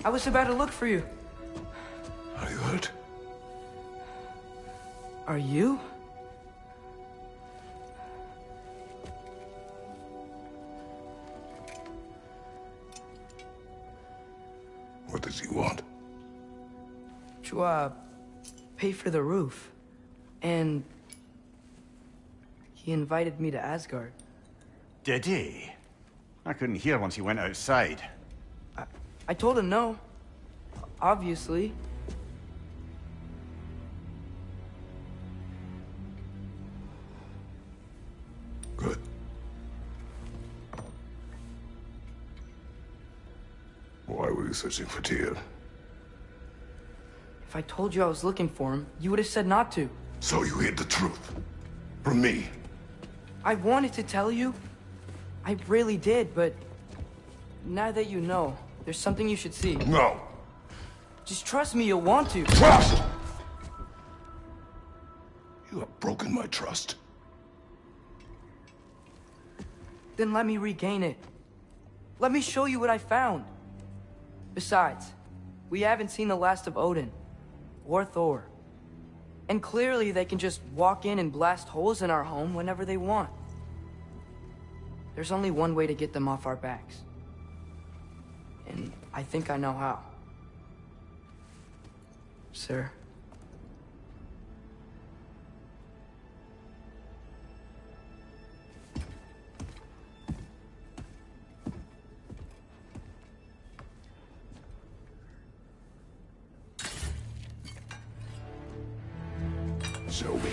I was about to look for you. Are you hurt? Are you? What does he want? To, pay for the roof. And he invited me to Asgard. Did he? I couldn't hear once he went outside. I told him no. Obviously. Good. Why were you searching for Tyr? If I told you I was looking for him, you would have said not to. So you hid the truth. From me. I wanted to tell you. I really did, but now that you know, there's something you should see. No. Just trust me, you'll want to. Trust! You have broken my trust. Then let me regain it. Let me show you what I found. Besides, we haven't seen the last of Odin. Or Thor. And clearly they can just walk in and blast holes in our home whenever they want. There's only one way to get them off our backs. And I think I know how. Sir. Show me.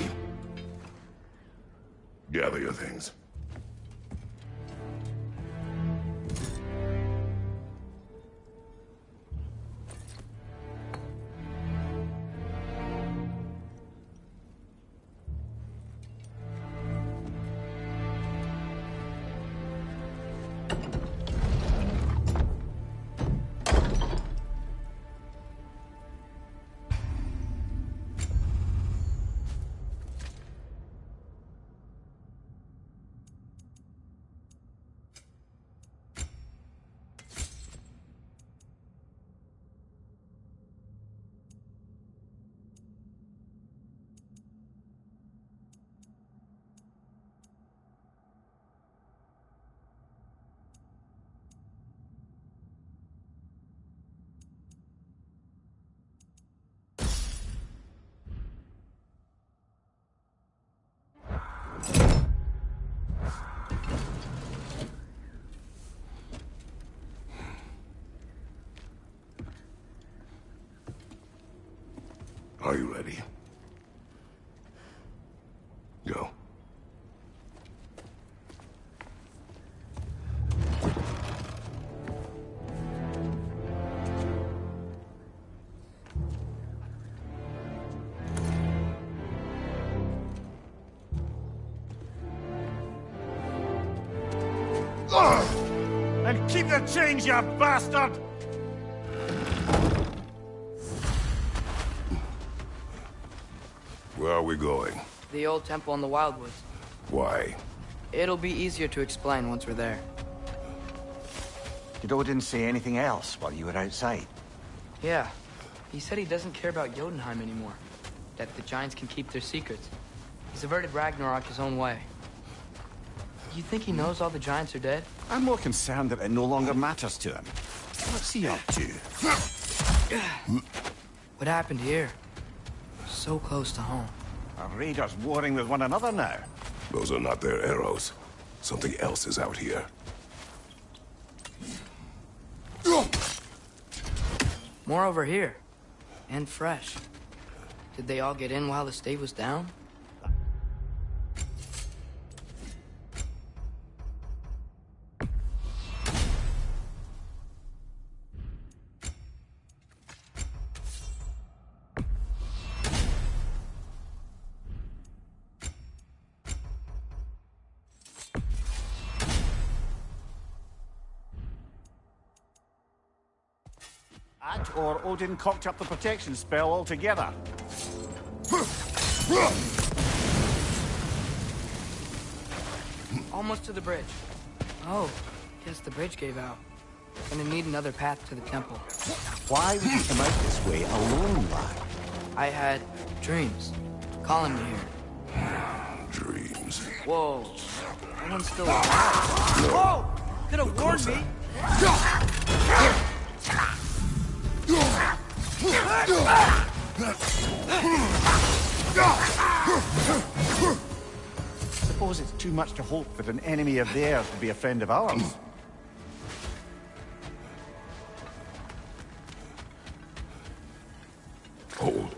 Gather your things. Are you ready? Go. And keep the change, you bastard! Where are we going? The old temple in the Wildwoods. Why? It'll be easier to explain once we're there. Did Odin say anything else while you were outside? Yeah. He said he doesn't care about Jotunheim anymore. That the Giants can keep their secrets. He's averted Ragnarok his own way. You think he knows all the Giants are dead? I'm more concerned that it no longer matters to him. What's he up to? What happened here? So close to home. Our raiders warring with one another now. Those are not their arrows. Something else is out here. More over here. And fresh. Did they all get in while the state was down? Or Odin cocked up the protection spell altogether. Almost to the bridge. Oh, guess the bridge gave out. Gonna need another path to the temple. Why would you come out this way alone, lad? I had dreams calling me here. Dreams. Whoa. No one's still alive. Whoa! Could have warned me. Suppose it's too much to hope that an enemy of theirs would be a friend of ours. Hold.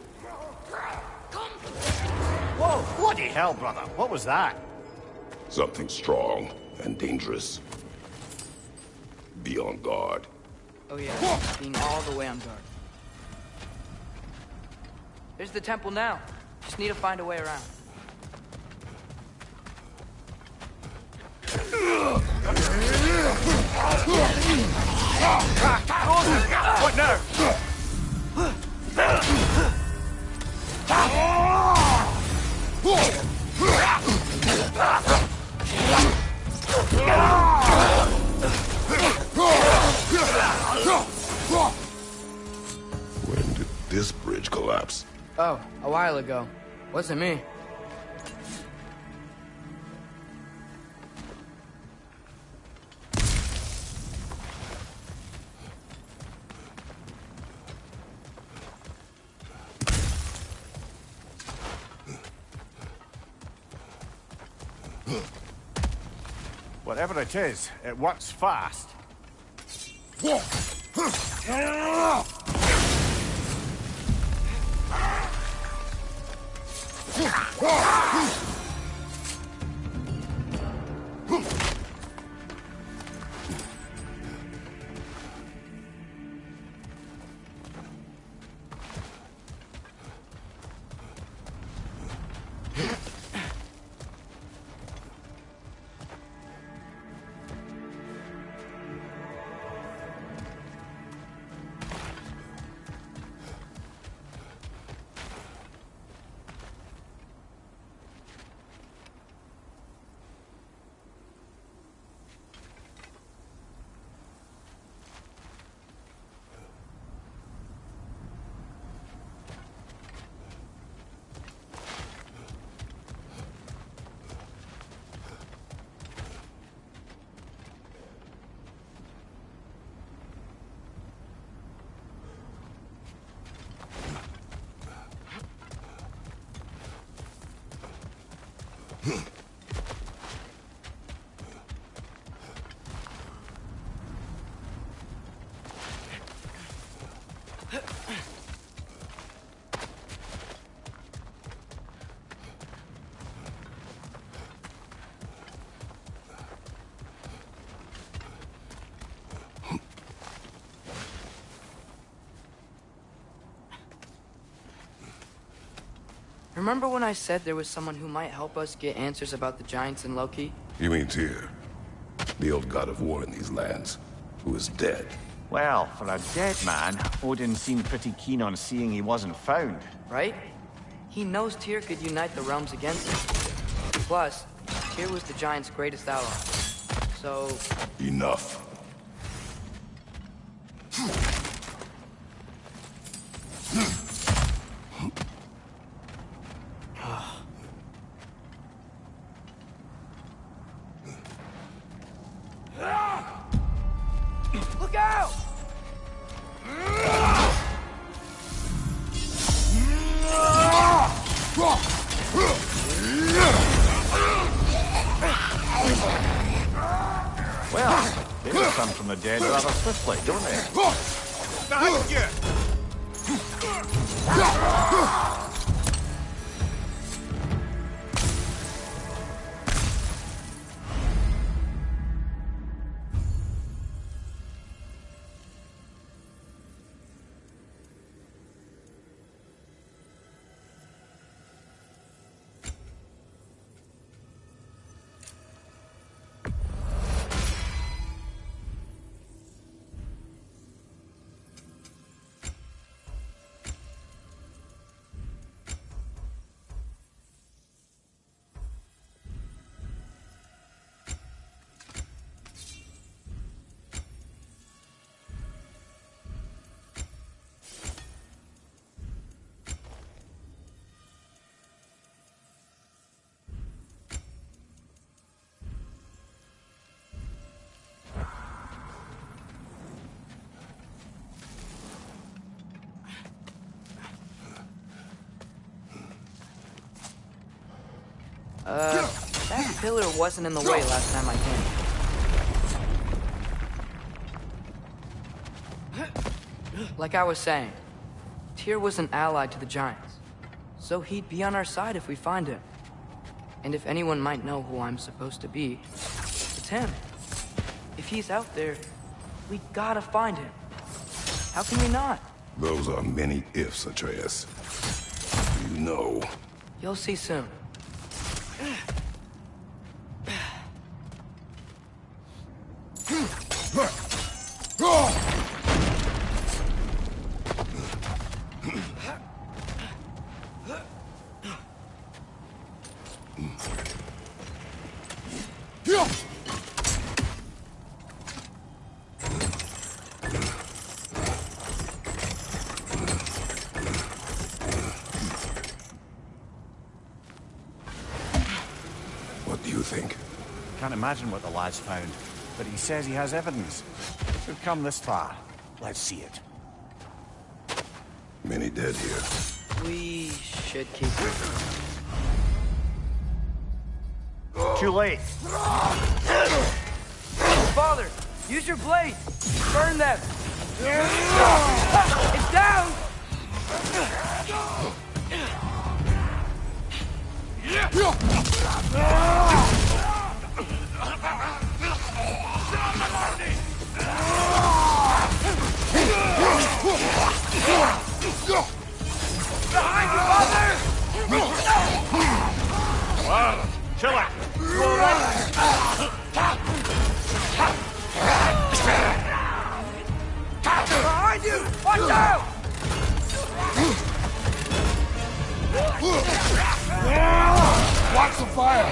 Whoa! Bloody hell, brother! What was that? Something strong and dangerous. Be on guard. Oh yeah, being all the way on guard. There's the temple now. Just need to find a way around. What now? When did this bridge collapse? Oh, a while ago. Wasn't me. Whatever it is, it works fast. Remember when I said there was someone who might help us get answers about the giants and Loki? You mean Tyr? The old god of war in these lands, who is dead. Well, for a dead man, Odin seemed pretty keen on seeing he wasn't found. Right? He knows Tyr could unite the realms against him. Plus, Tyr was the giant's greatest ally. So... Enough. Look out! Well, they come from the dead rather swiftly, don't they? Behind you! That pillar wasn't in the way last time I came. Like I was saying, Tyr was an ally to the Giants, so he'd be on our side if we find him. And if anyone might know who I'm supposed to be, it's him. If he's out there, we gotta find him. How can we not? Those are many ifs, Atreus. You know. You'll see soon. What do you think? Can't imagine what the lad's found, but he says he has evidence. We've come this far. Let's see it. Many dead here. We should keep moving. Too late. Father, use your blade! Burn them! It's down! Behind you, Father! Well, chill it. Behind you! Watch out! Watch the fire!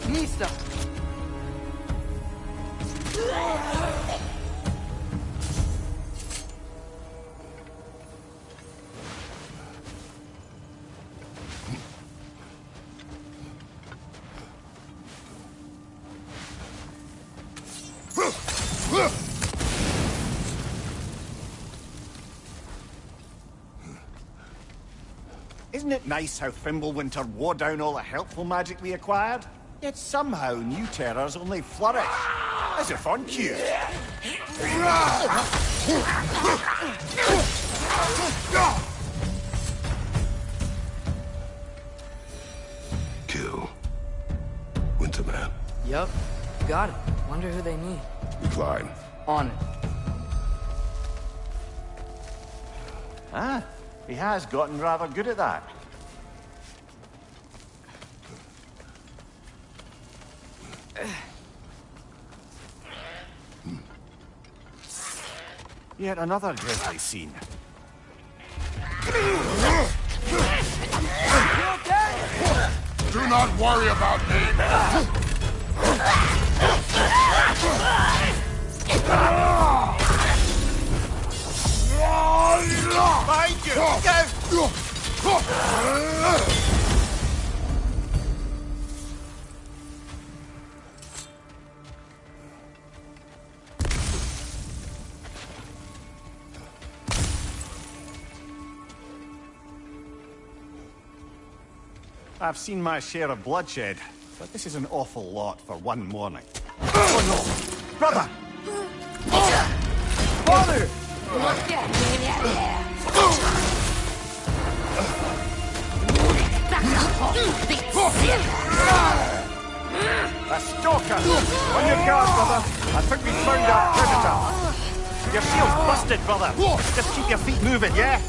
Mista! Isn't it nice how Fimbulwinter wore down all the helpful magic we acquired? Yet somehow new terrors only flourish. As if on cue. Kill Winterman. Yup, got it. Wonder who they need. We climb. On it. Ah, he has gotten rather good at that. Yet another grisly scene. Do not worry about me. Behind you! Go! I've seen my share of bloodshed, but this is an awful lot for one morning. Oh no! Brother! Father! A stalker! On your guard, brother! I think we found our predator! Your shield's busted, brother! Just keep your feet moving, yeah?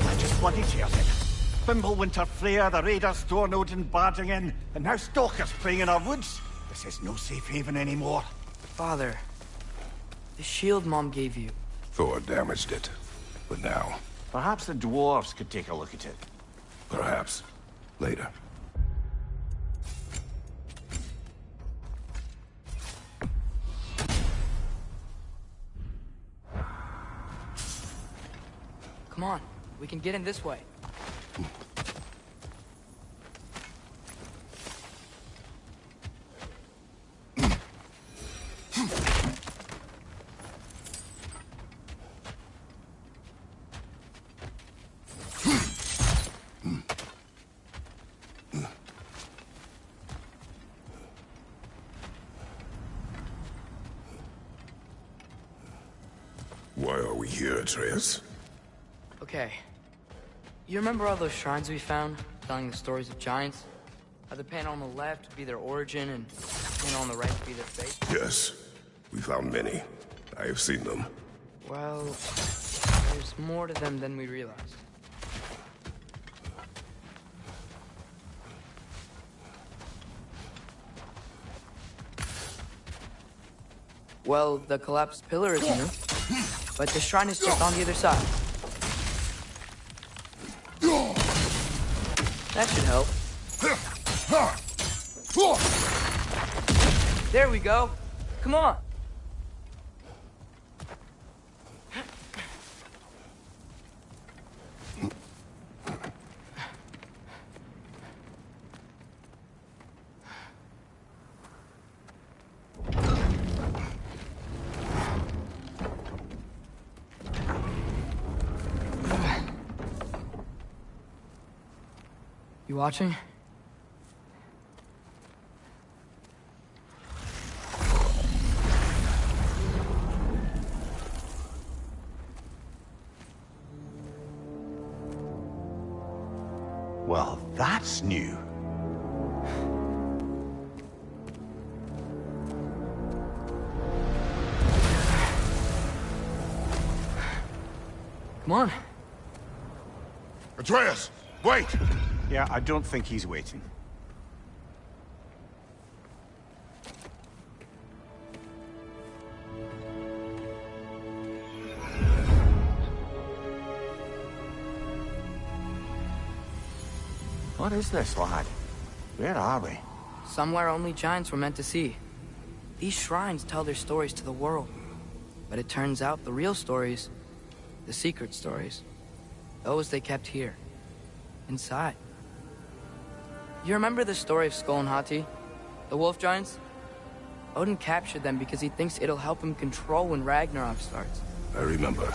I just bloody cheered it. Fimbulwinter Freya, the raiders, Stornodin barging in, and now stalkers playing in our woods. This is no safe haven anymore. Father, the shield Mom gave you. Thor damaged it. But now, Perhaps the dwarves could take a look at it. perhaps, later. Come on, we can get in this way. Why are we here, Atreus? Okay. You remember all those shrines we found, telling the stories of giants? How the panel on the left would be their origin, and the panel on the right would be their fate? Yes. We found many. I have seen them. Well, there's more to them than we realized. Well, the collapsed pillar is new, but the shrine is just on the other side. That should help. There we go. Come on. You watching? Well, that's new. Come on. Atreus! Wait! Yeah, I don't think he's waiting. What is this, lad? Where are we? Somewhere only giants were meant to see. These shrines tell their stories to the world. But it turns out the real stories, the secret stories, those they kept here, inside. You remember the story of Skull and Hati, the wolf giants? Odin captured them because he thinks it'll help him control when Ragnarok starts. I remember.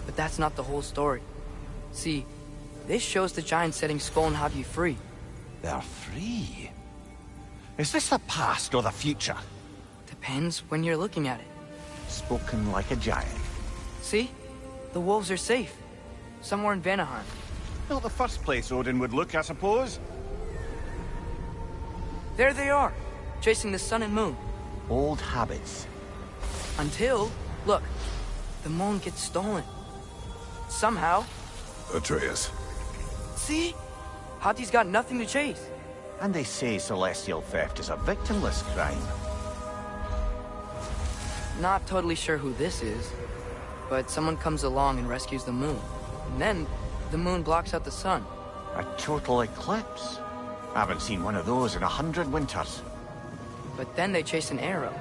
But that's not the whole story. See, this shows the giants setting Skull and Hati free. They're free. Is this the past or the future? Depends when you're looking at it. Spoken like a giant. See? The wolves are safe. Somewhere in Vanaheim. Not the first place Odin would look, I suppose. There they are, chasing the sun and moon. Old habits. Until, look, the moon gets stolen. Somehow. Atreus. See? Hati's got nothing to chase. And they say celestial theft is a victimless crime. Not totally sure who this is, but someone comes along and rescues the moon. And then, the moon blocks out the sun. A total eclipse. I haven't seen one of those in 100 winters. But then they chase an arrow,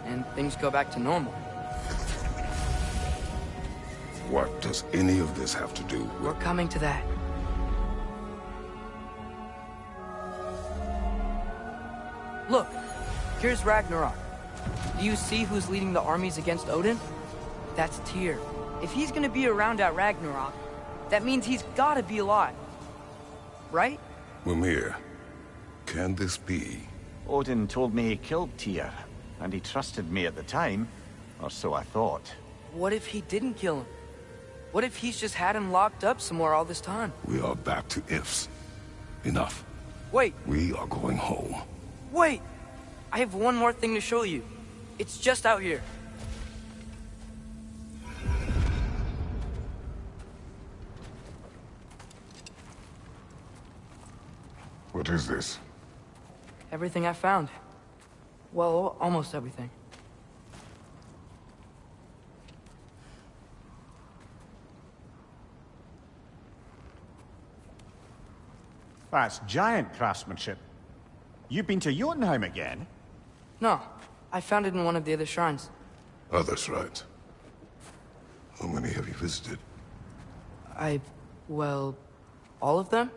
and things go back to normal. What does any of this have to do with... We're coming to that. Look, here's Ragnarok. Do you see who's leading the armies against Odin? That's Tyr. If he's gonna be around at Ragnarok, that means he's gotta be alive. Right? Mimir, can this be? Odin told me he killed Tyr, and he trusted me at the time, or so I thought. What if he didn't kill him? What if he's just had him locked up somewhere all this time? We are back to ifs. Enough. Wait, We are going home. wait! I have one more thing to show you. It's just out here. What is this? Everything I found. Well, almost everything. That's giant craftsmanship. You've been to Jotunheim again? No, I found it in one of the other shrines. Other shrines. How many have you visited? Well, all of them?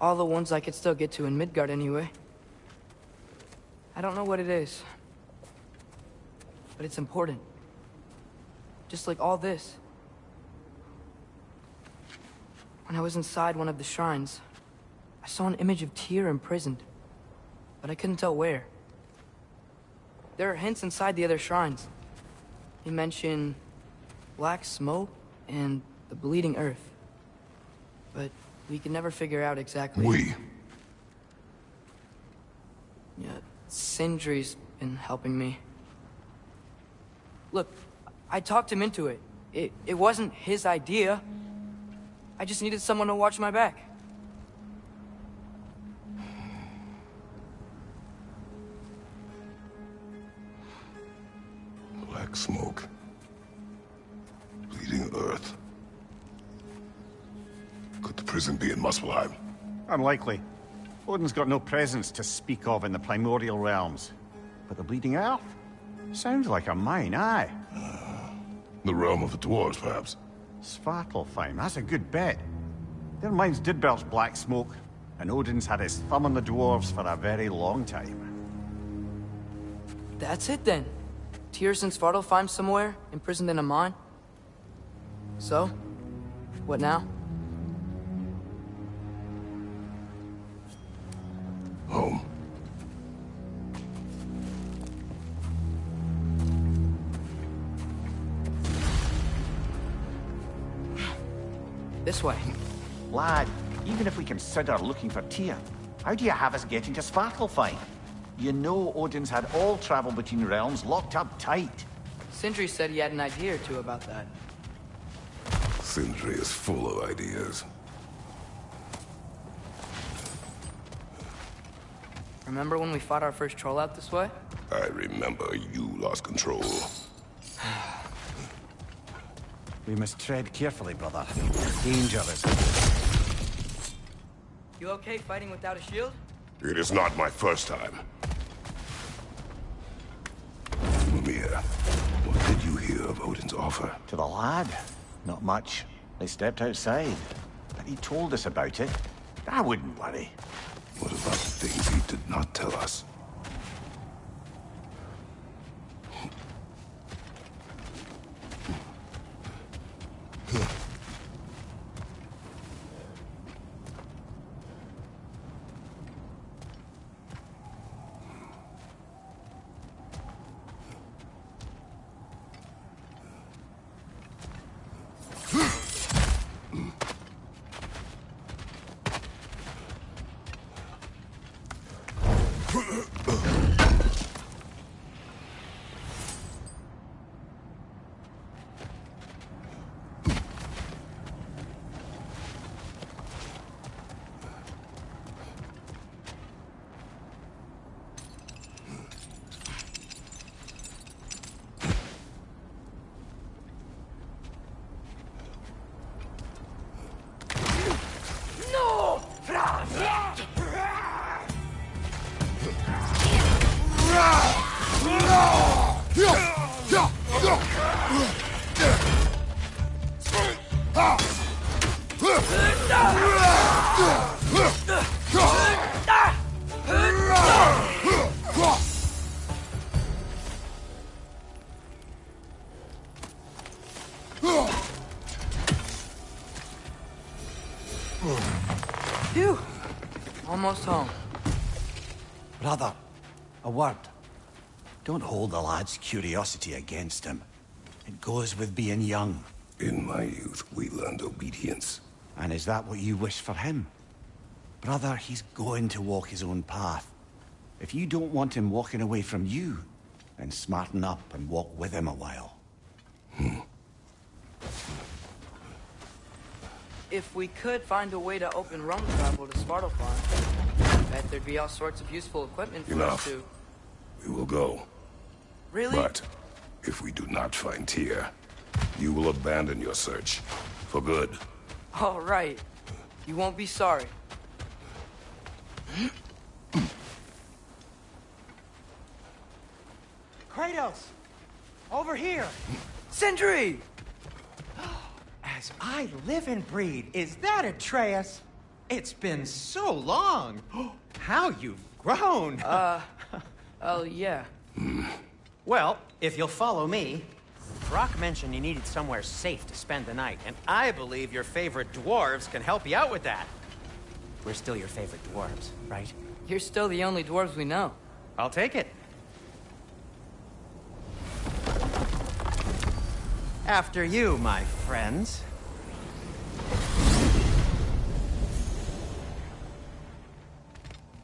All the ones I could still get to in Midgard anyway. I don't know what it is, but it's important. Just like all this. When I was inside one of the shrines, I saw an image of Tyr imprisoned, but I couldn't tell where. There are hints inside the other shrines. They mention black smoke and the bleeding earth. But we can never figure out exactly... We? Yeah, Sindri's been helping me. Look, I talked him into it. It wasn't his idea. I just needed someone to watch my back. Black smoke. Bleeding earth. Could the prison be in Muspelheim? Unlikely. Odin's got no presence to speak of in the primordial realms. But the Bleeding Earth? Sounds like a mine, aye. The realm of the dwarves, perhaps? Svartalfheim, that's a good bet. Their mines did belch black smoke, and Odin's had his thumb on the dwarves for a very long time. That's it then. Tyr's in Svartalfheim somewhere, imprisoned in a mine. So, what now? Home. This way. Lad, even if we consider looking for Tyr, how do you have us getting to Svartalfheim? You know Odin's had all travel between realms locked up tight. Sindri said he had an idea or two about that. Sindri is full of ideas. Remember when we fought our first troll out this way? I remember you lost control. We must tread carefully, brother. Danger is... You okay fighting without a shield? It is not my first time. Mimir, what did you hear of Odin's offer? To the lad? Not much. They stepped outside. But he told us about it. I wouldn't worry. What about things he did not tell us? Phew! Almost home. Brother, a word. Don't hold the lad's curiosity against him. It goes with being young. In my youth, we learned obedience. And is that what you wish for him? Brother, he's going to walk his own path. If you don't want him walking away from you, then smarten up and walk with him a while. If we could find a way to open rum travel to Svartalfheim, I bet there'd be all sorts of useful equipment for us Enough. to... We will go. Really? But if we do not find Tyr, you will abandon your search. For good. All right. You won't be sorry. Kratos! Over here! Sindri! As I live and breathe. Is that Atreus? It's been so long. How you've grown. Oh, yeah. Well, if you'll follow me, Brock mentioned you needed somewhere safe to spend the night, and I believe your favorite dwarves can help you out with that. We're still your favorite dwarves, right? You're still the only dwarves we know. I'll take it. After you, my friends.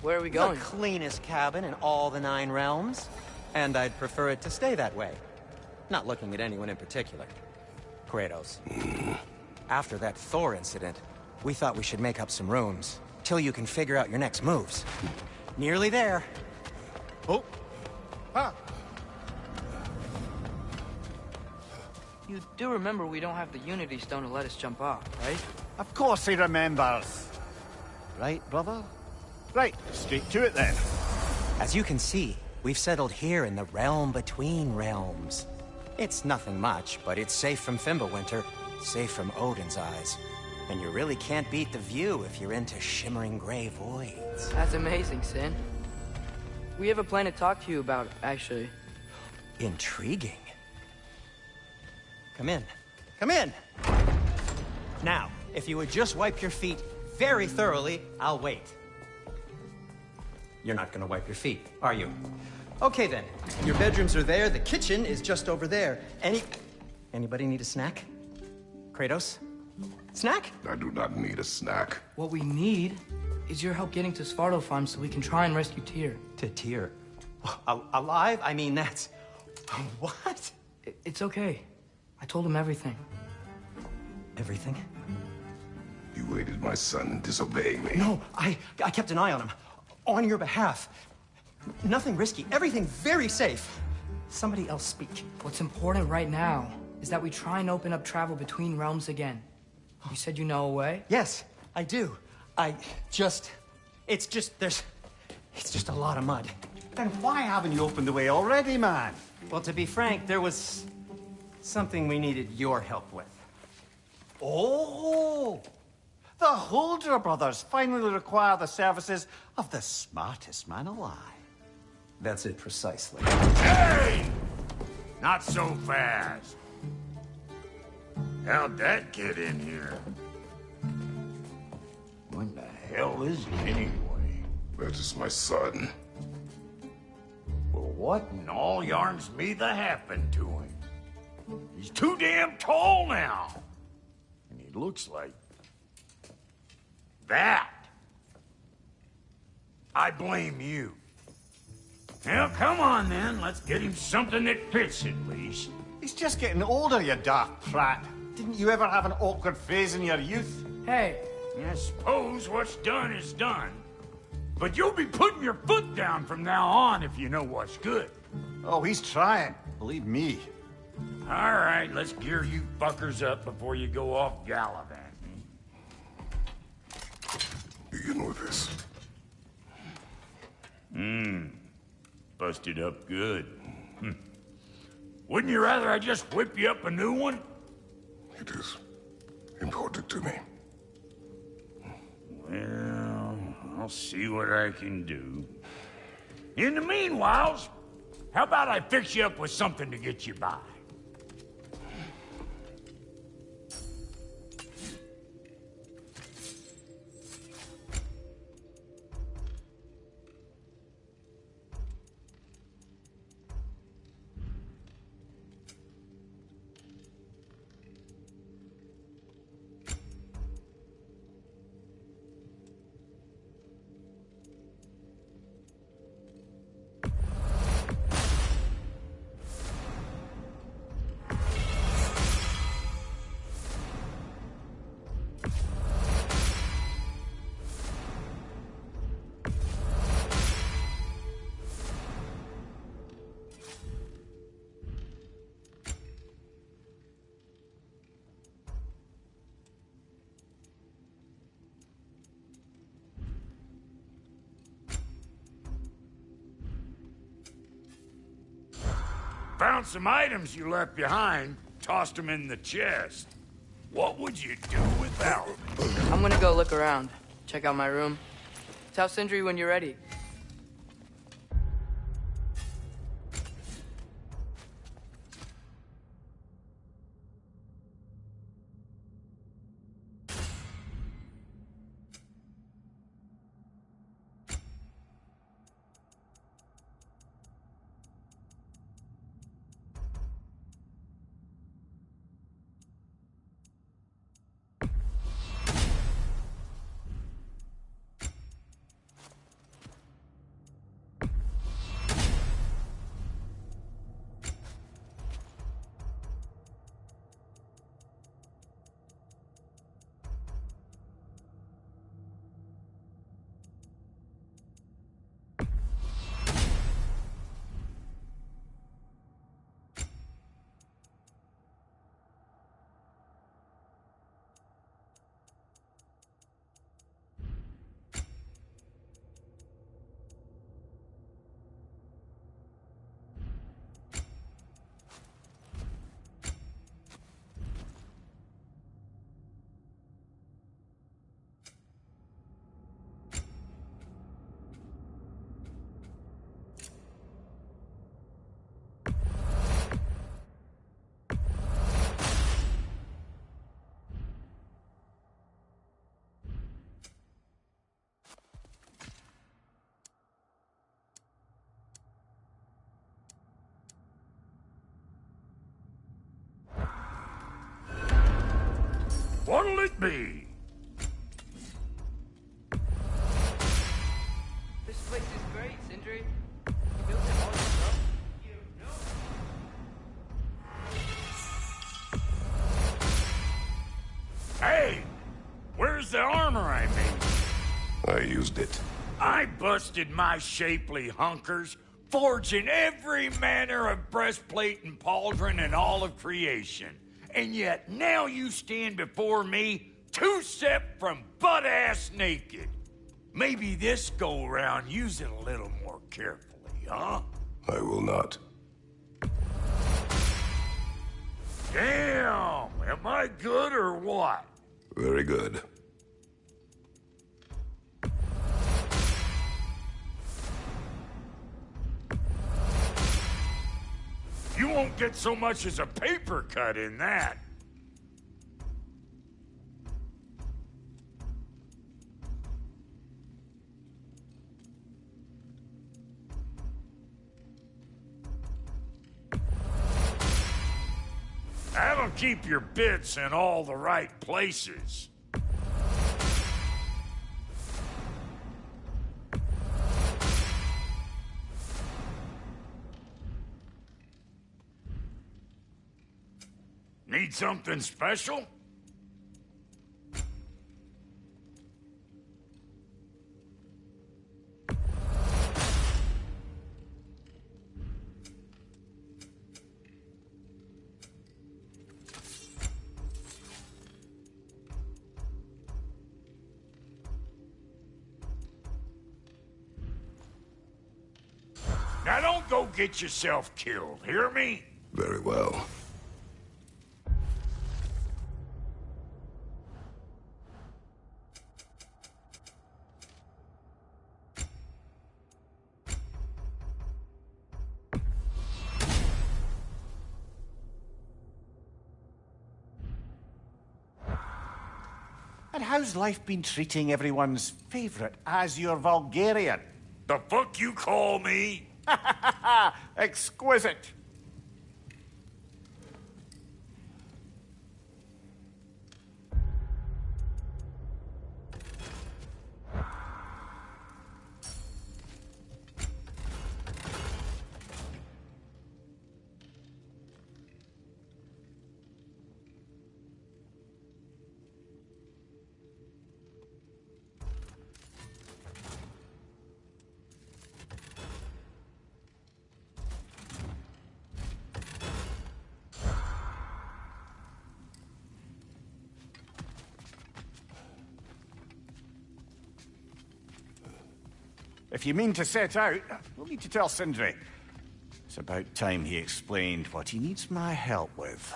Where are we going? The cleanest cabin in all the 9 realms. And I'd prefer it to stay that way. Not looking at anyone in particular. Kratos. After that Thor incident, we thought we should make up some rooms. Till you can figure out your next moves. Nearly there. Oh. Ah. You do remember we don't have the Unity Stone to let us jump off, right? Of course he remembers. Right, brother? Right, straight to it then. As you can see, we've settled here in the realm between realms. It's nothing much, but it's safe from Fimbulwinter, safe from Odin's eyes. And you really can't beat the view if you're into shimmering gray voids. That's amazing, Sin. We have a plan to talk to you about, actually. Intriguing. Come in. Come in! Now, if you would just wipe your feet very thoroughly, I'll wait. You're not gonna wipe your feet, are you? Okay then. Your bedrooms are there, the kitchen is just over there. Anybody need a snack? Kratos? Snack? I do not need a snack. What we need is your help getting to Svartalfheim so we can try and rescue Tyr. To Tyr? Alive? I mean, that's... What? It's okay. I told him everything. Everything? You aided my son in disobeying me. No, I kept an eye on him. On your behalf. Nothing risky. Everything very safe. Somebody else speak. What's important right now is that we try and open up travel between realms again. You said you know a way? Yes, I do. It's just a lot of mud. Then why haven't you opened the way already, man? Well, to be frank, there was something we needed your help with. Oh! The Holder brothers finally require the services of the smartest man alive. That's it precisely. Hey! Not so fast. How'd that get in here? When the hell is he anyway? That is my son. Well, what in all yarns me that happened to him? He's too damn tall now. And he looks like... that. I blame you. Well, come on then. Let's get him something that fits at least. He's just getting older, you daft prat. Didn't you ever have an awkward phase in your youth? Hey, I suppose what's done is done. But you'll be putting your foot down from now on if you know what's good. Oh, he's trying. Believe me. All right, let's gear you fuckers up before you go off gallivanting. Begin with this. Busted up good. Wouldn't you rather I just whip you up a new one? It is important to me. Well, I'll see what I can do. In the meanwhile, how about I fix you up with something to get you by? Found some items you left behind, tossed them in the chest. What would you do without me? I'm gonna go look around. Check out my room. Tell Sindri when you're ready. What'll it be? This place is great, Sindri. You built it all yourself? Hey! Where's the armor I made? I used it. I busted my shapely hunkers, forging every manner of breastplate and pauldron in all of creation. And yet now you stand before me, two-step from butt-ass naked. Maybe this go-around use it a little more carefully, huh? I will not. Damn! Am I good or what? Very good. You won't get so much as a paper cut in that. That'll keep your bits in all the right places. Need something special? Now don't go get yourself killed, hear me? Very well. And how's life been treating everyone's favourite Azure Vulgarian? The fuck you call me? Exquisite. If you mean to set out, we'll need to tell Sindri. It's about time he explained what he needs my help with.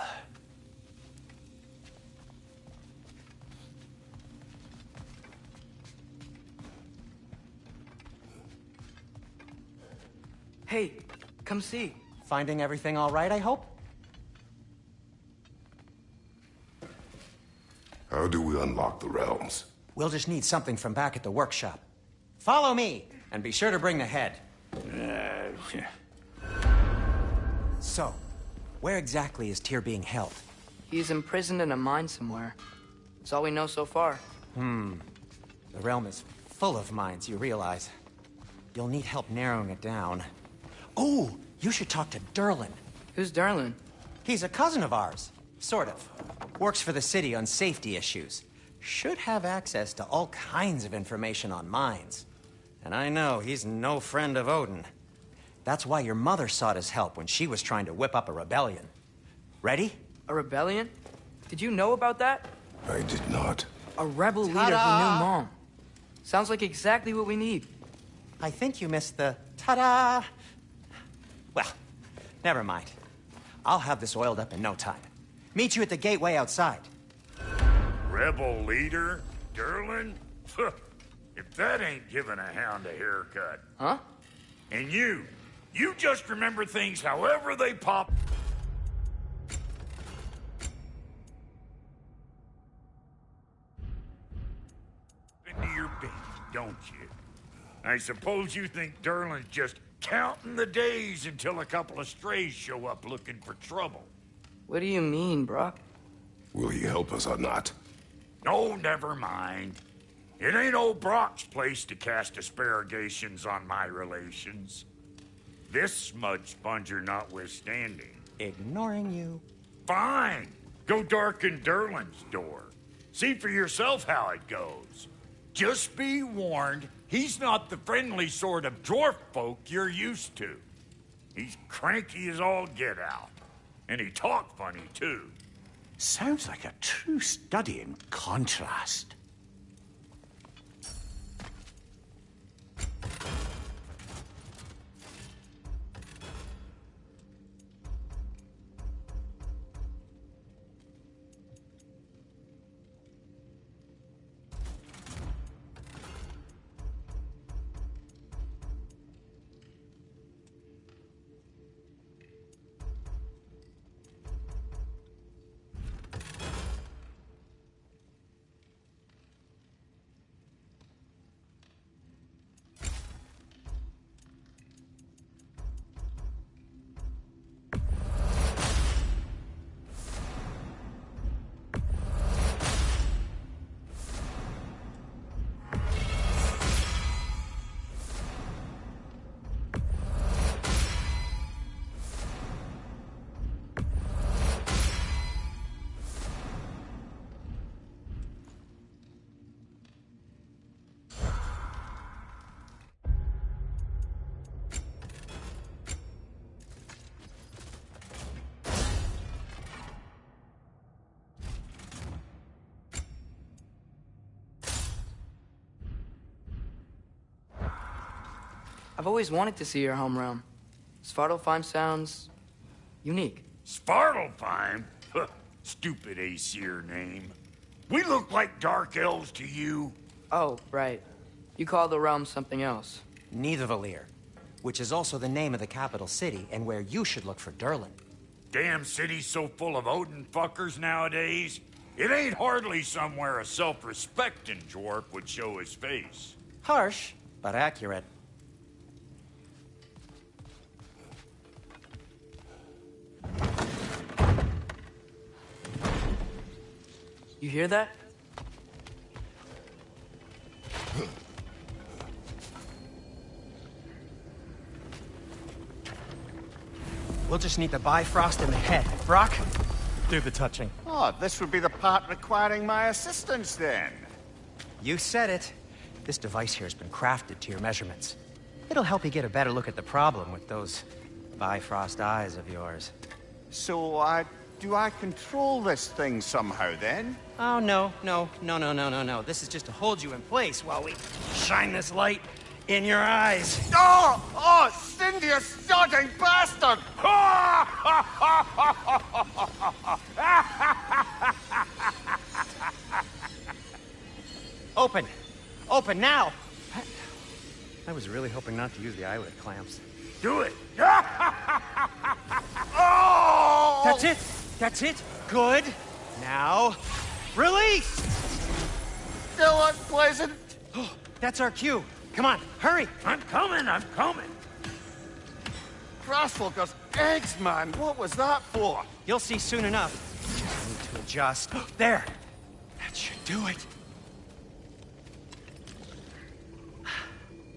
Hey, come see. Finding everything all right, I hope? How do we unlock the realms? We'll just need something from back at the workshop. Follow me, and be sure to bring the head. So, where exactly is Tyr being held? He's imprisoned in a mine somewhere. That's all we know so far. The realm is full of mines, you realize. You'll need help narrowing it down. Oh, you should talk to Durlin. Who's Derlin? He's a cousin of ours. Sort of. Works for the city on safety issues. Should have access to all kinds of information on mines. And I know he's no friend of Odin. That's why your mother sought his help when she was trying to whip up a rebellion. Ready? A rebellion? Did you know about that? I did not. A rebel leader who knew Ta-da! Mom. Sounds like exactly what we need. I think you missed the ta-da. Well, never mind. I'll have this oiled up in no time. Meet you at the gateway outside. Rebel leader? Derlin? If that ain't giving a hound a haircut. Huh? And you just remember things however they pop into your beak, don't you? I suppose you think Derlin's just counting the days until a couple of strays show up looking for trouble. What do you mean, Brock? Will he help us or not? No, never mind. It ain't old Brock's place to cast asparagations on my relations. This smudge sponger notwithstanding. Ignoring you. Fine. Go darken Derlin's door. See for yourself how it goes. Just be warned, he's not the friendly sort of dwarf folk you're used to. He's cranky as all get out. And he talk funny, too. Sounds like a true study in contrast. I've always wanted to see your home realm. Svartalfheim sounds unique. Svartalfheim? Huh, stupid Aesir name. We look like dark elves to you. Oh, right. You call the realm something else. Nidavellir, which is also the name of the capital city and where you should look for Derlin. Damn city's so full of Odin fuckers nowadays. It ain't hardly somewhere a self-respecting dwarf would show his face. Harsh, but accurate. You hear that? We'll just need the Bifrost in the head. Brock, do the touching. Oh, this would be the part requiring my assistance then. You said it. This device here has been crafted to your measurements. It'll help you get a better look at the problem with those Bifrost eyes of yours. So, do I control this thing somehow then? Oh, no. This is just to hold you in place while we shine this light in your eyes. Oh, Cindy, you sodding bastard! Open now! I was really hoping not to use the eyelid clamps. Do it! Oh! That's it! That's it! Good! Now, release! Still unpleasant. Oh, that's our cue. Come on, hurry! I'm coming, I'm coming! Grassfuckers, eggs, man. What was that for? You'll see soon enough. Just need to adjust. There! That should do it.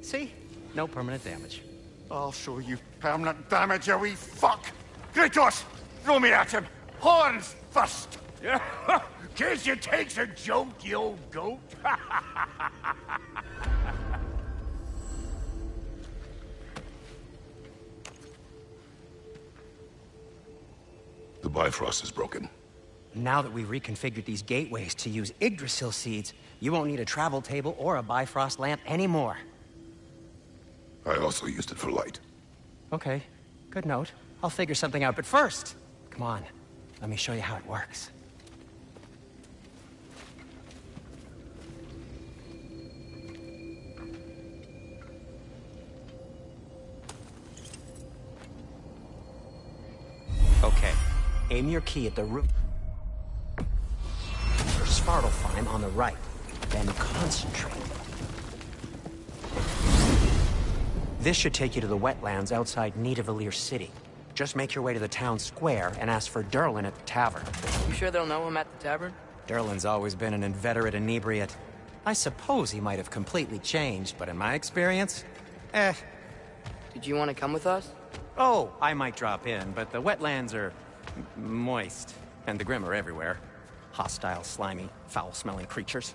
See? No permanent damage. I'll show you permanent damage, you wee fuck. Kratos, throw me at him. Horns first. Guess it takes a joke, you old goat. The Bifrost is broken. Now that we've reconfigured these gateways to use Yggdrasil seeds, you won't need a travel table or a Bifrost lamp anymore. I also used it for light. Okay, good note. I'll figure something out, but first, come on, let me show you how it works. Okay, aim your key at the root. For Svartalfheim on the right, then concentrate. This should take you to the wetlands outside Nidavellir City. Just make your way to the town square and ask for Durlin at the tavern. You sure they'll know him at the tavern? Durlin's always been an inveterate inebriate. I suppose he might have completely changed, but in my experience, Did you want to come with us? Oh, I might drop in, but the wetlands are moist, and the Grim are everywhere. Hostile, slimy, foul-smelling creatures.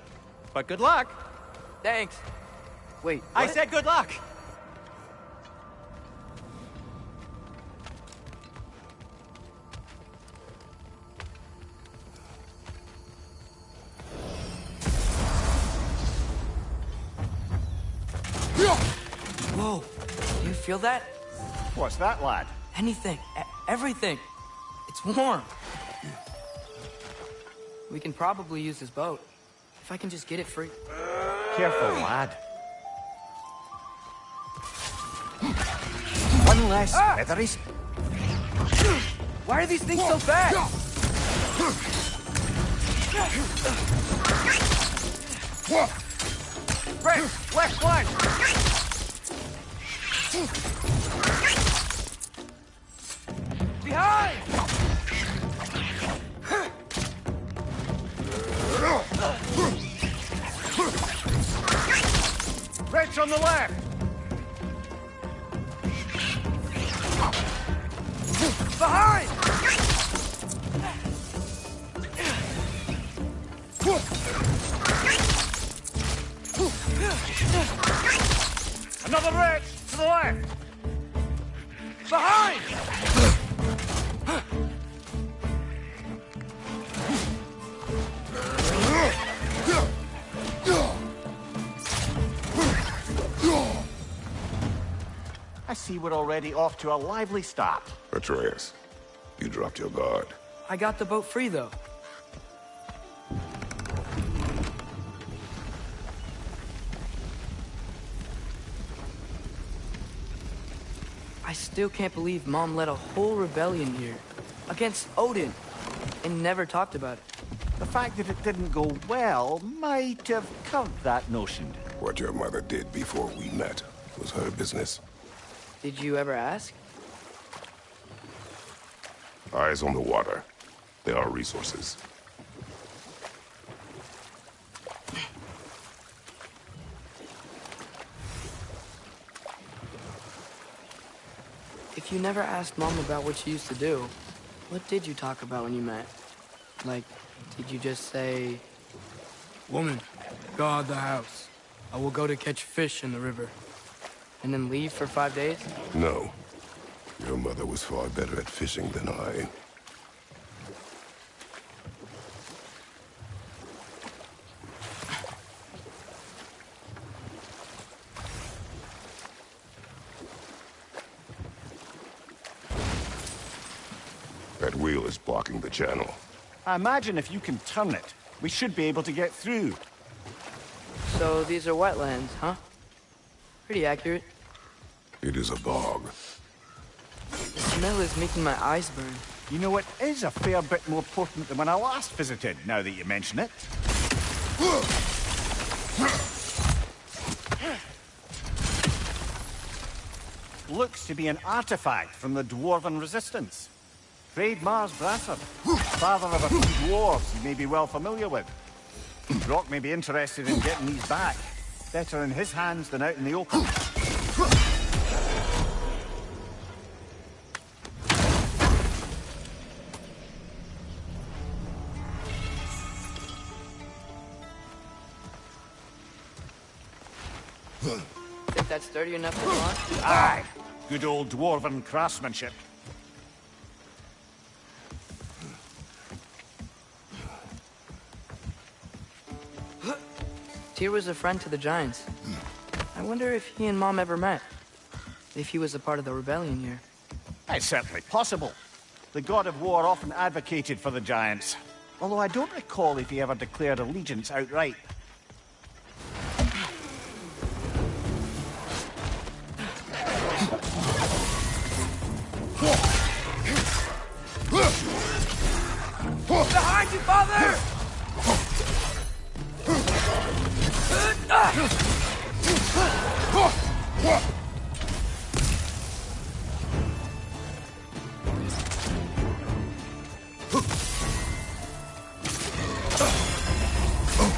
But good luck! Thanks. Wait, I what? said good luck! Whoa, do you feel that? What's that, lad? Anything, everything. It's warm. We can probably use this boat. If I can just get it free. Careful, lad. One less featheries. Why are these things so fast? Right, left flank. Behind! Red's on the left. Behind! Another red to the left. Behind! I see we're already off to a lively start. Atreus, you dropped your guard. I got the boat free, though. I still can't believe Mom led a whole rebellion here. Against Odin. And never talked about it. The fact that it didn't go well might have covered that notion. What your mother did before we met was her business. Did you ever ask? Eyes on the water. There are resources. If you never asked Mom about what she used to do, what did you talk about when you met? Like, did you just say... Woman, guard the house. I will go to catch fish in the river. And then leave for 5 days? No. Your mother was far better at fishing than I. That wheel is blocking the channel. I imagine if you can turn it, we should be able to get through. So these are wetlands, huh? Pretty accurate. It is a bog. The smell is making my eyes burn. You know, it is a fair bit more potent than when I last visited, now that you mention it. Looks to be an artifact from the Dwarven Resistance. Trade Mars Bradford, father of a few dwarves you may be well familiar with. Brock may be interested in getting these back. Better in his hands than out in the open. Think that's sturdy enough to launch? Aye, good old Dwarven craftsmanship. Tyr was a friend to the Giants. I wonder if he and Mom ever met. If he was a part of the rebellion here. It's certainly possible. The god of war often advocated for the Giants. Although I don't recall if he ever declared allegiance outright. Behind you, father!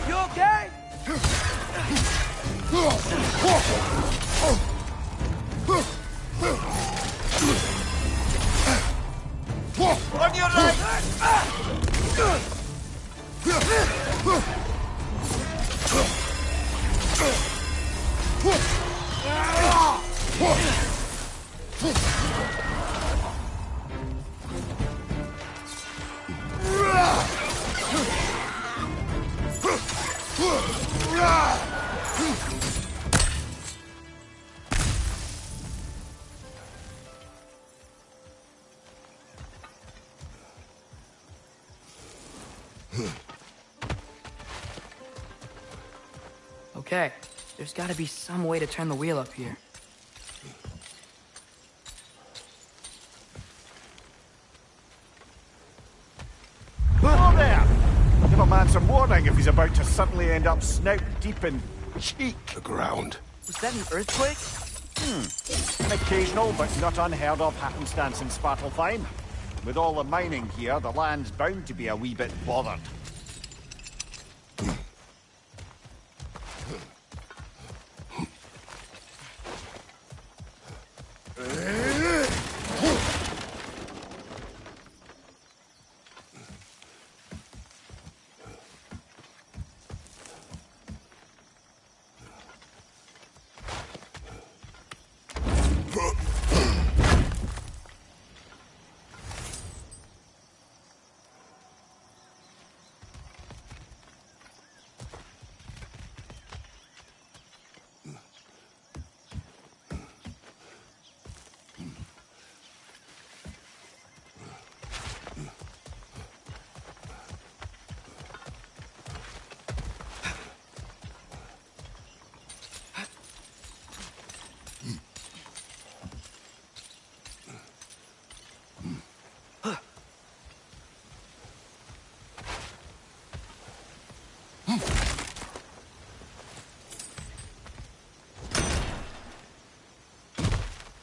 You okay? On your right! Okay, there's gotta be some way to turn the wheel up here. Hello there! Give a man some warning if he's about to suddenly end up snout deep in cheek. The ground. Was that an earthquake? An occasional but not unheard of happenstance in Svartalfheim. With all the mining here, the land's bound to be a wee bit bothered.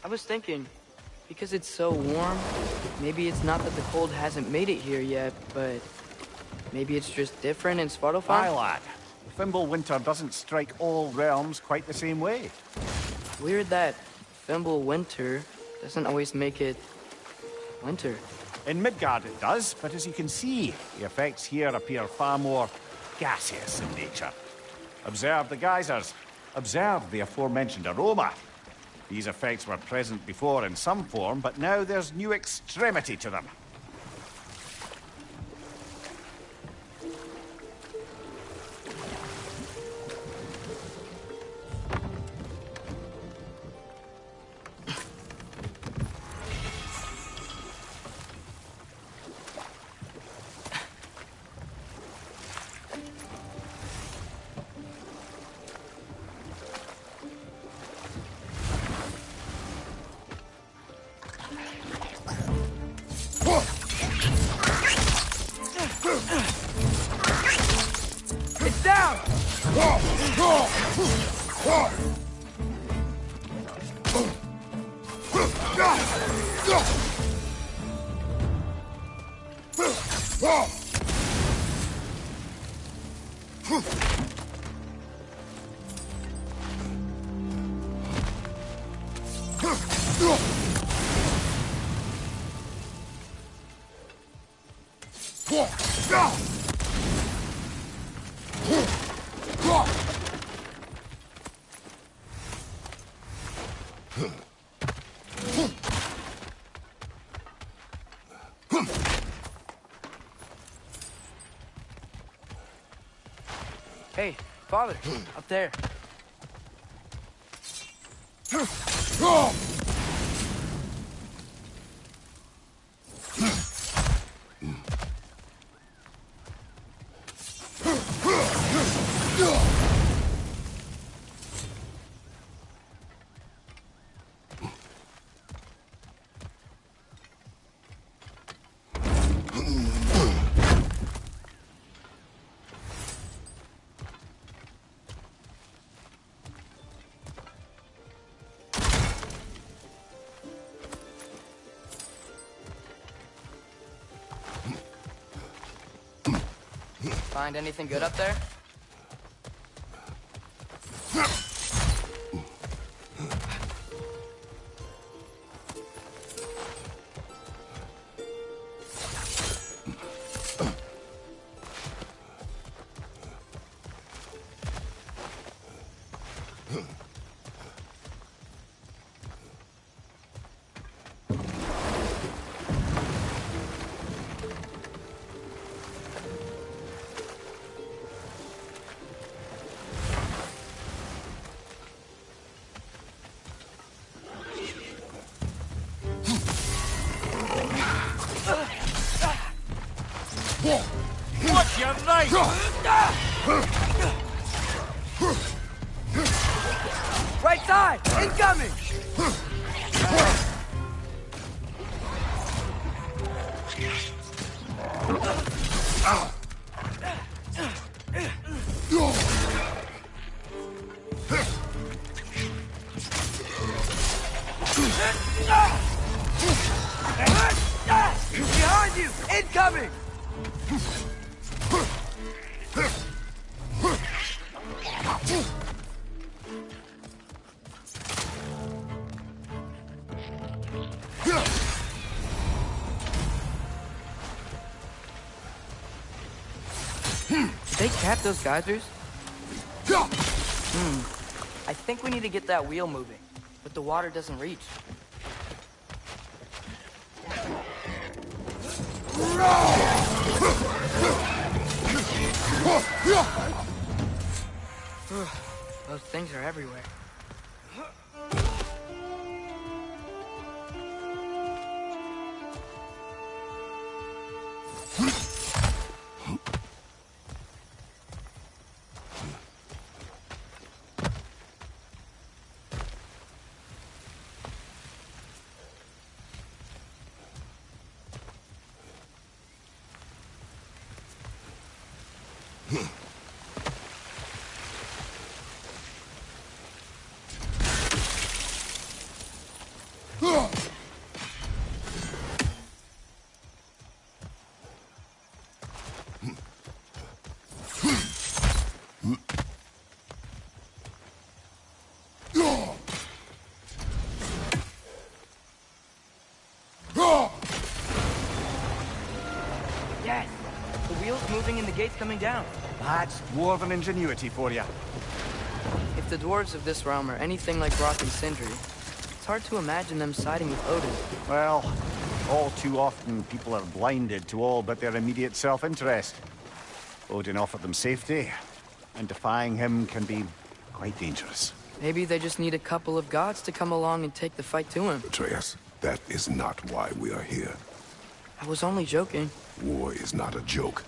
I was thinking, because it's so warm, maybe it's not that the cold hasn't made it here yet, but maybe it's just different in Aye, Svartalfheim? lad. The Fimble winter doesn't strike all realms quite the same way. Weird that Fimble winter doesn't always make it winter. In Midgard it does, but as you can see, the effects here appear far more gaseous in nature. Observe the geysers. Observe the aforementioned aroma. These effects were present before in some form, but now there's new extremity to them. Hey, Father, up there. Find anything good up there? What's your name? Right side! Incoming! Behind you! Incoming! Did they cap those geysers? I think we need to get that wheel moving, but the water doesn't reach. Those things are everywhere. Yes! The wheel's moving and the gate's coming down. That's dwarven ingenuity for you. If the dwarves of this realm are anything like Rock and Sindri, it's hard to imagine them siding with Odin. Well, all too often people are blinded to all but their immediate self-interest. Odin offered them safety, and defying him can be quite dangerous. Maybe they just need a couple of gods to come along and take the fight to him. Atreus, that is not why we are here. I was only joking. War is not a joke,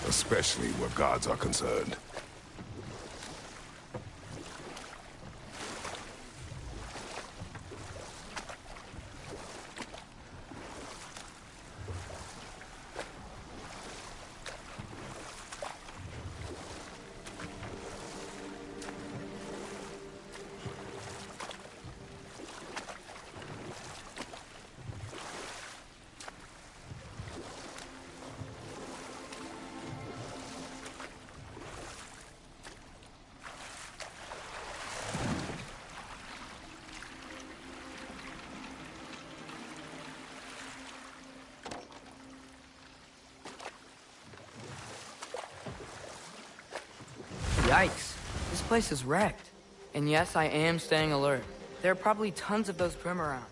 especially where gods are concerned. Yikes. This place is wrecked. And yes, I am staying alert. There are probably tons of those Grim around.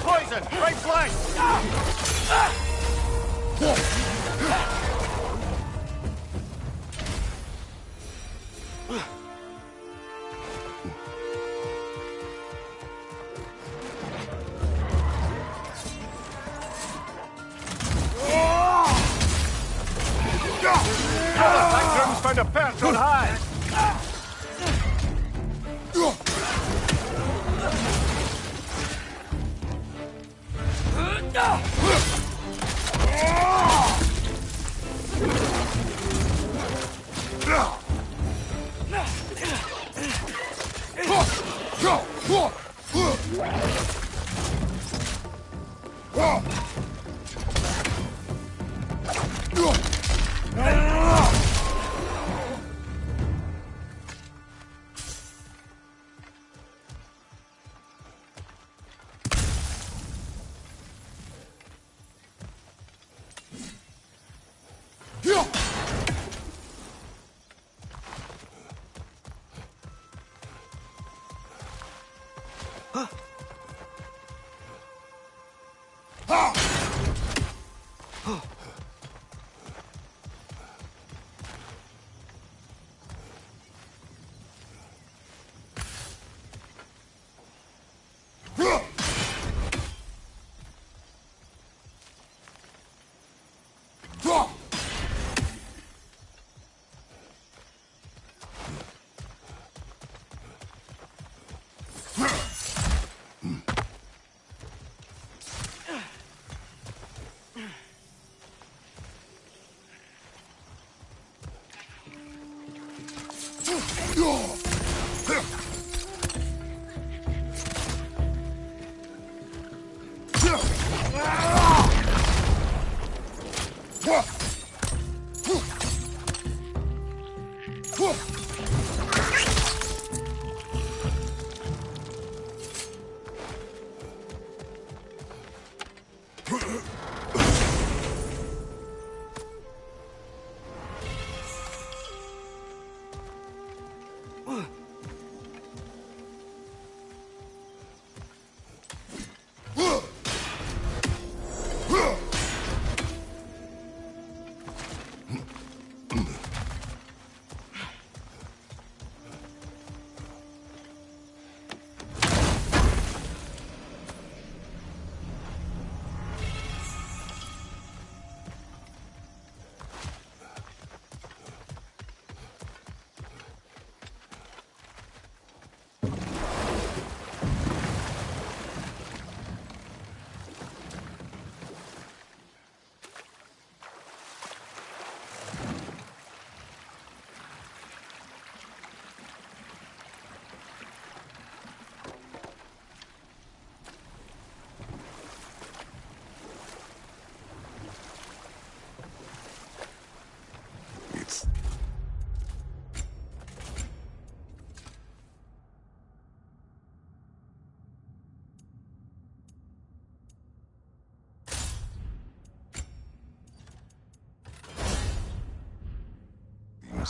Poison! Right flank! Grim's found a perch on high.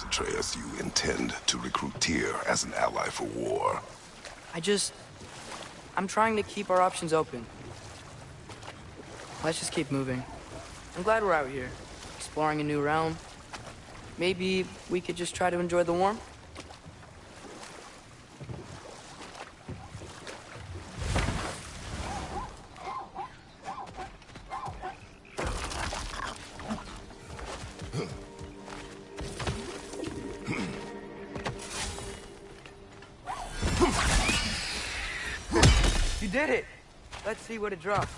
Atreus, you intend to recruit Tyr as an ally for war. I'm trying to keep our options open. Let's just keep moving. I'm glad we're out here, exploring a new realm. Maybe we could just try to enjoy the warmth? You did it! Let's see what it drops.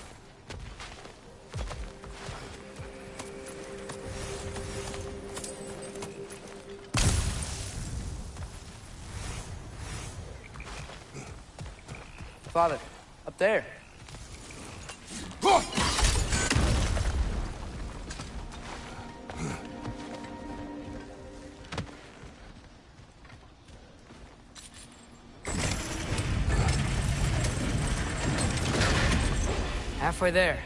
Father, up there. Halfway there.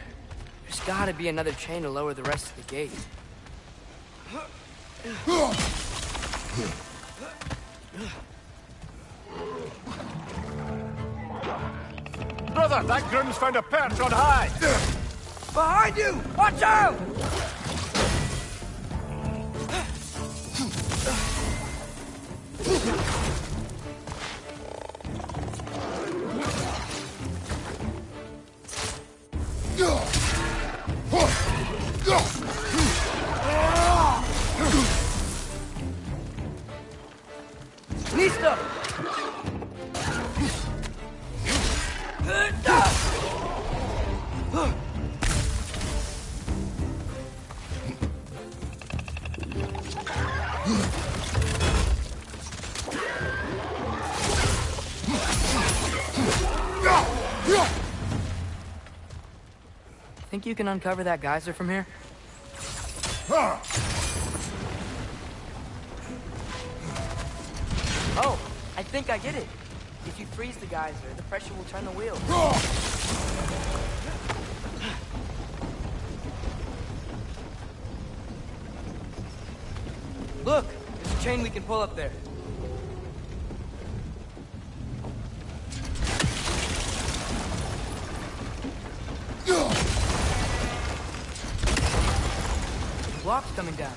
There's gotta be another chain to lower the rest of the gate. Brother, that groom's found a perch on high! Behind you! Watch out! Listo! Think you can uncover that geyser from here? Oh, I think I get it. If you freeze the geyser, the pressure will turn the wheel. Look, there's a chain we can pull up there. Block's coming down.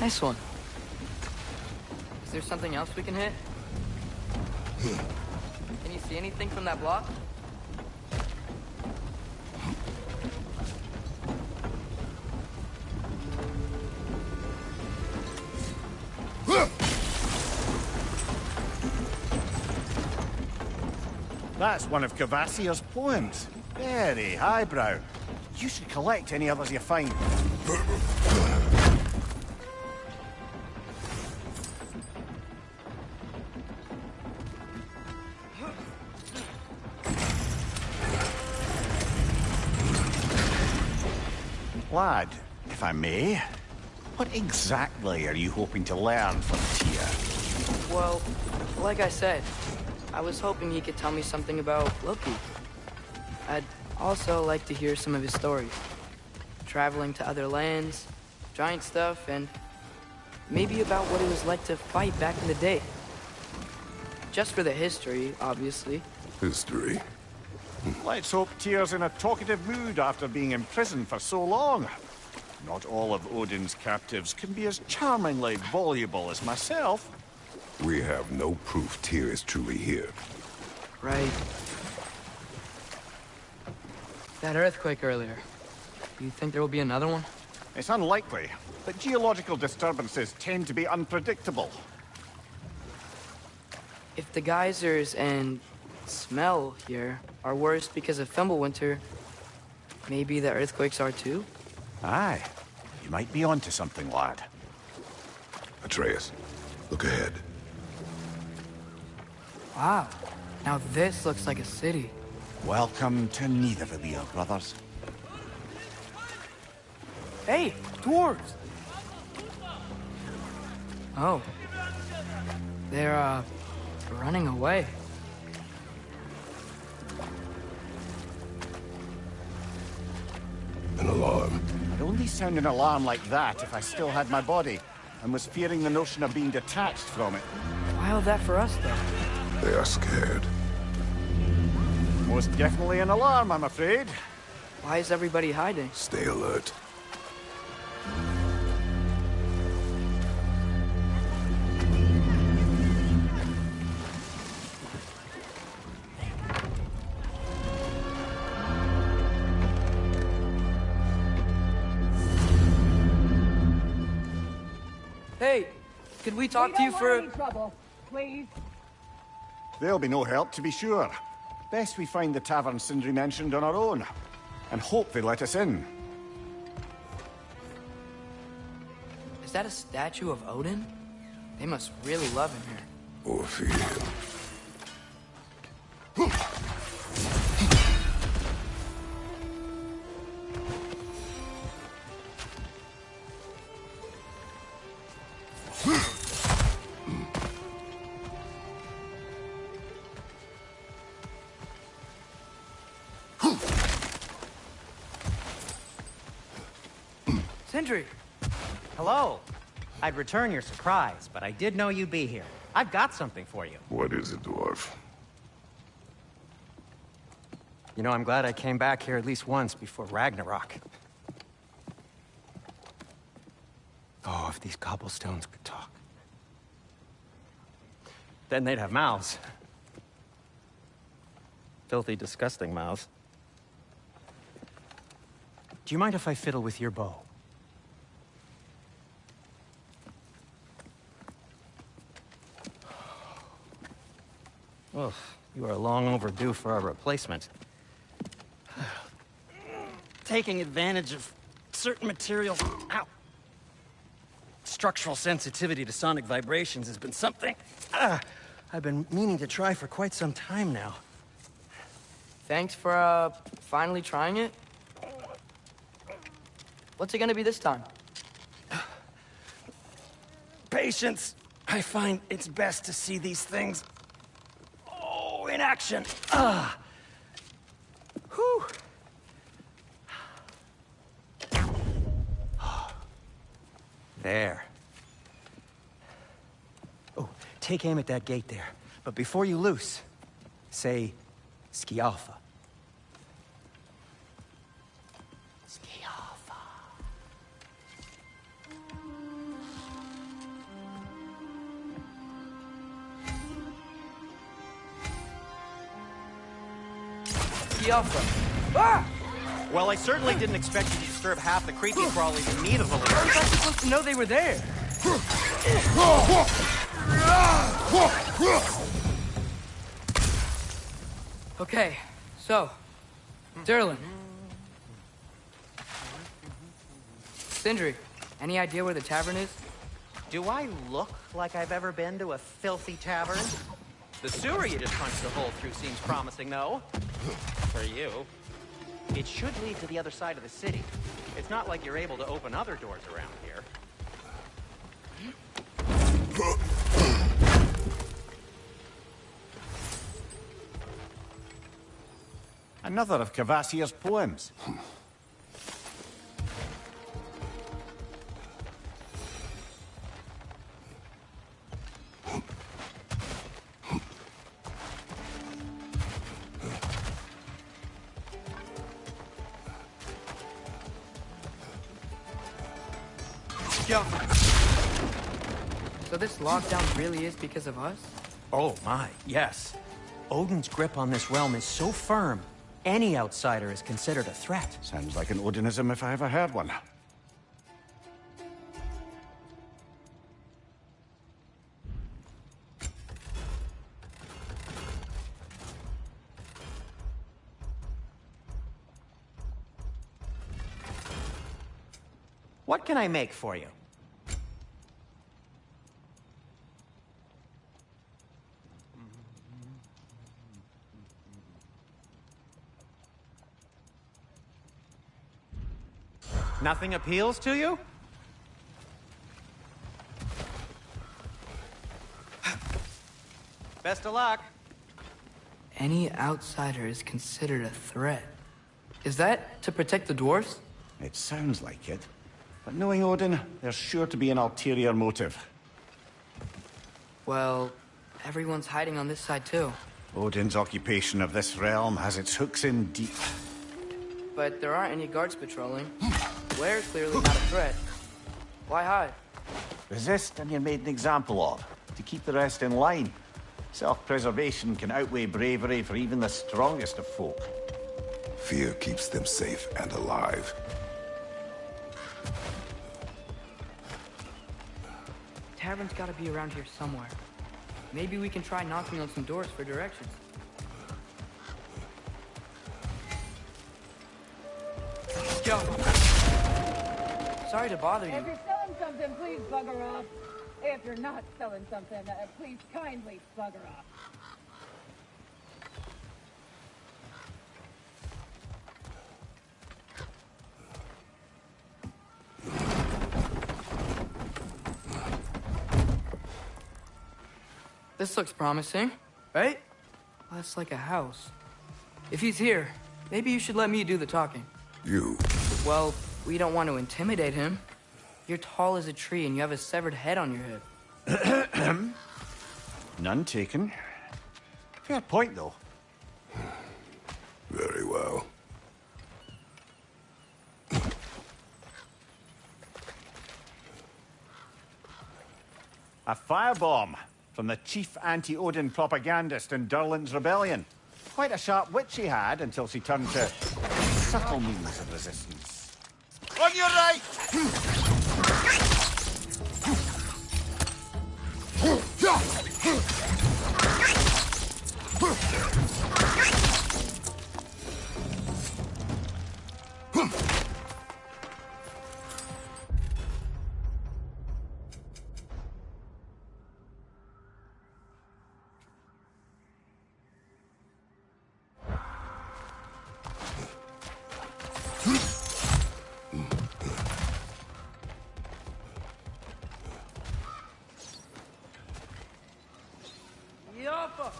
Nice one. Is there something else we can hit? Can you see anything from that block? That's one of Cavassier's poems. Very highbrow. You should collect any others you find. Lad, if I may, what exactly are you hoping to learn from Tyr? Well, like I said, I was hoping he could tell me something about Loki. I'd also like to hear some of his stories. Traveling to other lands, giant stuff, and maybe about what it was like to fight back in the day. Just for the history, obviously. History? Let's hope Tyr's in a talkative mood after being imprisoned for so long. Not all of Odin's captives can be as charmingly voluble as myself. We have no proof Tyr is truly here. Right. That earthquake earlier. Do you think there will be another one? It's unlikely, but geological disturbances tend to be unpredictable. If the geysers and smell here are worse because of Fimbulwinter, maybe the earthquakes are too? Aye. You might be onto something, lad. Atreus, look ahead. Wow. Now this looks like a city. Welcome to Nidavellir, brothers. Hey, dwarves! Oh. They're, running away. An alarm. I'd only sound an alarm like that if I still had my body, and was fearing the notion of being detached from it. Why all that for us, though? They are scared. Most definitely an alarm, I'm afraid. Why is everybody hiding? Stay alert. Hey, could we talk to you for... Any trouble, please. There'll be no help, to be sure. Best we find the tavern Sindri mentioned on our own, and hope they let us in. Is that a statue of Odin? They must really love him here. Or fear him. Sindri! Hello. I'd return your surprise, but I did know you'd be here. I've got something for you. What is it, dwarf? You know, I'm glad I came back here at least once before Ragnarok. Oh, if these cobblestones could talk. Then they'd have mouths. Filthy, disgusting mouths. Do you mind if I fiddle with your bow? Oh, you are long overdue for a replacement. Taking advantage of certain materials. Ow! Structural sensitivity to sonic vibrations has been something I've been meaning to try for quite some time now. Thanks for, finally trying it. What's it gonna be this time? Patience. I find it's best to see these things in action. Whew. There. Oh, take aim at that gate there. But before you loose, say, Skialfa. Skialfa. Skialfa. Ah! Well, I certainly didn't expect you to disturb half the creepy crawlies in need of a little. How was I supposed to know they were there? Okay, so, Durlin. Sindri, any idea where the tavern is? Do I look like I've ever been to a filthy tavern? The sewer you just punched a hole through seems promising, though. For you. It should lead to the other side of the city. It's not like you're able to open other doors around here. Another of Kvasir's poems. So this lockdown really is because of us? Oh my, yes. Odin's grip on this realm is so firm, any outsider is considered a threat. Sounds like an Odinism if I ever heard one. What can I make for you? Nothing appeals to you? Best of luck. Any outsider is considered a threat. Is that to protect the dwarves? It sounds like it. But knowing Odin, there's sure to be an ulterior motive. Well, everyone's hiding on this side too. Odin's occupation of this realm has its hooks in deep. But there aren't any guards patrolling. Blair's clearly not a threat. Why hide? Resist and you're made an example of, to keep the rest in line. Self-preservation can outweigh bravery for even the strongest of folk. Fear keeps them safe and alive. Tavern's gotta be around here somewhere. Maybe we can try knocking on some doors for directions. Yo! Sorry to bother you. If you're selling something, please bugger off. If you're not selling something, please kindly bugger off. This looks promising, right? That's like a house. If he's here, maybe you should let me do the talking. You? Well, we don't want to intimidate him. You're tall as a tree and you have a severed head on your head. None taken. Fair point, though. Very well. A firebomb from the chief anti-Odin propagandist in Durlin's rebellion. Quite a sharp witch she had until she turned to subtle means of resistance. On your right! Yoppa!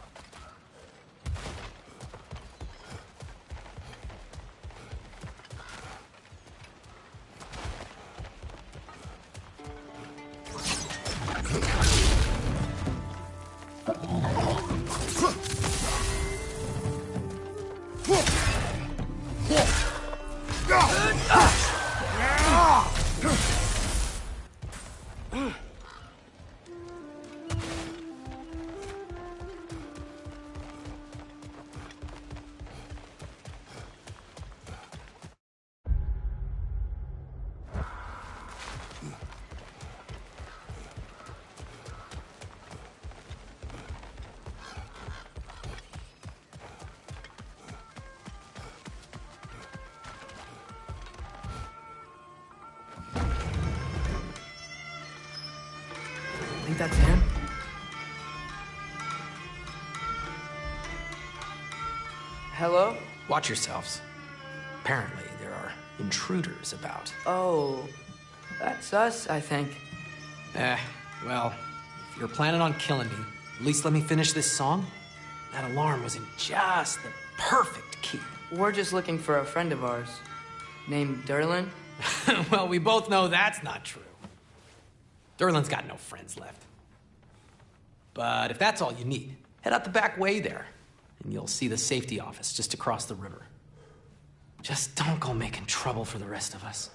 Think that's him? Hello? Watch yourselves. Apparently, there are intruders about. Oh, that's us, I think. Well, if you're planning on killing me, at least let me finish this song. That alarm was in just the perfect key. We're just looking for a friend of ours named Durlin. Well, we both know that's not true. Durlin's got no friends left. But if that's all you need, head out the back way there, and you'll see the safety office just across the river. Just don't go making trouble for the rest of us.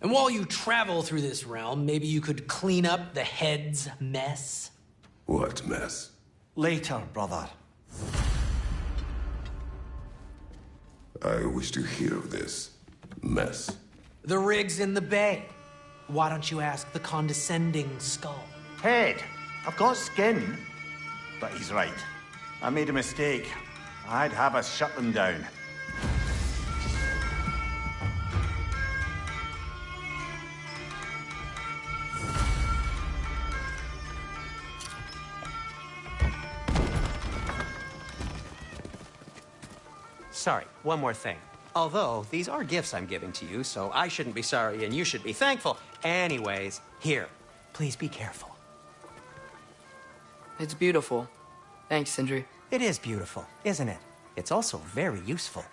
And while you travel through this realm, maybe you could clean up the head's mess. What mess? Later, brother. I wish to hear of this mess. The rig's in the bay. Why don't you ask the condescending skull? Head. I've got skin. But he's right. I made a mistake. I'd have us shut them down. Sorry, one more thing. Although, these are gifts I'm giving to you, so I shouldn't be sorry and you should be thankful. Anyways, here, please be careful. It's beautiful. Thanks, Sindri. It is beautiful, isn't it? It's also very useful.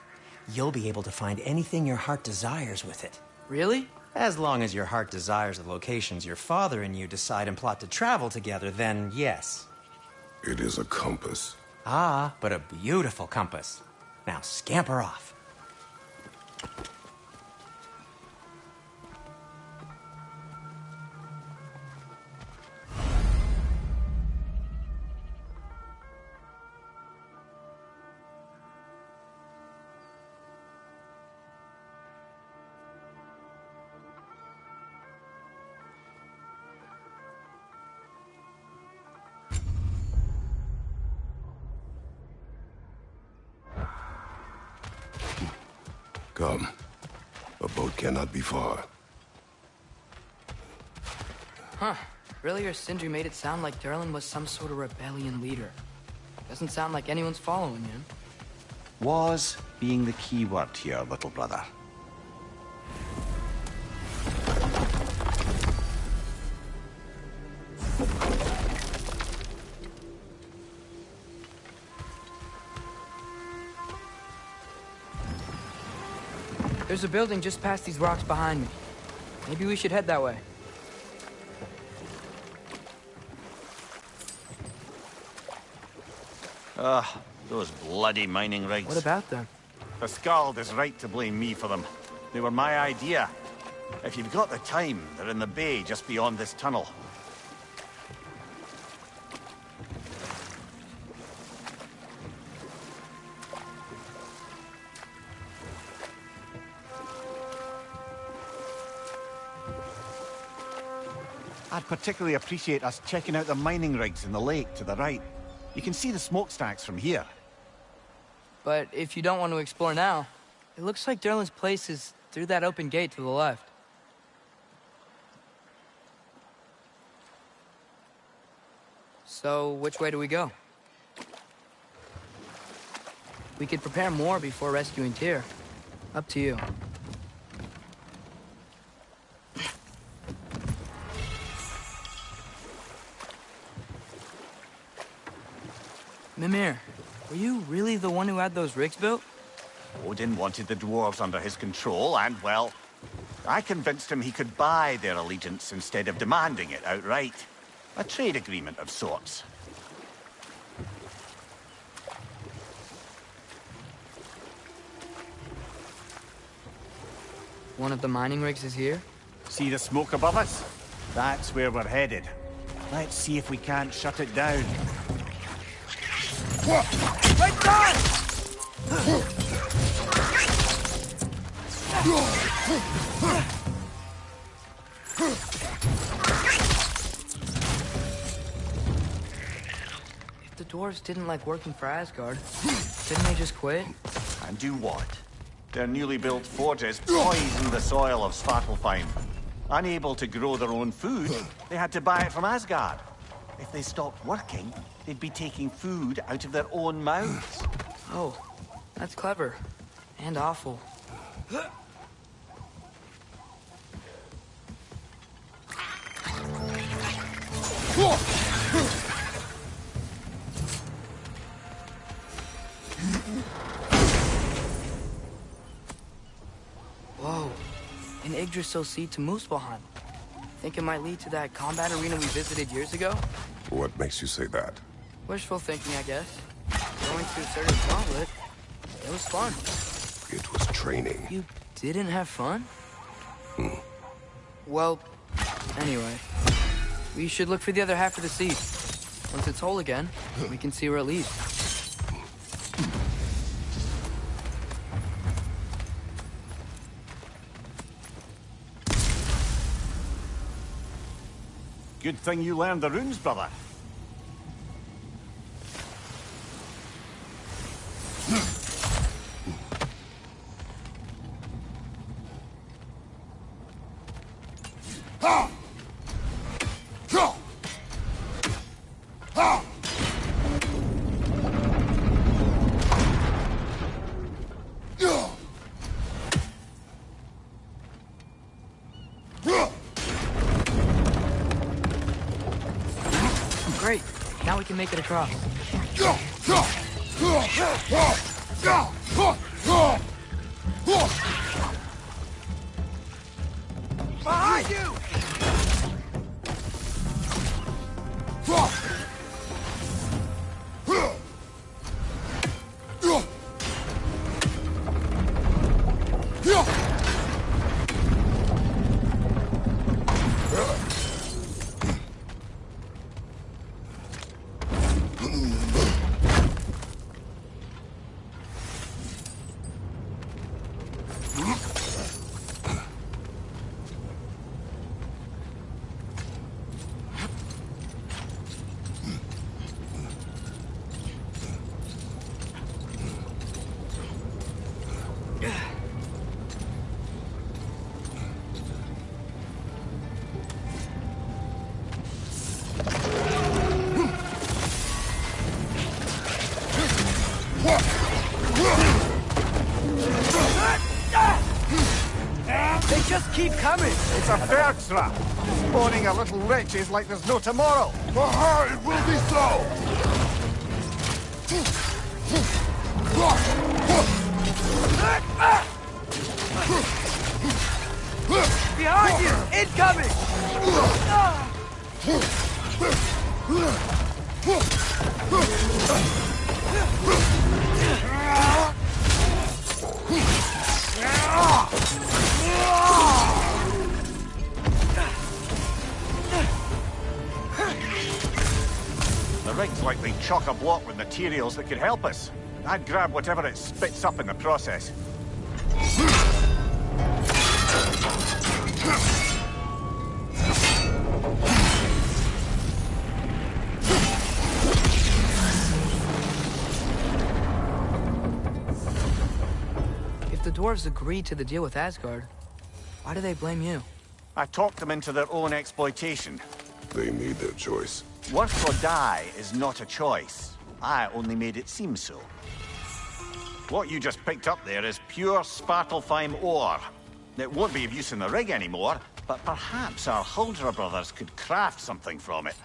You'll be able to find anything your heart desires with it. Really? As long as your heart desires the locations your father and you decide and plot to travel together, then yes. It is a compass. Ah, but a beautiful compass. Now scamper off. Come. A boat cannot be far. Huh. Earlier, Sindri made it sound like Durlin was some sort of rebellion leader. Doesn't sound like anyone's following him. Was being the key word here, little brother. There's a building just past these rocks behind me. Maybe we should head that way. Ah, those bloody mining rigs. What about them? The Skald is right to blame me for them. They were my idea. If you've got the time, they're in the bay just beyond this tunnel. I'd particularly appreciate us checking out the mining rigs in the lake to the right. You can see the smokestacks from here. But if you don't want to explore now, it looks like Durlin's place is through that open gate to the left. So, which way do we go? We could prepare more before rescuing Tyr. Up to you. Mimir, were you really the one who had those rigs built? Odin wanted the dwarves under his control, and, well, I convinced him he could buy their allegiance instead of demanding it outright. A trade agreement of sorts. One of the mining rigs is here? See the smoke above us? That's where we're headed. Let's see if we can't shut it down. Right on! If the dwarves didn't like working for Asgard, didn't they just quit? And do what? Their newly built forges poisoned the soil of Svartalfheim. Unable to grow their own food, they had to buy it from Asgard. If they stopped working, they'd be taking food out of their own mouths. Oh, that's clever. And awful. Whoa. An Yggdrasil seed to Muspelheim. Think it might lead to that combat arena we visited years ago? What makes you say that? Wishful thinking, I guess. Going to a certain gauntlet. It was fun. It was training. You didn't have fun? Well, anyway. We should look for the other half of the seed. Once it's whole again, we can see where it leads. Good thing you learned the runes, brother. Great. Now we can make it across. Behind you! coming! It's a bear trap! Spawning our little wretches like there's no tomorrow! For her, it will be so! Behind you! Incoming! The rig's likely chock-a-block with materials that could help us. I'd grab whatever it spits up in the process. If the dwarves agreed to the deal with Asgard, why do they blame you? I talked them into their own exploitation. They made their choice. Work or die is not a choice. I only made it seem so. What you just picked up there is pure Svartalfheim ore. It won't be of use in the rig anymore, but perhaps our Huldra brothers could craft something from it.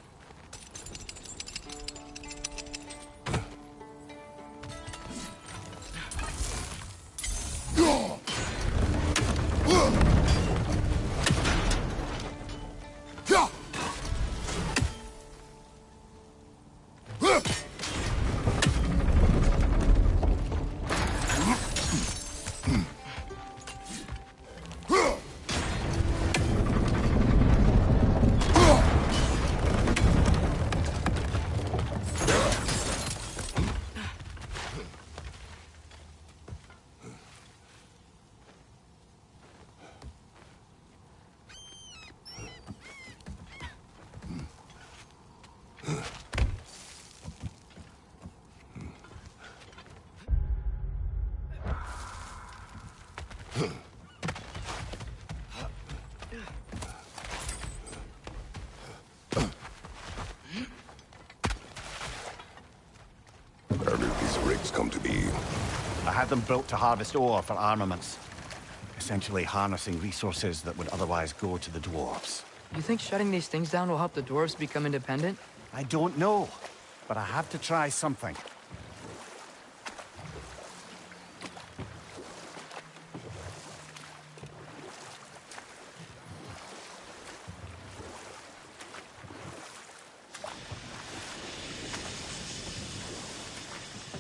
How did these rigs come to be? I had them built to harvest ore for armaments. Essentially harnessing resources that would otherwise go to the dwarves. You think shutting these things down will help the dwarves become independent? I don't know, but I have to try something.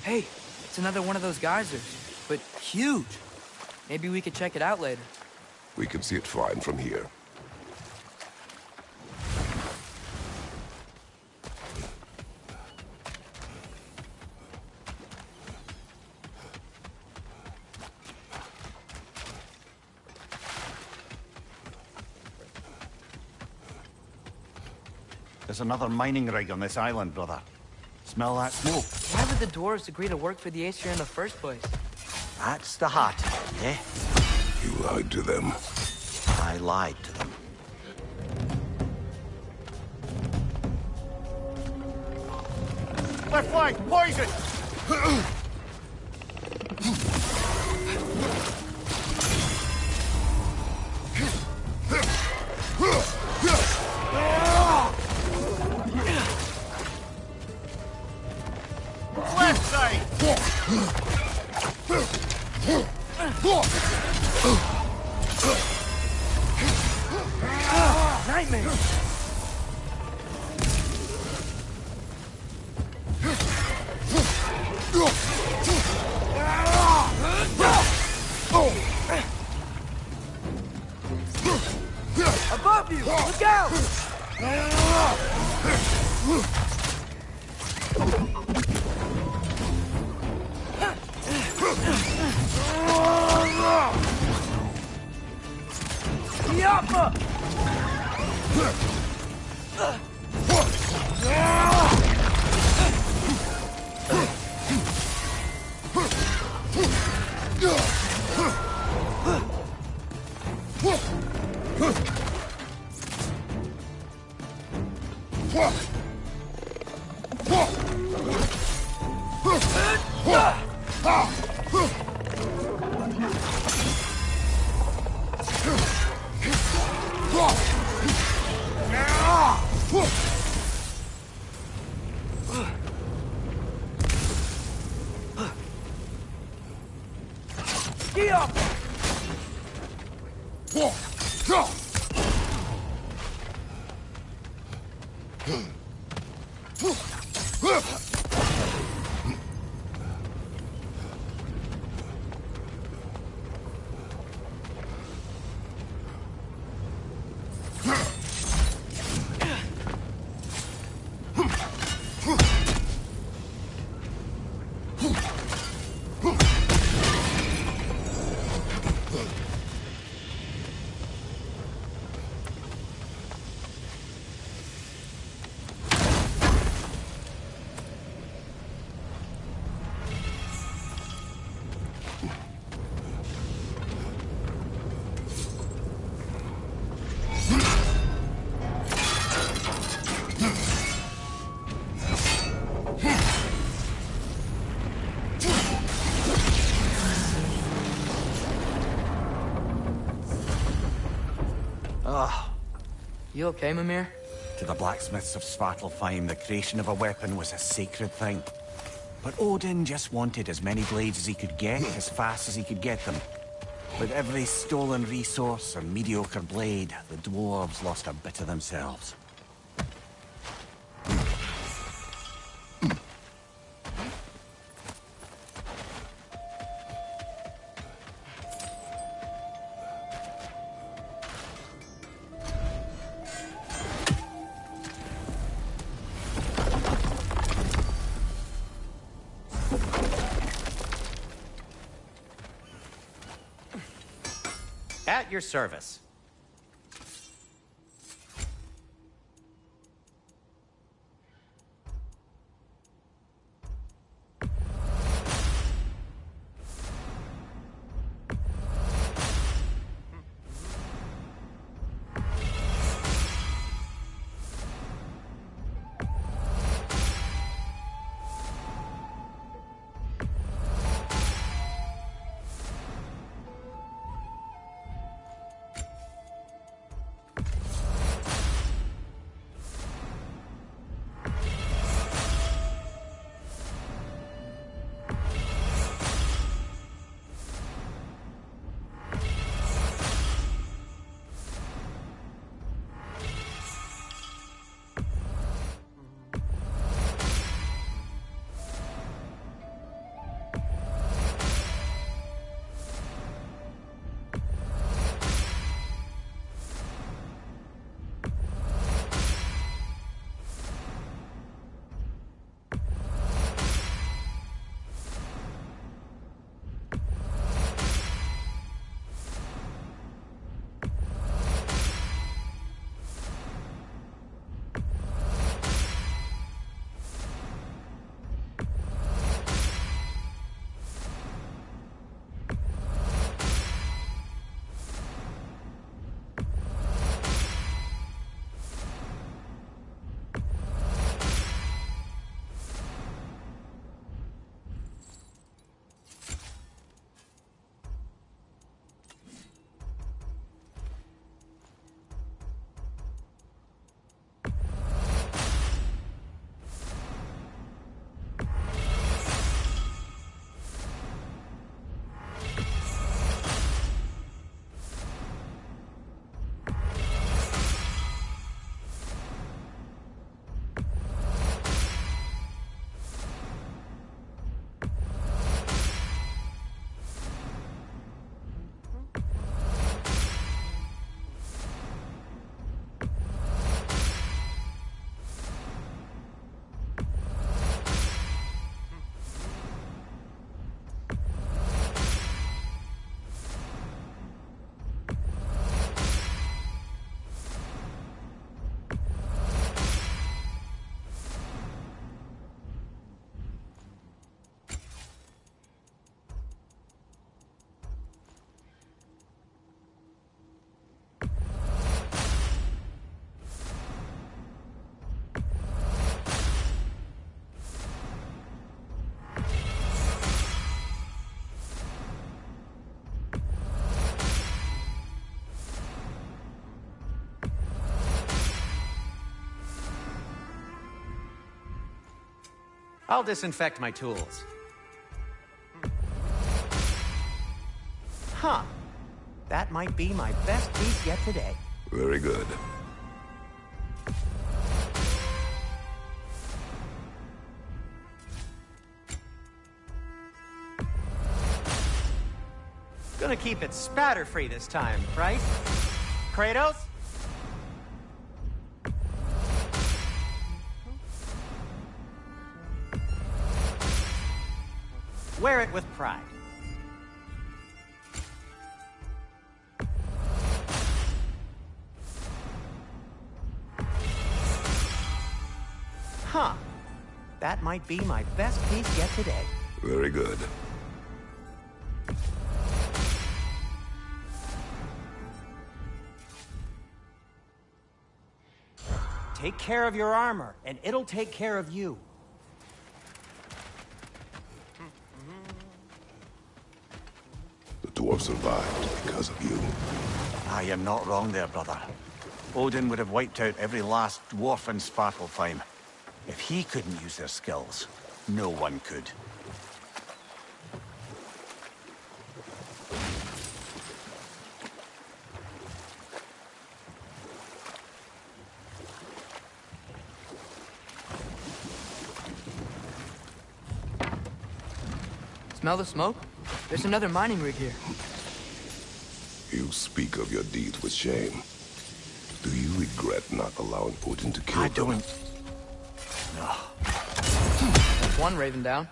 Hey, it's another one of those geysers, but huge. Maybe we could check it out later. We can see it fine from here. There's another mining rig on this island, brother. Smell that smoke? Why would the dwarves agree to work for the Aesir in the first place? That's the heart, eh? You lied to them. I lied to them. Left flank, poison! Left side! Nightmare! Above you! Look out! Yappa! Get up! You okay, Mimir? To the blacksmiths of Svartalfheim, the creation of a weapon was a sacred thing. But Odin just wanted as many blades as he could get, as fast as he could get them. With every stolen resource or mediocre blade, the dwarves lost a bit of themselves. At your service. I'll disinfect my tools. Huh. That might be my best piece yet today. Very good. Gonna keep it spatter-free this time, right? Kratos? Wear it with pride. Huh. That might be my best piece yet today. Very good. Take care of your armor, and it'll take care of you. The dwarf survived because of you. You're not wrong there, brother. Odin would have wiped out every last dwarf in Svartalfheim. If he couldn't use their skills, no one could. Smell the smoke? There's another mining rig here. You speak of your deeds with shame. Do you regret not allowing Odin to kill I them? don't. No. That's one raven down.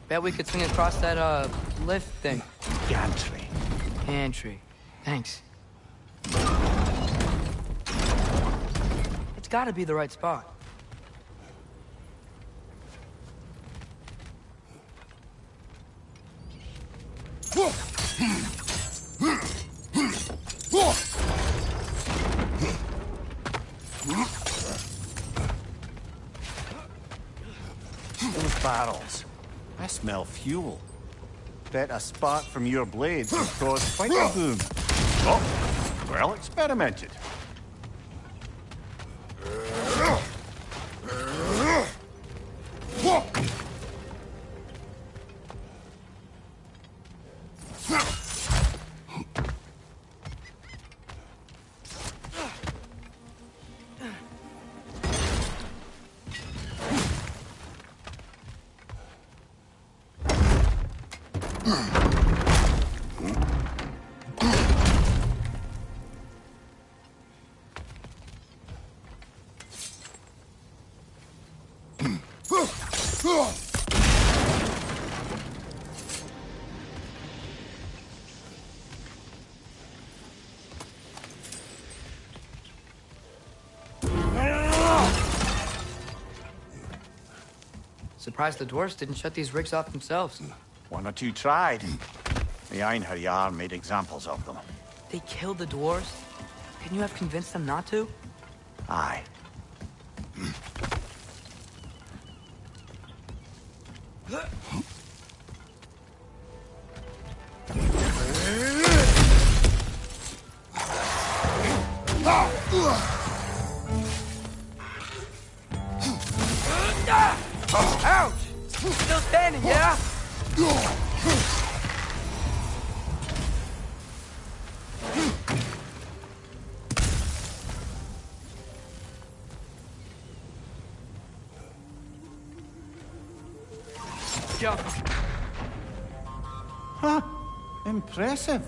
Bet we could swing across that, lift thing. Gantry. Pantry. Thanks. It's gotta be the right spot. Those barrels. I smell fuel. Bet a spark from your blades would cause quite a boom. Oh, well experimented. Surprised the dwarves didn't shut these rigs off themselves. One or two tried. The Einherjar made examples of them. They killed the dwarves? Couldn't you have convinced them not to? Aye. Ouch! Still standing, yeah? Jump. Huh. Impressive.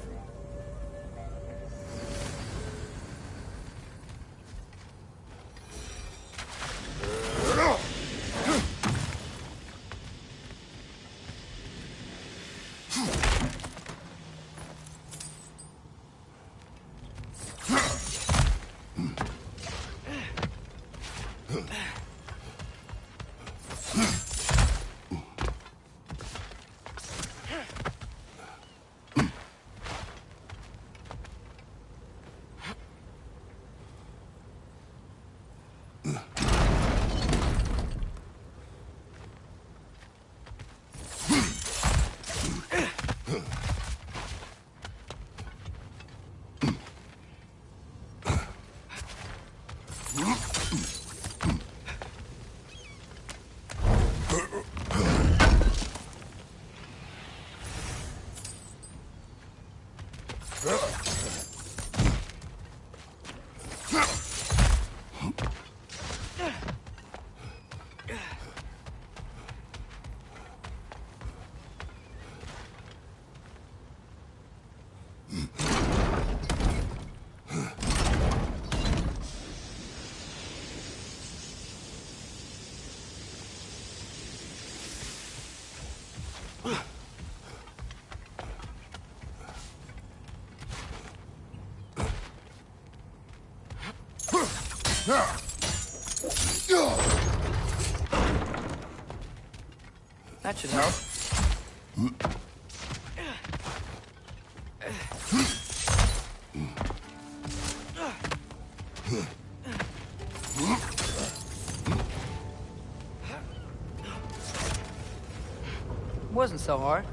That should help. Wasn't so hard.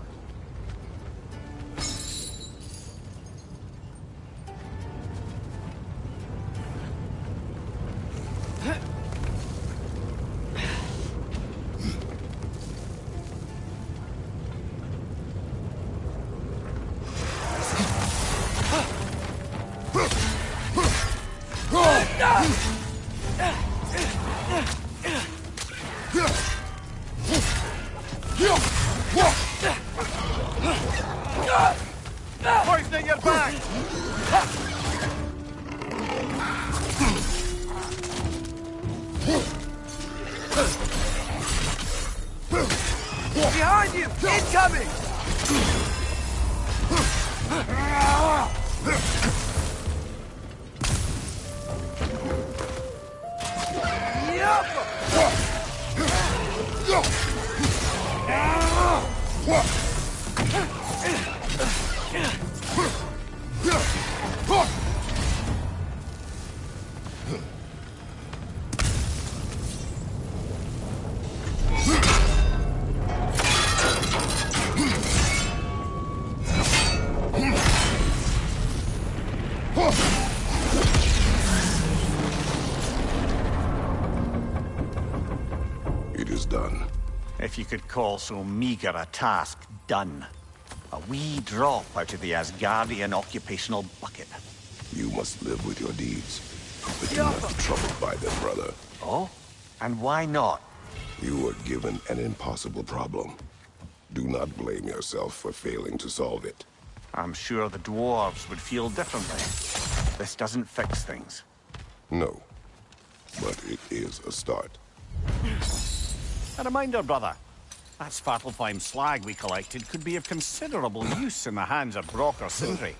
Poisoning your back! Behind you! Incoming! It is done. If you could call so meager a task done. A wee drop out of the Asgardian occupational bucket. You must live with your deeds. But do not be troubled by them, brother. Oh? And why not? You were given an impossible problem. Do not blame yourself for failing to solve it. I'm sure the dwarves would feel differently. This doesn't fix things. No. But it is a start. A reminder, brother. That Svartalfheim slag we collected could be of considerable use in the hands of Brock or Sindri.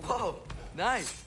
Whoa, nice.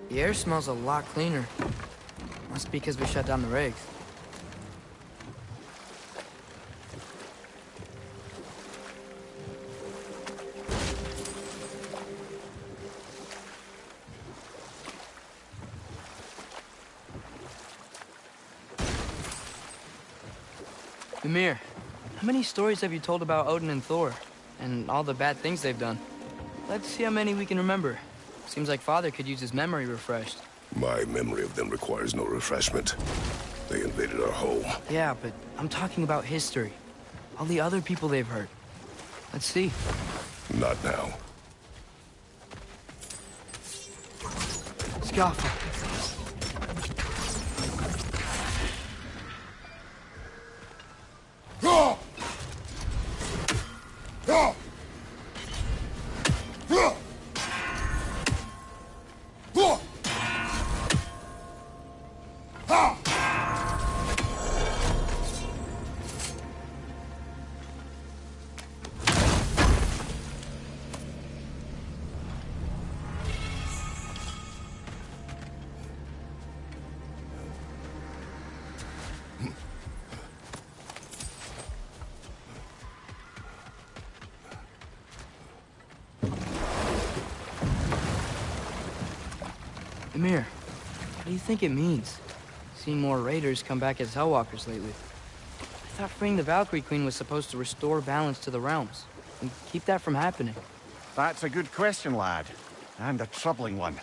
The air smells a lot cleaner. Must be because we shut down the rigs. Ymir, how many stories have you told about Odin and Thor? And all the bad things they've done? Let's see how many we can remember. Seems like Father could use his memory refreshed. My memory of them requires no refreshment. They invaded our home. Yeah, but I'm talking about history. All the other people they've hurt. Let's see. Not now. Scaffold. Amir, what do you think it means? Seen more raiders come back as Hellwalkers lately. I thought freeing the Valkyrie Queen was supposed to restore balance to the realms and keep that from happening. That's a good question, lad. And a troubling one.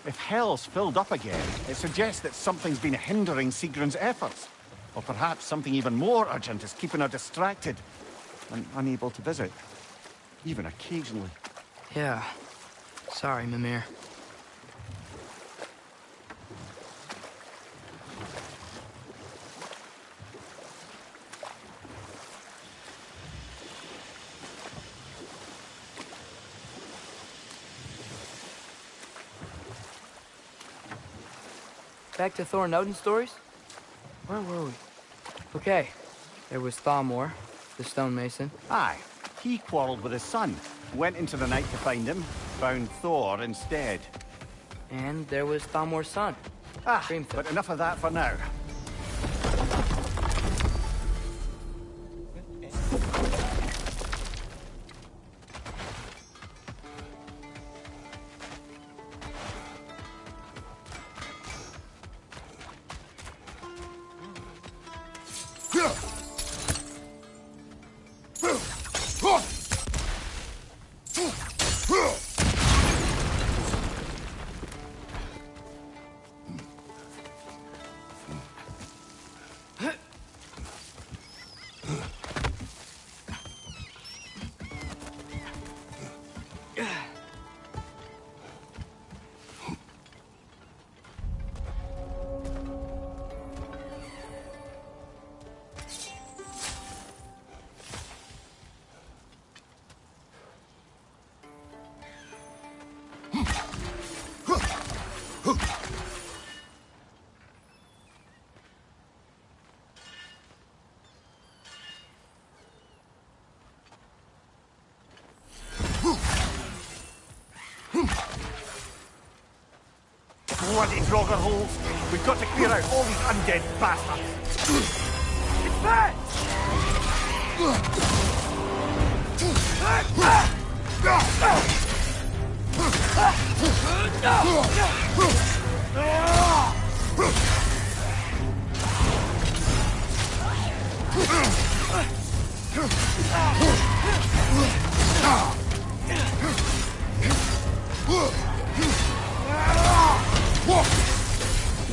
If Hell's filled up again, it suggests that something's been hindering Sigrun's efforts. Or perhaps something even more urgent is keeping her distracted and unable to visit. Even occasionally. Yeah. Sorry, Mimir. Back to Thor and Odin stories? Where were we? Okay, there was Thamor, the stonemason. Aye, he quarreled with his son. Went into the night to find him, found Thor instead. And there was Thamor's son. Dreamfist. But enough of that for now. Bloody Draugr holes! We've got to clear out all these undead bastards! It's bad!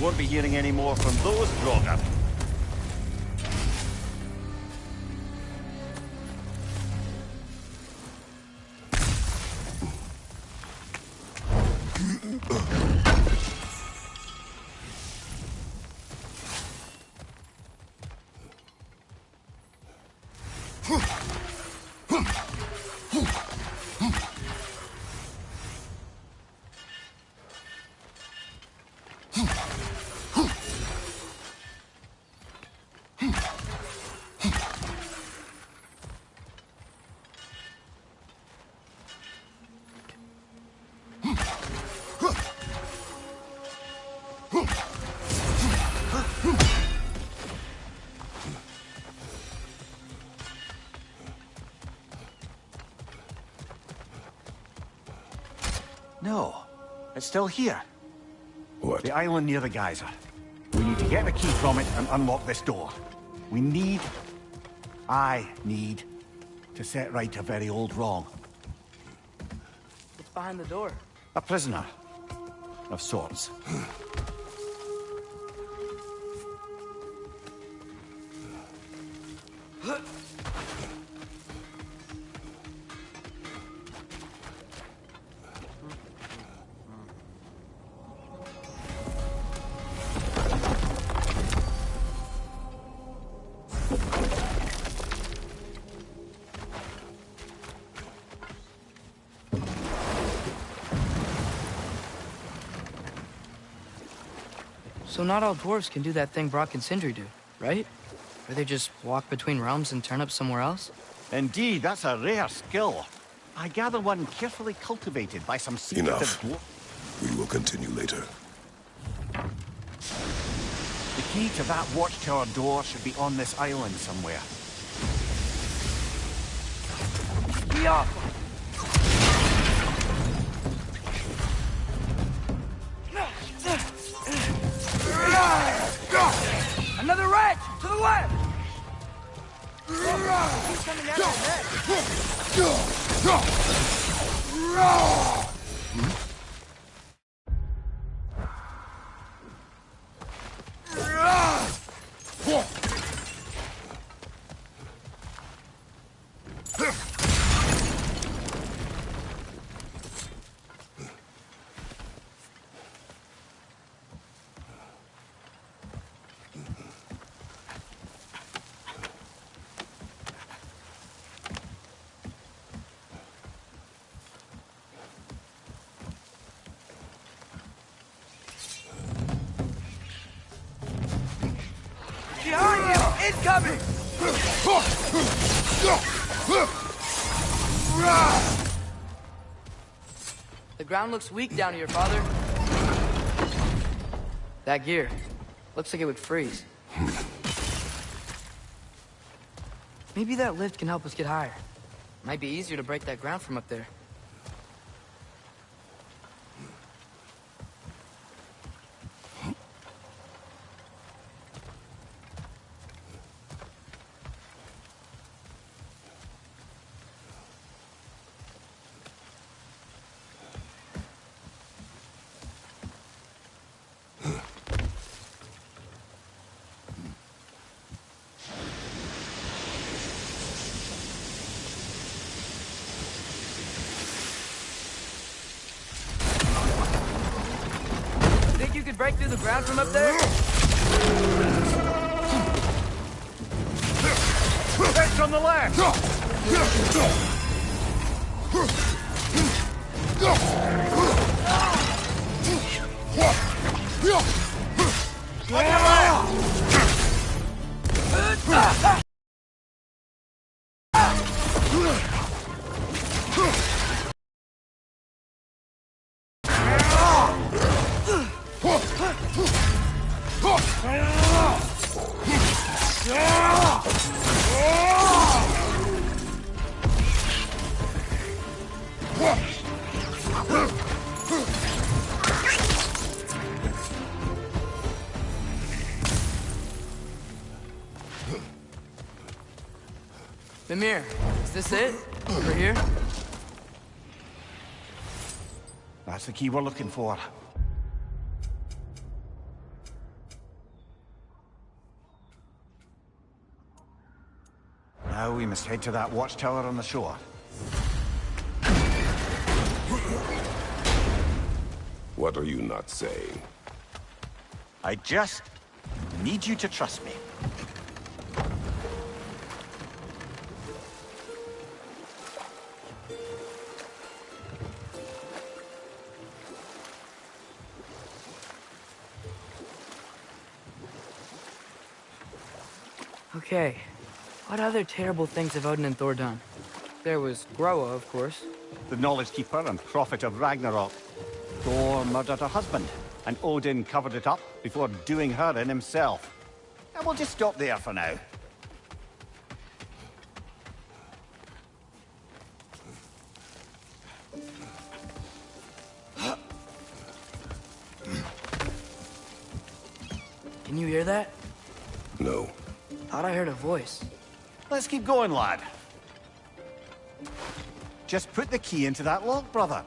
Won't be hearing any more from those Draugr. No, it's still here. What? The island near the geyser. We need to get the key from it and unlock this door. I need to set right a very old wrong. behind the door? A prisoner. Of sorts. So not all dwarves can do that thing Brock and Sindri do, right? Where they just walk between realms and turn up somewhere else? Indeed, that's a rare skill. I gather one carefully cultivated by some secretive dwarf. We will continue later. The key to that watchtower door should be on this island somewhere. Be off! Another wretch! To the left! He's coming out of Behind you! Incoming! The ground looks weak down here, Father. That gear. Looks like it would freeze. Maybe that lift can help us get higher. Might be easier to break that ground from up there. You could break through the ground from up there? It's on the left! On your left! Mimir, is this it? Over here? That's the key we're looking for. Now we must head to that watchtower on the shore. What are you not saying? I just need you to trust me. Okay. What other terrible things have Odin and Thor done? There was Groa, of course. The Knowledge Keeper and Prophet of Ragnarok. Thor murdered her husband, and Odin covered it up before doing her in himself. And we'll just stop there for now. Can you hear that? No. Thought I heard a voice. Let's keep going, lad. Just put the key into that lock, brother.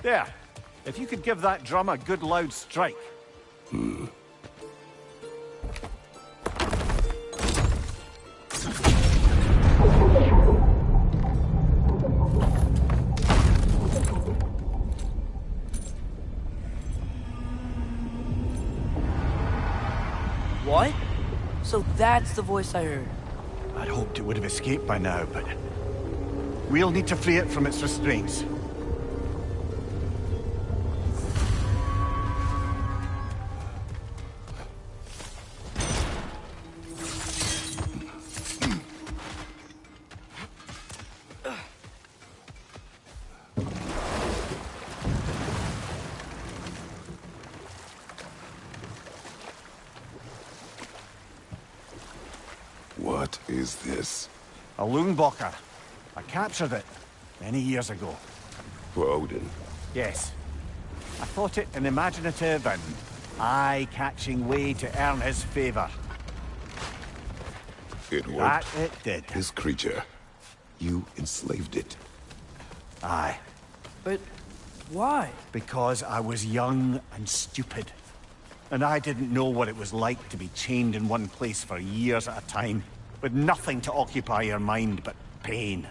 There. If you could give that drum a good loud strike. What? So that's the voice I heard. I'd hoped it would have escaped by now, but we'll need to free it from its restraints. What is this? A Loonbocker. I captured it many years ago. For Odin. Yes. I thought it an imaginative and eye-catching way to earn his favor. It worked. That it did. This creature. You enslaved it. Aye. But why? Because I was young and stupid. And I didn't know what it was like to be chained in one place for years at a time, with nothing to occupy your mind but pain.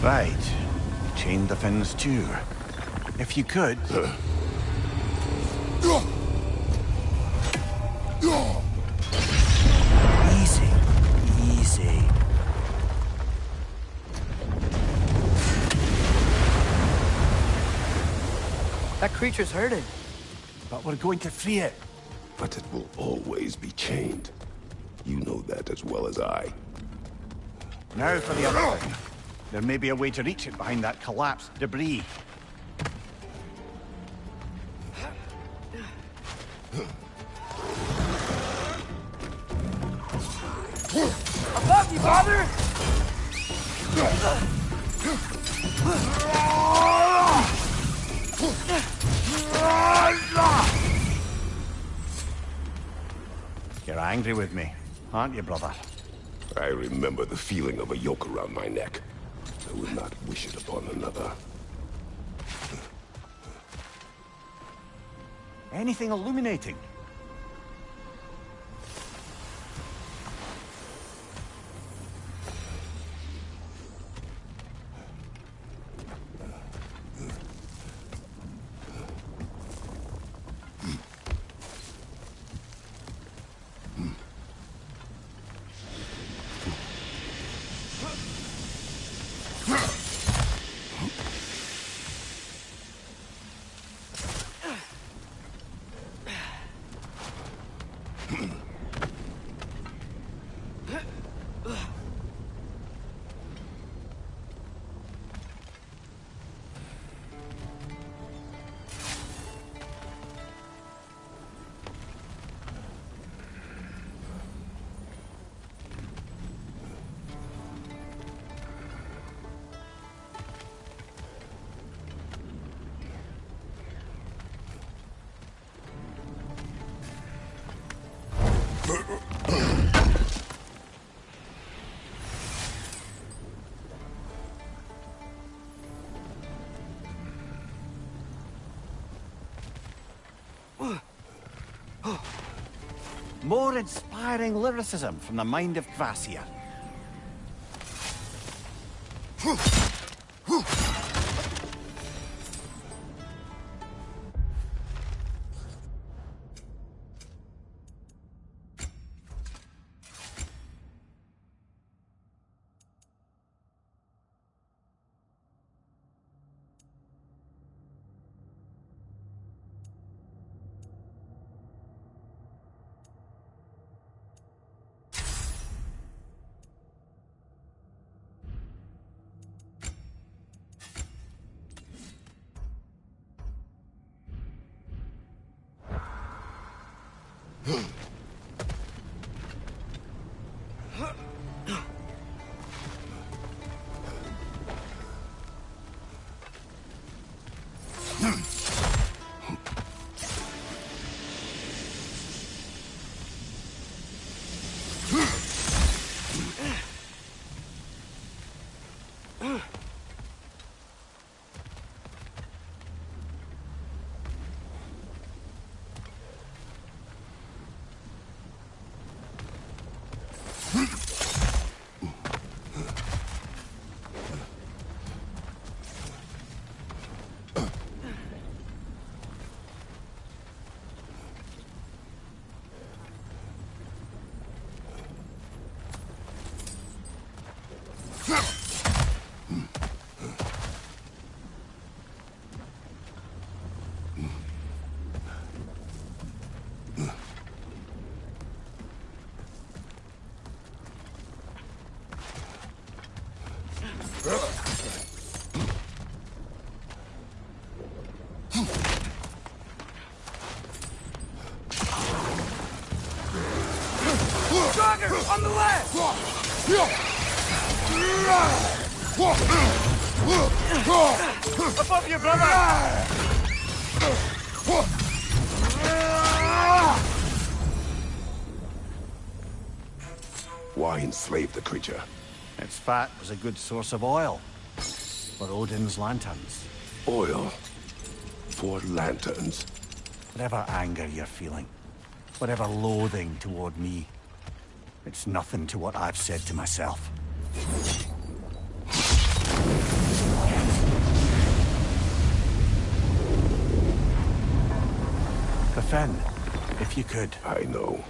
Right. Chain the fins too. If you could... Easy. Easy. That creature's hurting. But we're going to free it. But it will always be chained. You know that as well as I. Now for the other thing. There may be a way to reach it behind that collapsed debris. Above you, father! You're angry with me, aren't you, brother? I remember the feeling of a yoke around my neck. I would not wish it upon another. Anything illuminating? More inspiring lyricism from the mind of Kvasir. Stronger! On the left! Above you, brother! Why enslave the creature? Its fat was a good source of oil for Odin's lanterns. Oil. For lanterns. Whatever anger you're feeling, whatever loathing toward me, it's nothing to what I've said to myself. Defend, if you could. I know.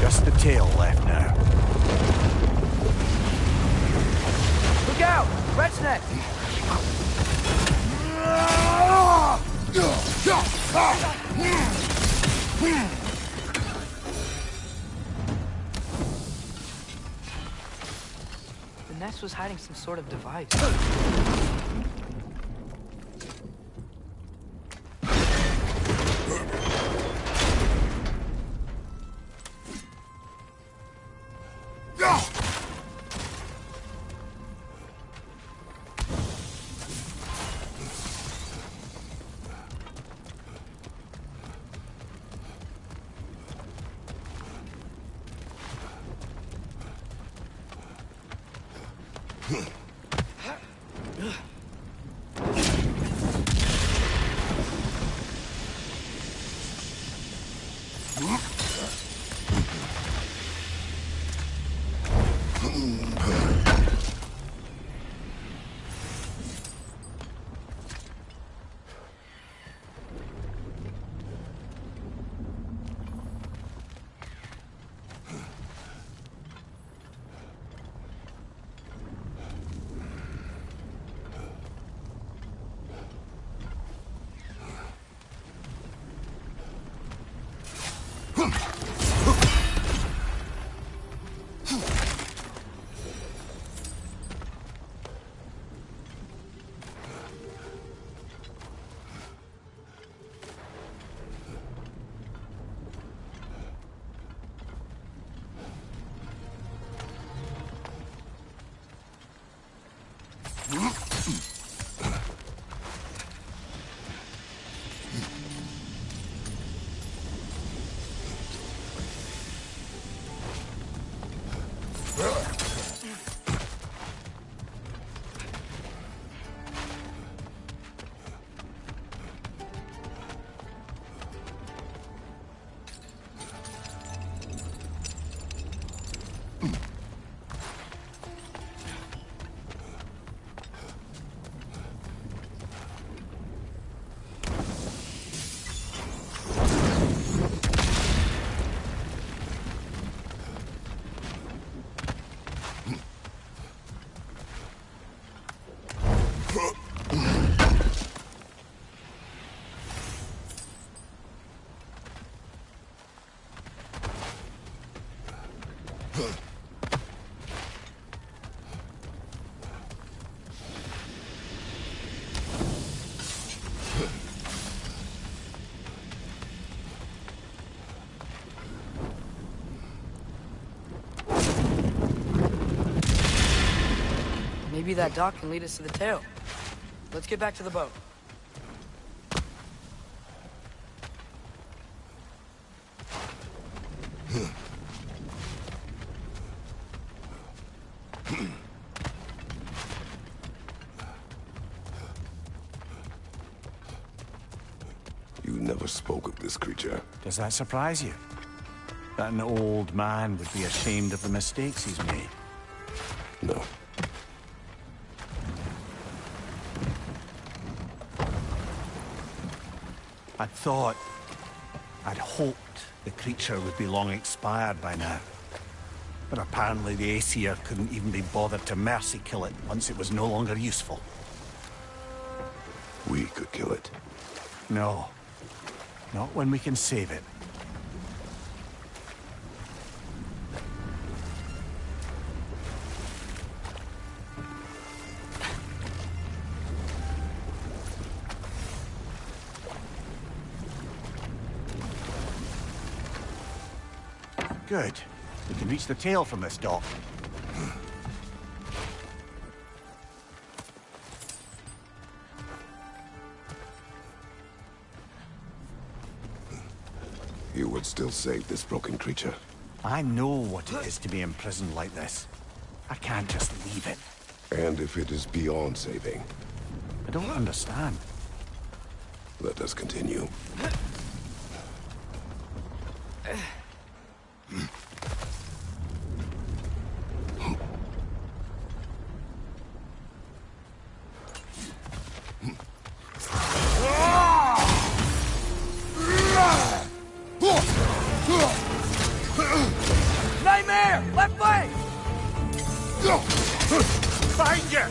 Just the tail left now. Look out! Red's neck! The nest was hiding some sort of device. Maybe that dock can lead us to the tail. Let's get back to the boat. You never spoke of this creature. Does that surprise you? That an old man would be ashamed of the mistakes he's made? No. I'd hoped the creature would be long expired by now. But apparently the Aesir couldn't even be bothered to mercy kill it once it was no longer useful. We could kill it. No. Not when we can save it. Good. We can reach the tail from this dock. You would still save this broken creature. I know what it is to be imprisoned like this. I can't just leave it. And if it is beyond saving, I don't understand. let us continue. Nightmare! Left flank! Find you!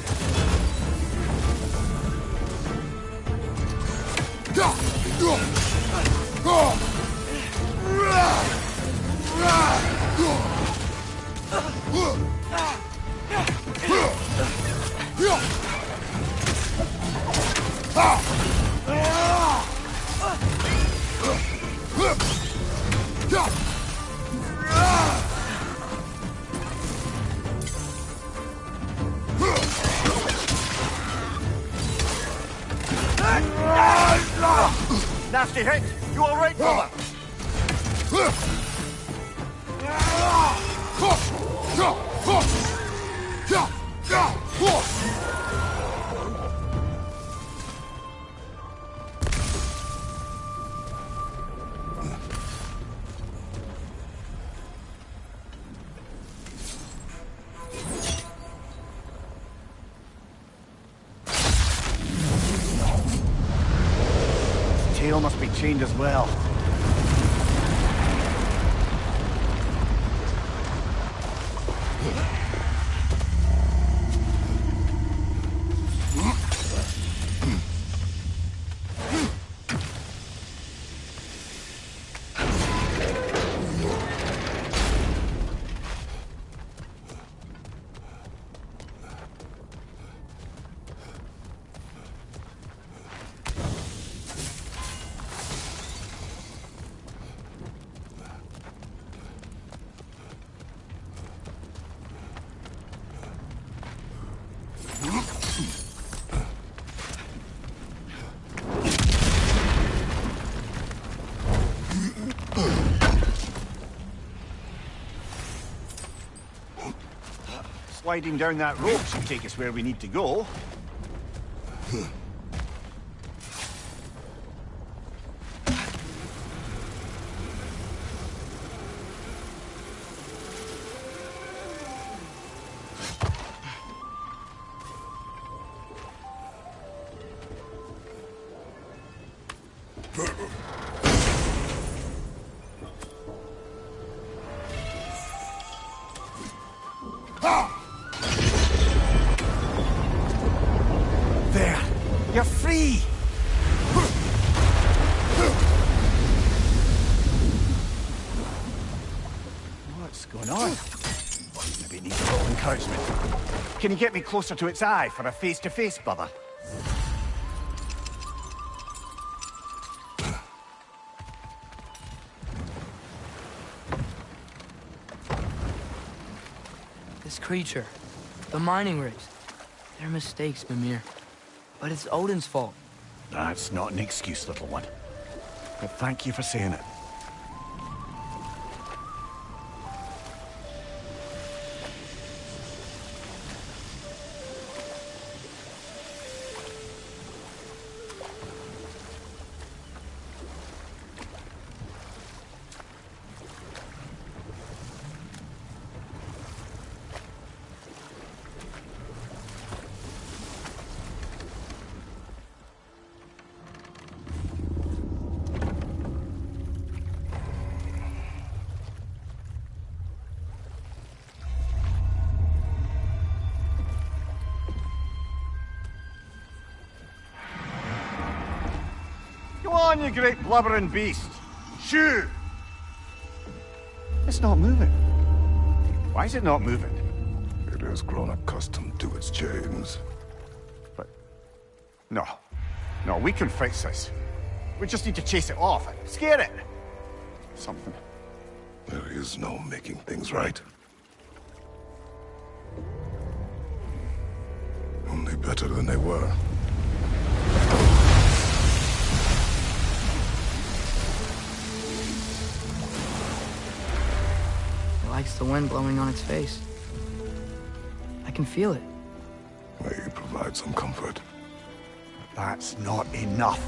Nasty hit! You all right, brother? Tail must be chained as well. Sliding down that rope should take us where we need to go. There! You're free! What's going on? Maybe it needs a little encouragement. Can you get me closer to its eye for a face-to-face, brother? This creature. The mining rigs. They're mistakes, Mimir. But it's Odin's fault. That's not an excuse, little one. But thank you for saying it. Go on, you great blubbering beast. Shoo! It's not moving. Why is it not moving? It has grown accustomed to its chains. But... No. No, we can fix this. We just need to chase it off and scare it. Something. There is no making things right. Only better than they were. It likes the wind blowing on its face. I can feel it. May provide some comfort. That's not enough.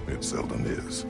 It seldom is.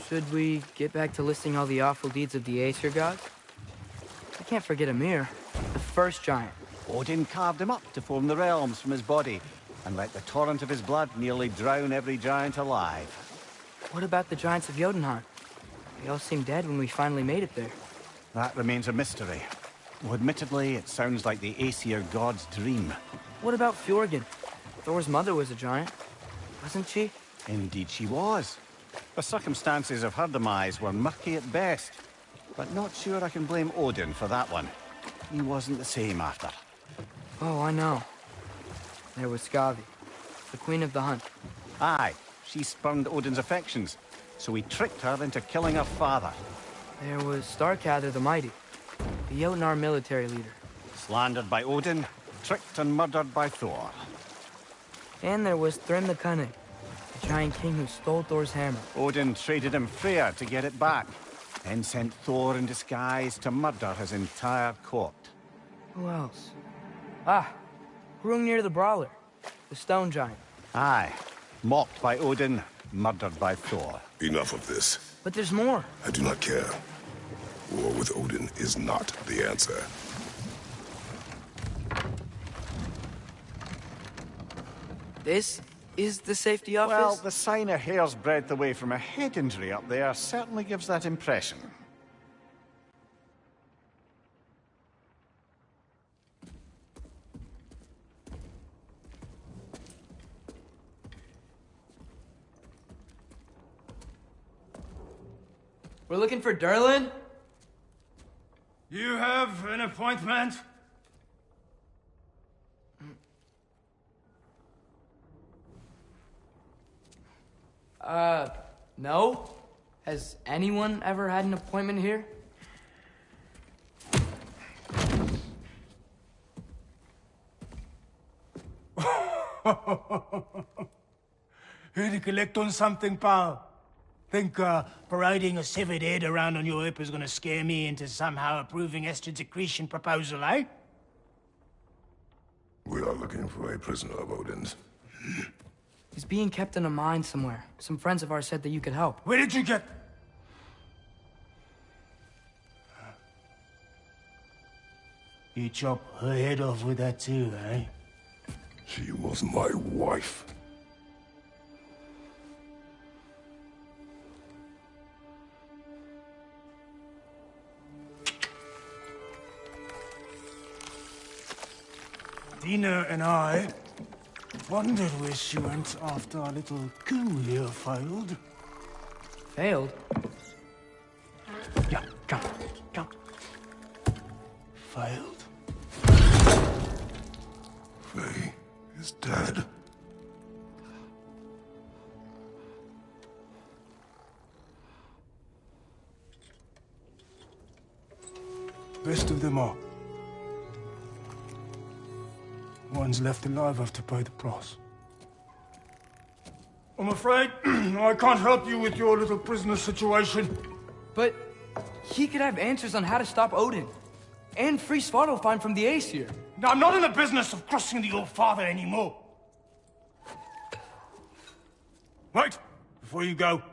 Should we get back to listing all the awful deeds of the Aesir gods? I can't forget Ymir, the first giant. Odin carved him up to form the realms from his body, and let the torrent of his blood nearly drown every giant alive. What about the giants of Jotunheim? They all seemed dead when we finally made it there. That remains a mystery. Though admittedly, it sounds like the Aesir god's dream. What about Fjorgyn? Thor's mother was a giant, wasn't she? Indeed she was. The circumstances of her demise were murky at best, but not sure I can blame Odin for that one. He wasn't the same after. Oh, I know. There was Skavi, the queen of the hunt. Aye, she spurned Odin's affections, so he tricked her into killing her father. There was Starkadr the Mighty, the Jotnar military leader. Slandered by Odin, tricked and murdered by Thor. And there was Thrym the Cunning, the giant king who stole Thor's hammer. Odin traded him Freyr to get it back, then sent Thor in disguise to murder his entire court. Who else? Ah, Hrungnir the Brawler, the stone giant. Aye, mocked by Odin, murdered by Thor. Enough of this. But there's more. I do not care. War with Odin is not the answer. This is the safety office? Well, the sign a hair's breadth away from a head injury up there certainly gives that impression. We're looking for Durlin? You have an appointment? No? Has anyone ever had an appointment here? Here to collect on something, pal? Think, parading a severed head around on your hip is gonna scare me into somehow approving Esther's accretion proposal, eh? We are looking for a prisoner of Odin's. He's being kept in a mine somewhere. Some friends of ours said that you could help. Where did you get... You chop her head off with that too, eh? She was my wife. Dina and I wondered where she went after our little coup here failed. Failed? Yeah, jump, jump. Failed. Faye is dead. Best of them all. One's left alive have to pay the price. I'm afraid I can't help you with your little prisoner situation. But he could have answers on how to stop Odin. And free Svartalfheim from the Aesir. Now, I'm not in the business of crossing the old father anymore. Wait, before you go.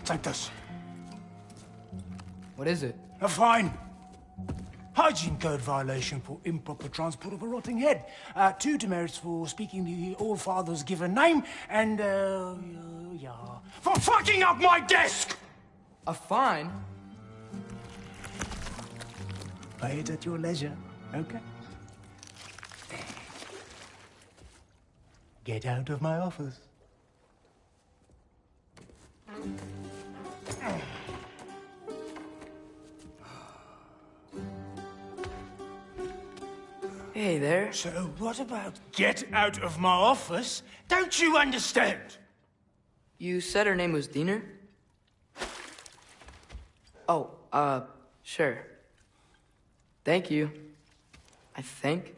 Take this. What is it? A fine. Hygiene code violation for improper transport of a rotting head. 2 demerits for speaking the All-Father's given name, and, yeah. For fucking up my desk! A fine? Pay it at your leisure, okay? Get out of my office. Hey there. So what about get out of my office? Don't you understand? You said her name was Diener? Oh, sure. Thank you. I think.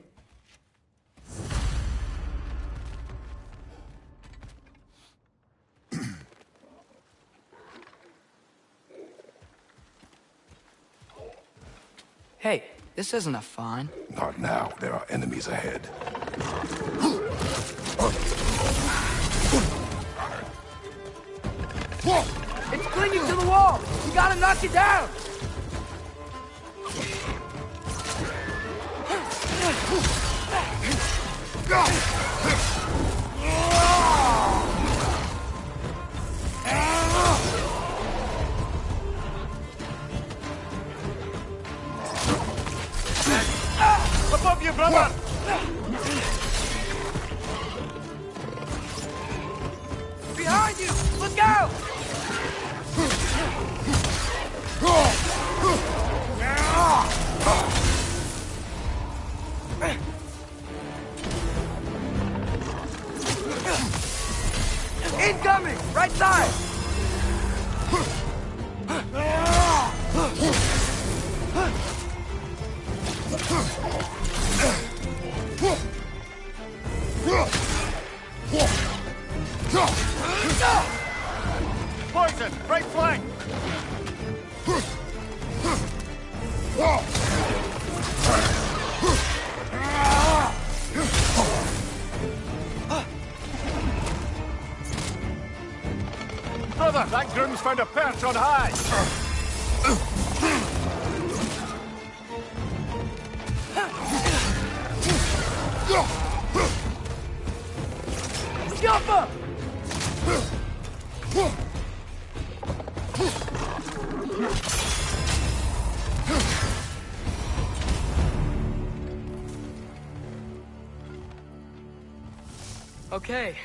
Hey, this isn't a fine. Not now. There are enemies ahead. It's clinging to the wall! You gotta knock it down! Above you, brother! Behind you! Look out! Incoming! Right side! Poison! Right flank! Brother, that groom's found a perch on high! Jump up! Okay,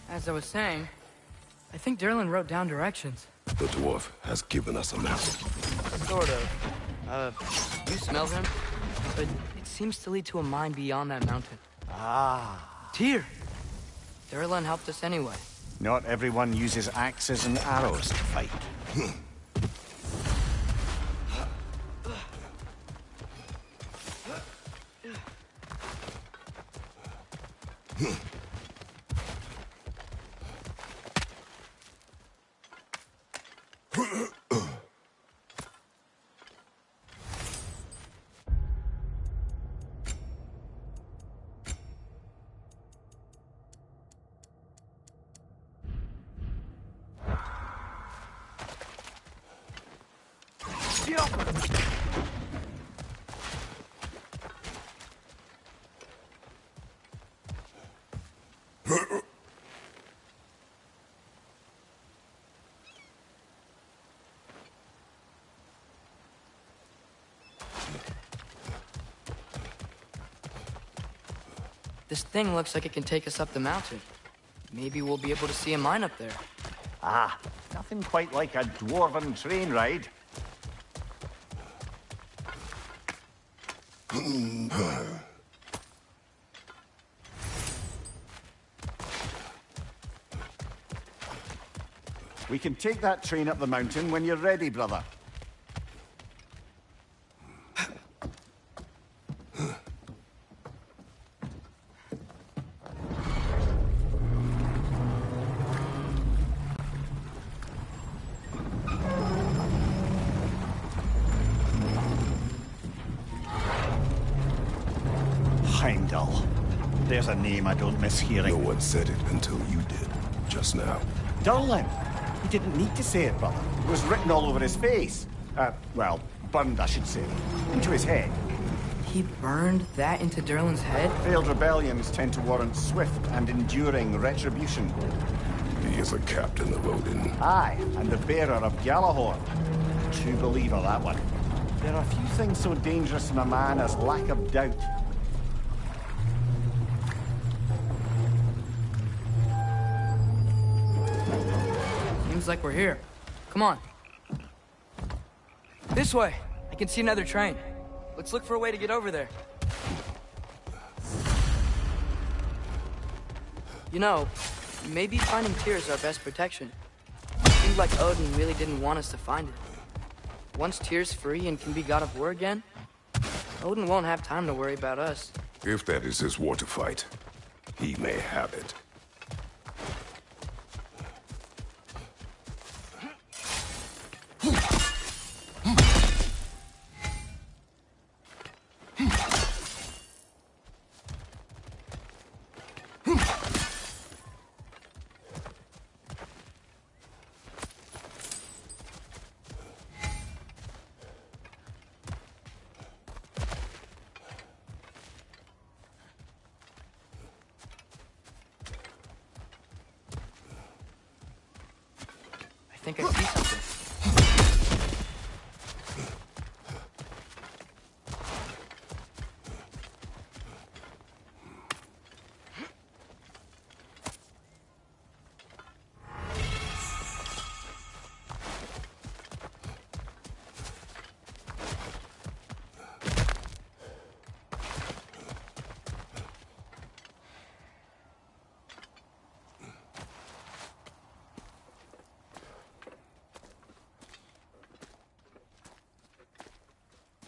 as I was saying, I think Derlin wrote down directions. The dwarf has given us a map. Sort of. You smell him? But it seems to lead to a mine beyond that mountain. Ah. Tyr! Derlin helped us anyway. Not everyone uses axes and arrows to fight. This thing looks like it can take us up the mountain. Maybe we'll be able to see a mine up there. Ah, nothing quite like a dwarven train ride. We can take that train up the mountain when you're ready, brother. Heimdall. There's a name I don't miss hearing. No one said it until you did, just now. Durlin! He didn't need to say it, brother. It was written all over his face. Well, burned, I should say. Into his head. He burned that into Durlin's head? Failed rebellions tend to warrant swift and enduring retribution. He is a captain of Odin. Aye, and the bearer of Galahorn. True believer, that one. There are few things so dangerous in a man as lack of doubt. Seems like we're here. Come on. This way. I can see another train. Let's look for a way to get over there. You know, maybe finding Tyr is our best protection. Seems like Odin really didn't want us to find it. Once Tyr's free and can be god of war again, Odin won't have time to worry about us. If that is his war to fight, he may have it. I think I see something.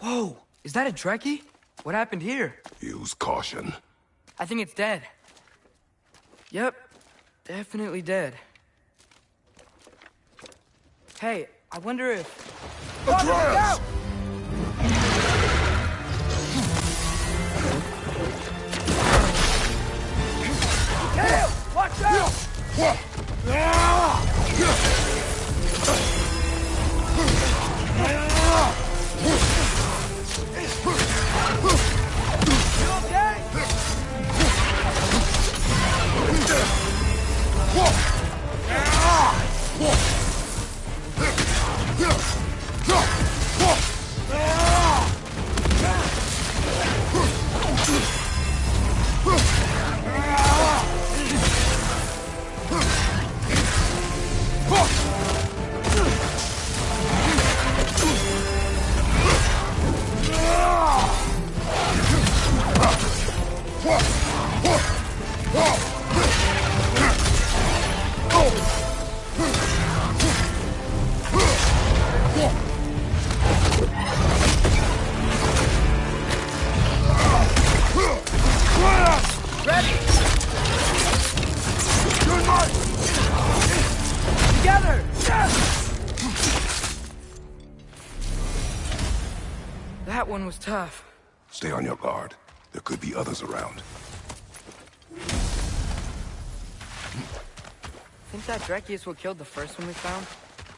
Whoa! Is that a Trekkie? What happened here? Use caution. I think it's dead. Yep. Definitely dead. Hey, I wonder if... Atreus! Hey! Watch out! Together! That one was tough. Stay on your guard. There could be others around. Think that Dreki is what killed the first one we found?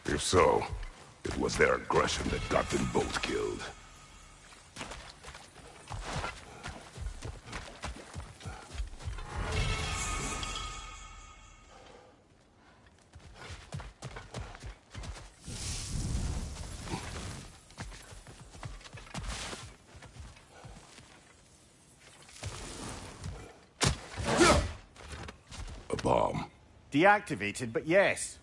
If so, it was their aggression that got them both killed. Deactivated, but yes.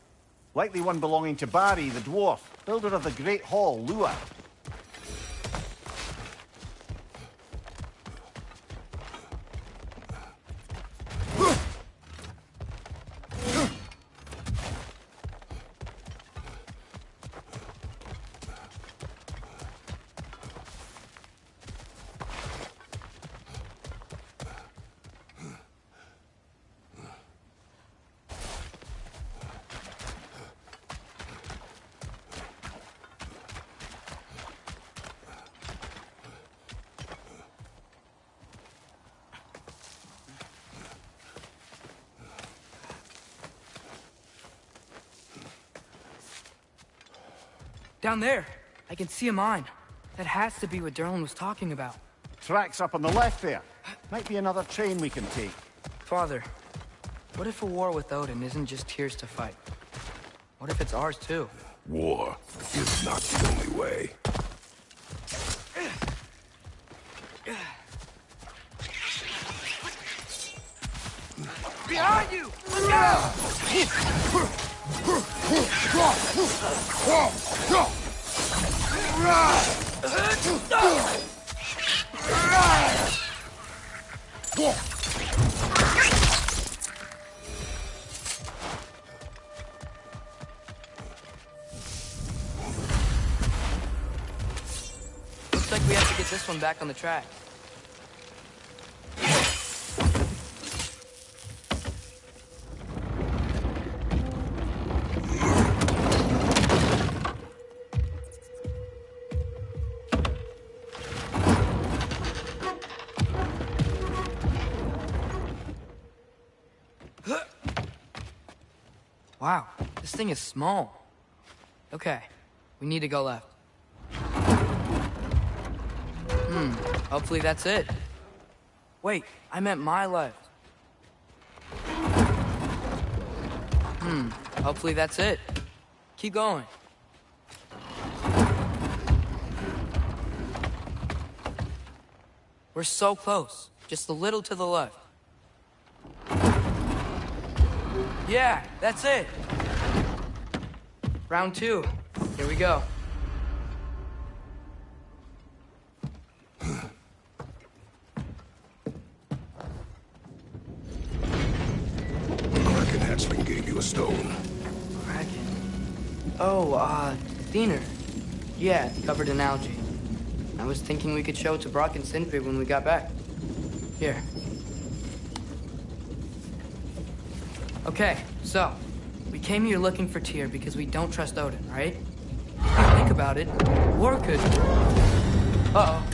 Likely one belonging to Barry, the dwarf, builder of the Great Hall, Lua. Down there, I can see a mine. That has to be what Derlin was talking about. Tracks up on the left there. Might be another train we can take. Father, what if a war with Odin isn't just Tyr's to fight? What if it's ours too? War is not the only way. Behind you! Look out! Looks like we have to get this one back on the track. Wow, this thing is small. Okay, we need to go left. Hopefully that's it. Wait, I meant my left. Hopefully that's it. Keep going. We're so close, just a little to the left. Yeah, that's it. Round 2. Here we go. Kraken hatchling gave you a stone. Kraken. Oh, Diener. Yeah, covered in algae. I was thinking we could show it to Brock and Sindri when we got back. Here. Okay, so, we came here looking for Tyr because we don't trust Odin, right? If you think about it, war could... Uh-oh.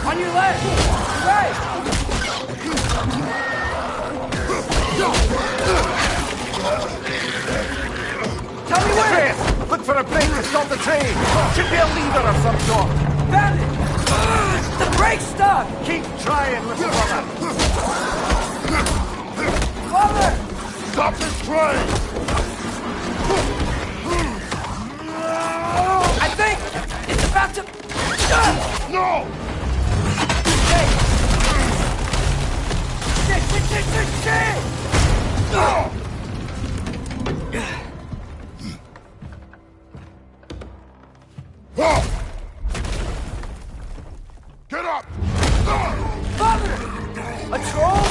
On your left! Right! Tell me where! Look for a break to stop the train! Should be a lever of some sort! Found it! The brake's stuck! Keep trying, little brother! Father! Stop this train! I think it's about to... No! Hey! Shit! No! Get up! Father! A troll?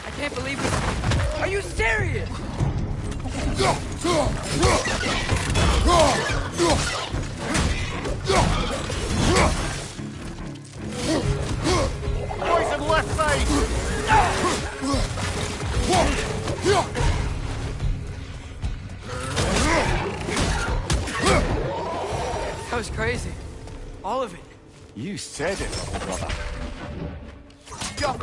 I can't believe it. Are you serious? Boys on left side! That was crazy. All of it. You said it, little brother. Go!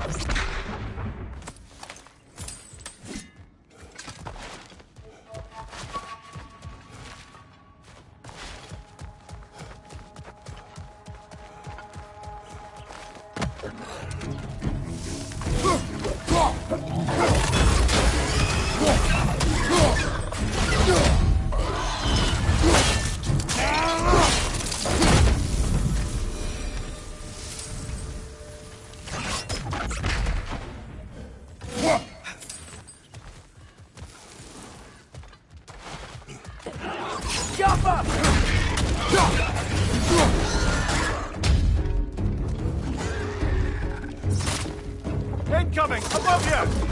Incoming! Above you!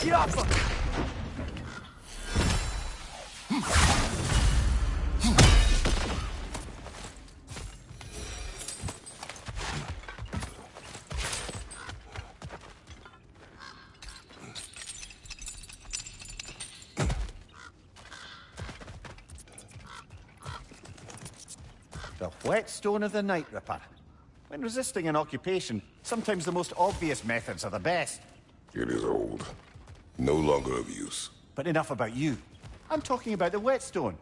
Get off him! The whetstone of the Night Ripper. When resisting an occupation, sometimes the most obvious methods are the best. It is old. No longer of use. But enough about you. I'm talking about the whetstone.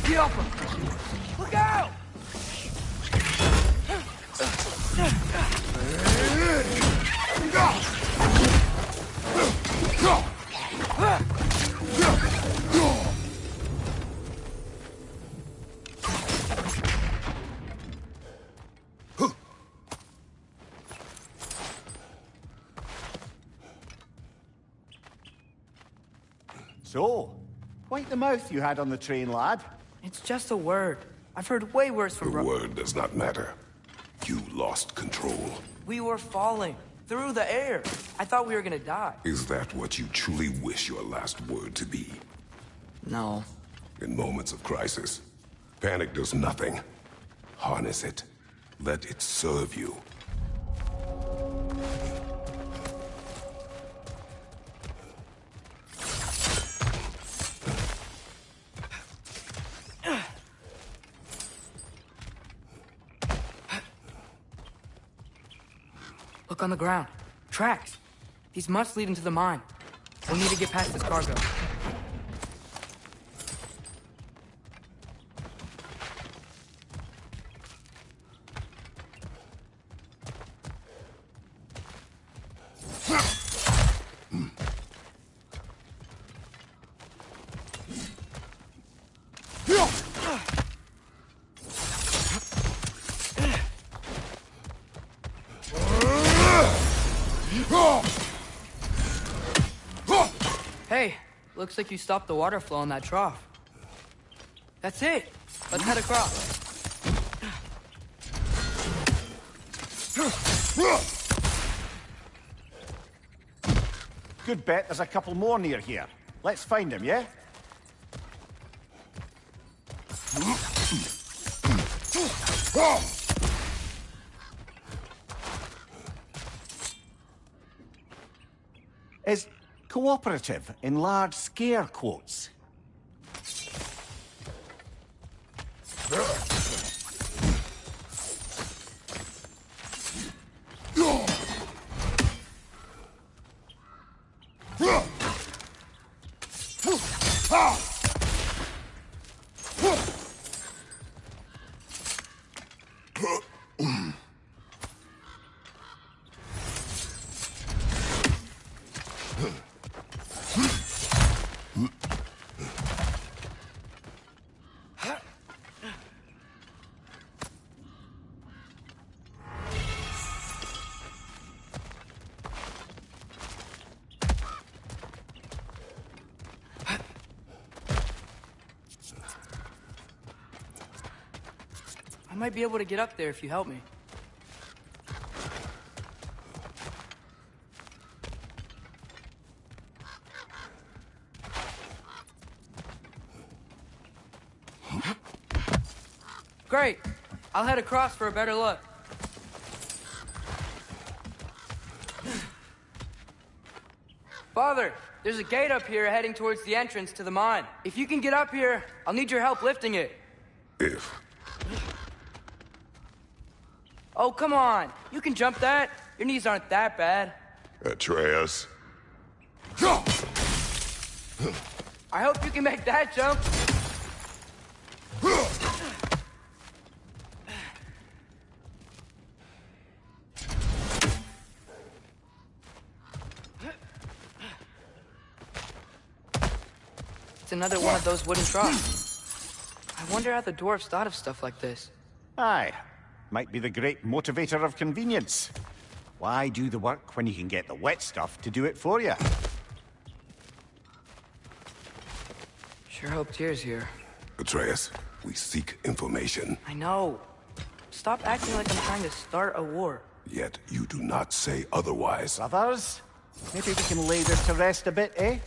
Get off him! Look out! So, wipe the mouth you had on the train, lad. It's just a word. I've heard way worse from The word does not matter. You lost control. We were falling through the air. I thought we were gonna die. Is that what you truly wish your last word to be? No. In moments of crisis, panic does nothing. Harness it. Let it serve you. Look on the ground. Tracks. These must lead into the mine. We'll need to get past this cargo. Hey, looks like you stopped the water flow in that trough. That's it. Let's head across. Good bet there's a couple more near here. Let's find them, yeah? Is cooperative in large scare quotes? I might be able to get up there if you help me. Great. I'll head across for a better look. Father, there's a gate up here heading towards the entrance to the mine. If you can get up here, I'll need your help lifting it. If. Oh, come on. You can jump that. Your knees aren't that bad. Atreus. I hope you can make that jump. It's another one of those wooden troughs. I wonder how the dwarves thought of stuff like this. Aye. Might be the great motivator of convenience. Why do the work when you can get the wet stuff to do it for you? Sure hope Tyr's here. Atreus, we seek information. I know. Stop acting like I'm trying to start a war. Yet you do not say otherwise. Brothers, maybe we can lay this to rest a bit, eh?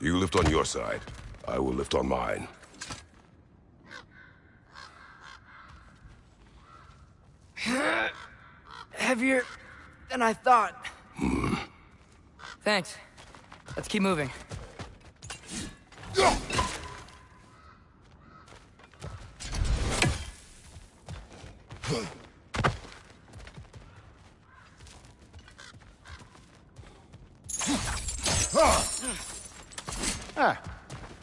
You lift on your side. I will lift on mine. Heavier than I thought. Thanks. Let's keep moving.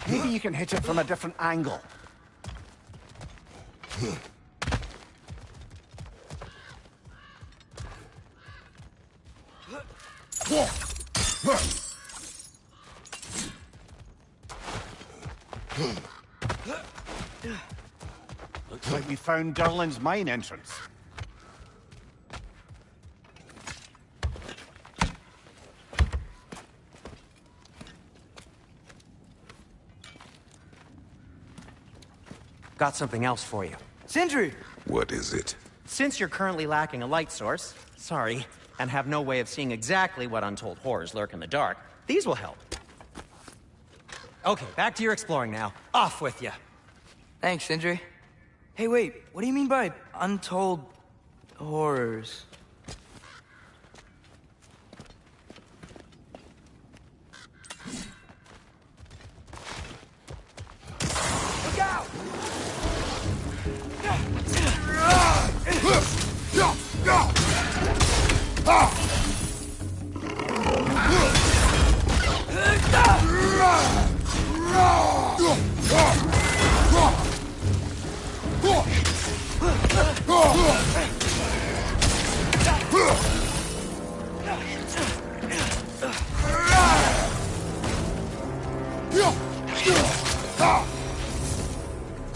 Maybe you can hit it from a different angle. Looks like we found Durlin's mine entrance. Got something else for you. Sindri! What is it? Since you're currently lacking a light source, sorry, and have no way of seeing exactly what untold horrors lurk in the dark, these will help. Okay, back to your exploring now. Off with you. Thanks, Sindri. Hey, wait, what do you mean by untold horrors? Look out!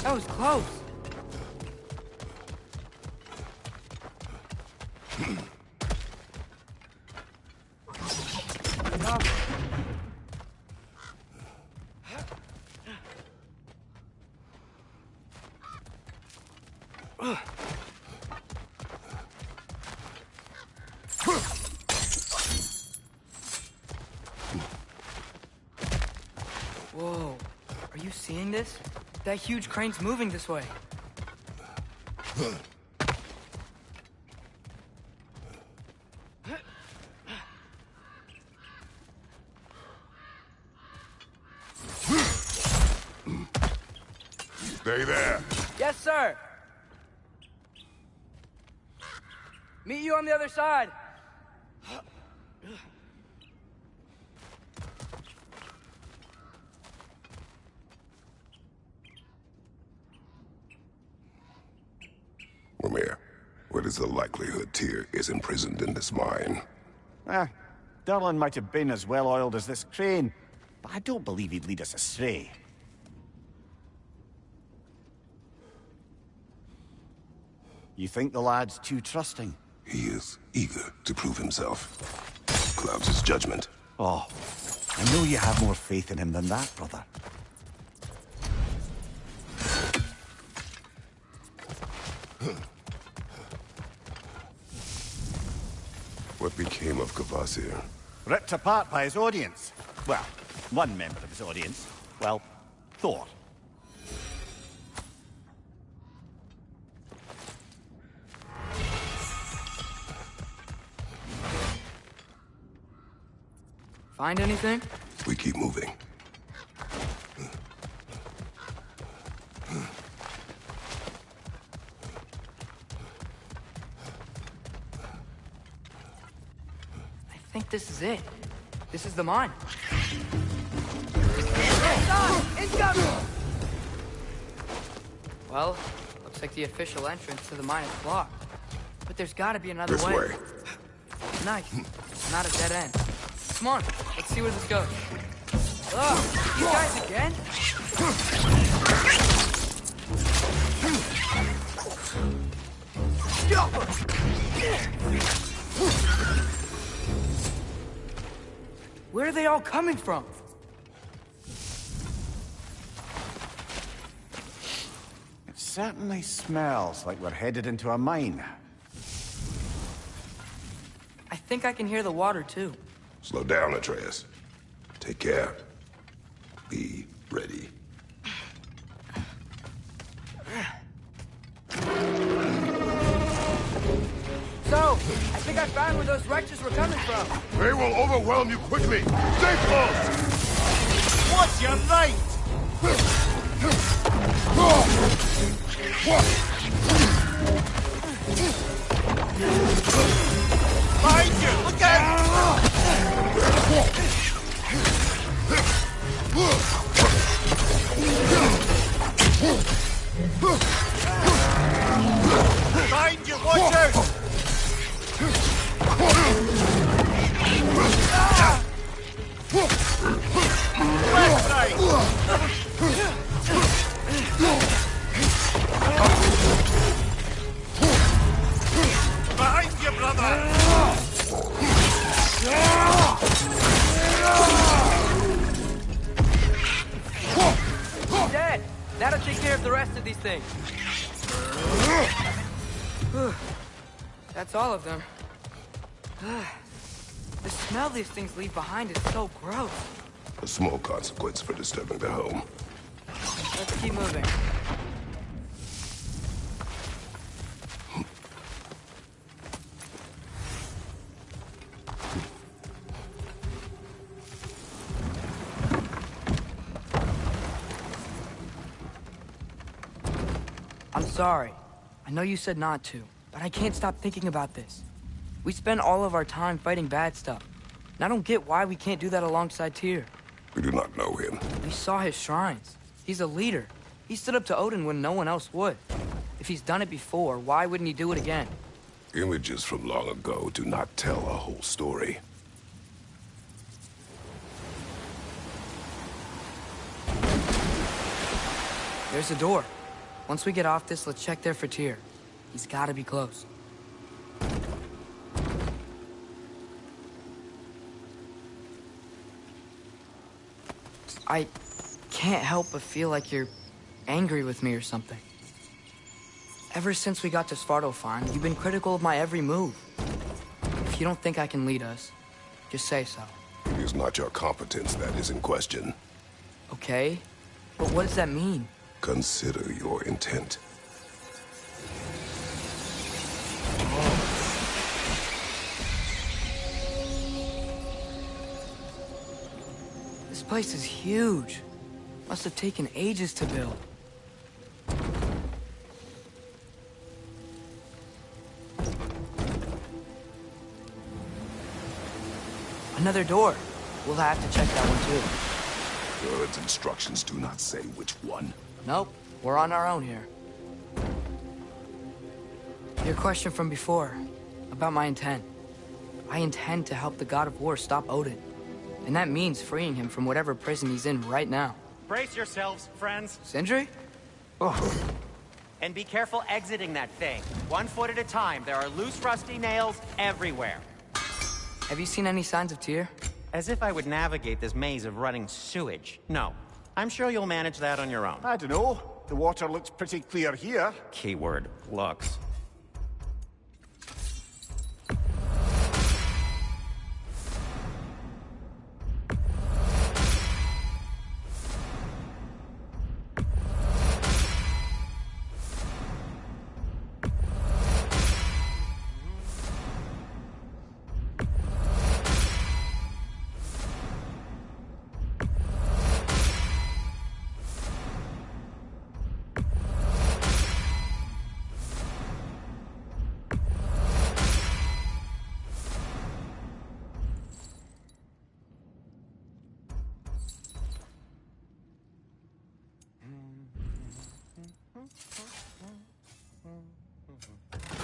That was close. Whoa. Are you seeing this? That huge crane's moving this way. Stay there. Yes, sir. Meet you on the other side. Lemire, what is the likelihood Tyr is imprisoned in this mine? Durlin might have been as well-oiled as this crane, but I don't believe he'd lead us astray. You think the lad's too trusting? He is eager to prove himself. Clouds his judgment. Oh, I know you have more faith in him than that, brother. What became of Kvasir? Ripped apart by his audience. Well, one member of his audience. Well, Thor. Find anything? We keep moving. I think this is it. This is the mine. Incoming! Well, looks like the official entrance to the mine is blocked. But there's gotta be another This way. Nice. Not a dead end. Come on, let's see where this goes. Ugh, you guys again? Where are they all coming from? It certainly smells like we're headed into a mine. I think I can hear the water, too. Slow down, Atreus. Take care. Be ready. So, I think I found where those wretches were coming from. They will overwhelm you quickly. Stay close! What's your right? Behind you! Look out! Behind you! Watch out! Left side! Behind you, brother! Dead! That'll take care of the rest of these things. That's all of them. The smell these things leave behind is so gross. A small consequence for disturbing their home. Let's keep moving. I'm sorry. I know you said not to, but I can't stop thinking about this. We spend all of our time fighting bad stuff. And I don't get why we can't do that alongside Tyr. We do not know him. We saw his shrines. He's a leader. He stood up to Odin when no one else would. If he's done it before, why wouldn't he do it again? Images from long ago do not tell a whole story. There's a door. Once we get off this, let's check there for Tyr. He's gotta be close. I can't help but feel like you're angry with me or something. Ever since we got to Svartalfheim, you've been critical of my every move. If you don't think I can lead us, just say so. It is not your competence that is in question. Okay, but what does that mean? Consider your intent. This place is huge. Must have taken ages to build. Another door. We'll have to check that one too. God's instructions do not say which one. Nope, we're on our own here. Your question from before, about my intent. I intend to help the God of War stop Odin. And that means freeing him from whatever prison he's in right now. Brace yourselves, friends. Sindri? Oh. And be careful exiting that thing. 1 foot at a time. There are loose, rusty nails everywhere. Have you seen any signs of Tyr? As if I would navigate this maze of running sewage. No. I'm sure you'll manage that on your own. I don't know. The water looks pretty clear here. Keyword, looks.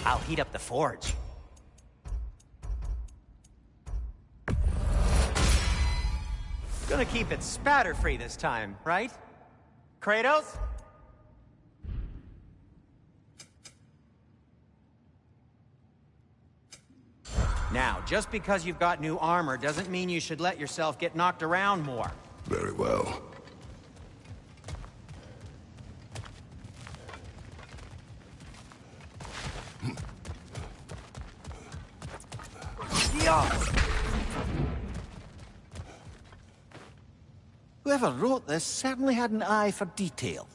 I'll heat up the forge. Gonna keep it spatter-free this time, right? Kratos? Now, just because you've got new armor doesn't mean you should let yourself get knocked around more. Very well. Whoever wrote this certainly had an eye for detail.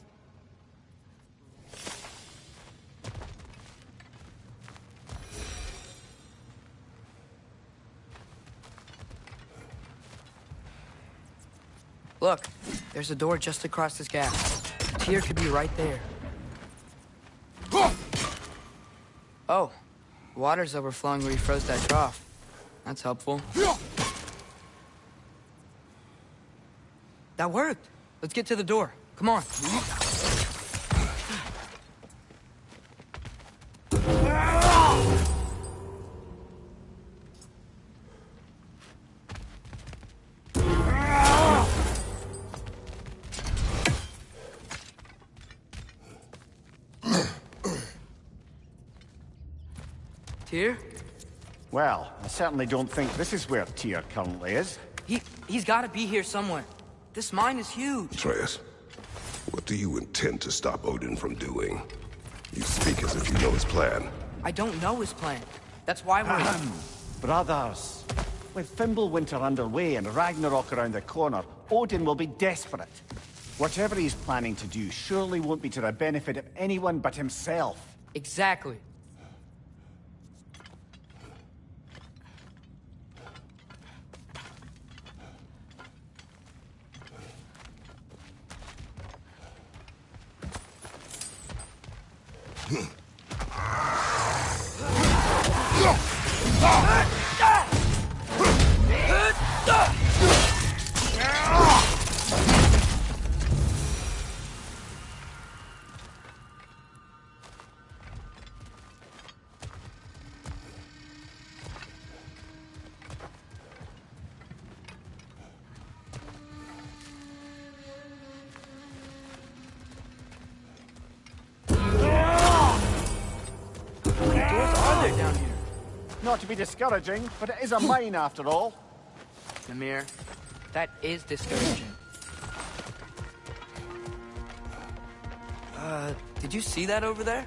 Look, there's a door just across this gap. Tyr could be right there. Oh, water's overflowing where you froze that trough. That's helpful. That worked. Let's get to the door. Come on. Tyr? Well, I certainly don't think this is where Tyr currently is. He's gotta be here somewhere. This mine is huge. Atreus, what do you intend to stop Odin from doing? You speak as if you know his plan. I don't know his plan. That's why we're... Brothers, with Fimbulwinter underway and Ragnarok around the corner, Odin will be desperate. Whatever he's planning to do surely won't be to the benefit of anyone but himself. Exactly. Not to be discouraging, but it is a mine after all. Namir, that is discouraging. Did you see that over there?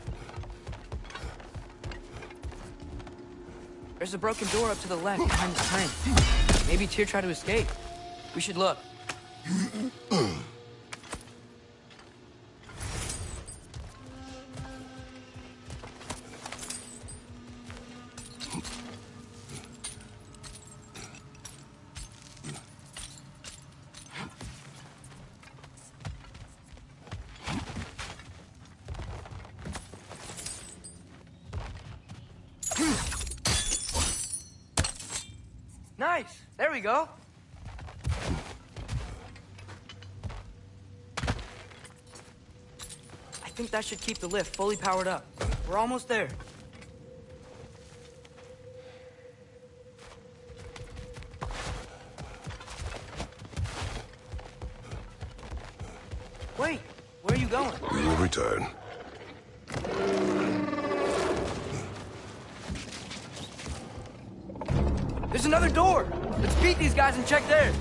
There's a broken door up to the left behind the train. Maybe Tyr tried to escape. We should look. Nice! There we go! I think that should keep the lift fully powered up. We're almost there. Wait! Where are you going? We will return. There's another door! Let's beat these guys and check theirs!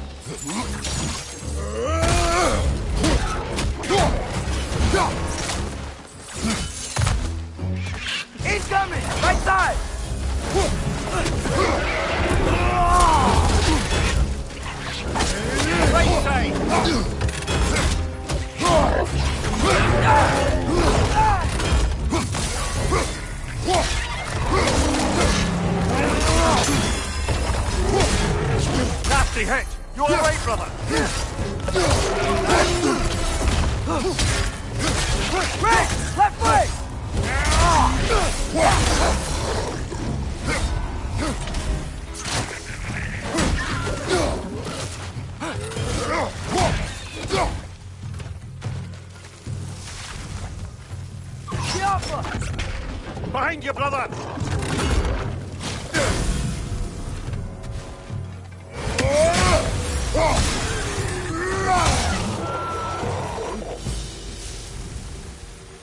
Incoming! Right side! Right side! Nasty hit! You all right, brother? Rick! Left leg! Behind you, brother!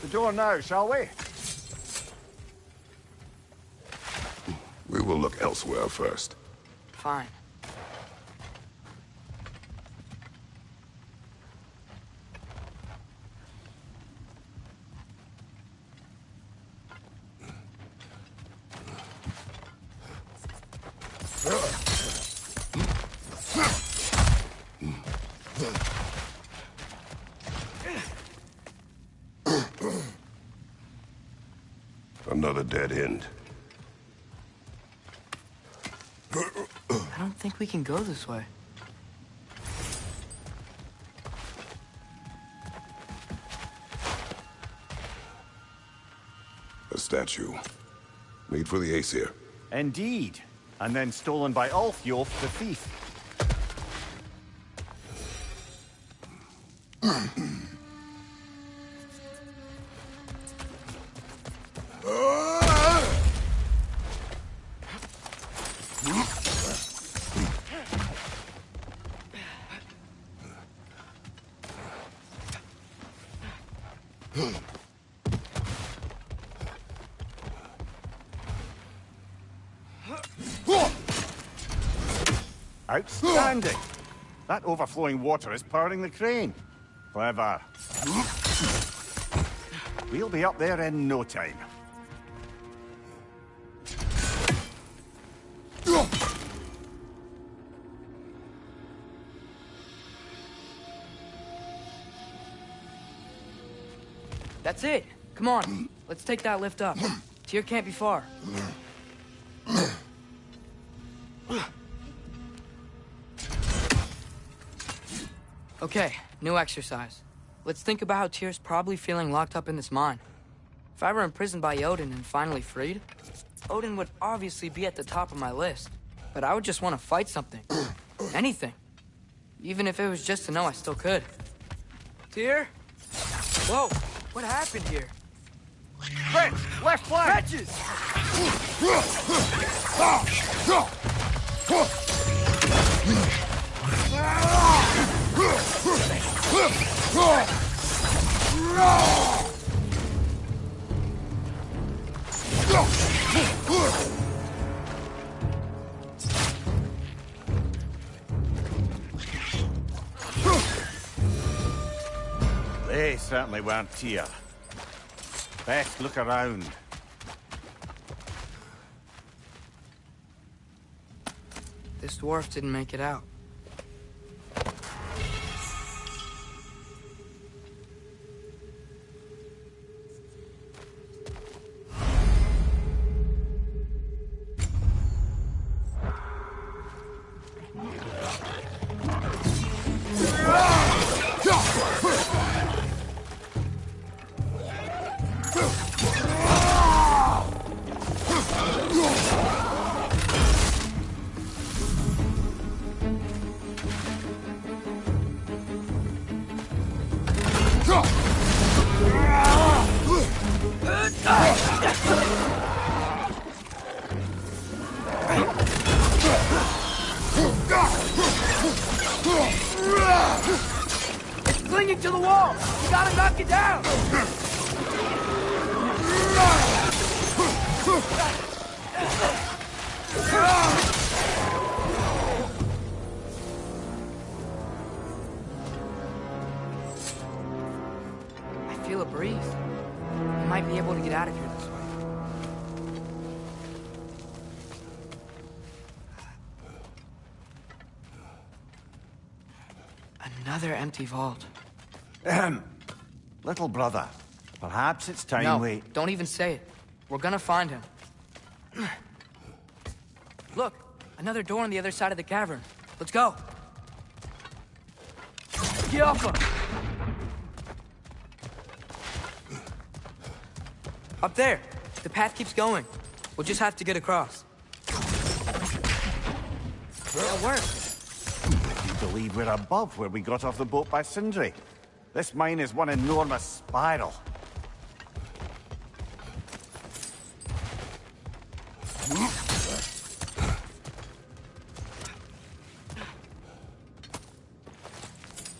The door now, shall we? We will look elsewhere first. Fine. Another dead end. I don't think we can go this way. A statue. Made for the Aesir. Indeed. And then stolen by Ulfjolf the thief. Outstanding! That overflowing water is powering the crane. Clever. We'll be up there in no time. That's it. Come on. Let's take that lift up. Tyr can't be far. Okay, new exercise. Let's think about how Tyr's probably feeling locked up in this mine. If I were imprisoned by Odin and finally freed, Odin would obviously be at the top of my list. But I would just want to fight something. Anything. Even if it was just to know I still could. Tyr? Whoa, what happened here? French, left flank! Wretches! certainly weren't here. Best look around. This dwarf didn't make it out. It's clinging to the wall! You gotta knock it down! I feel a breeze. I might be able to get out of here this way. Another empty vault. Little brother, perhaps it's time No, we... don't even say it. We're gonna find him. Look, another door on the other side of the cavern. Let's go. Get off him! Up there. The path keeps going. We'll just have to get across. That worked. You believe we're above where we got off the boat by Sindri? This mine is one enormous spiral.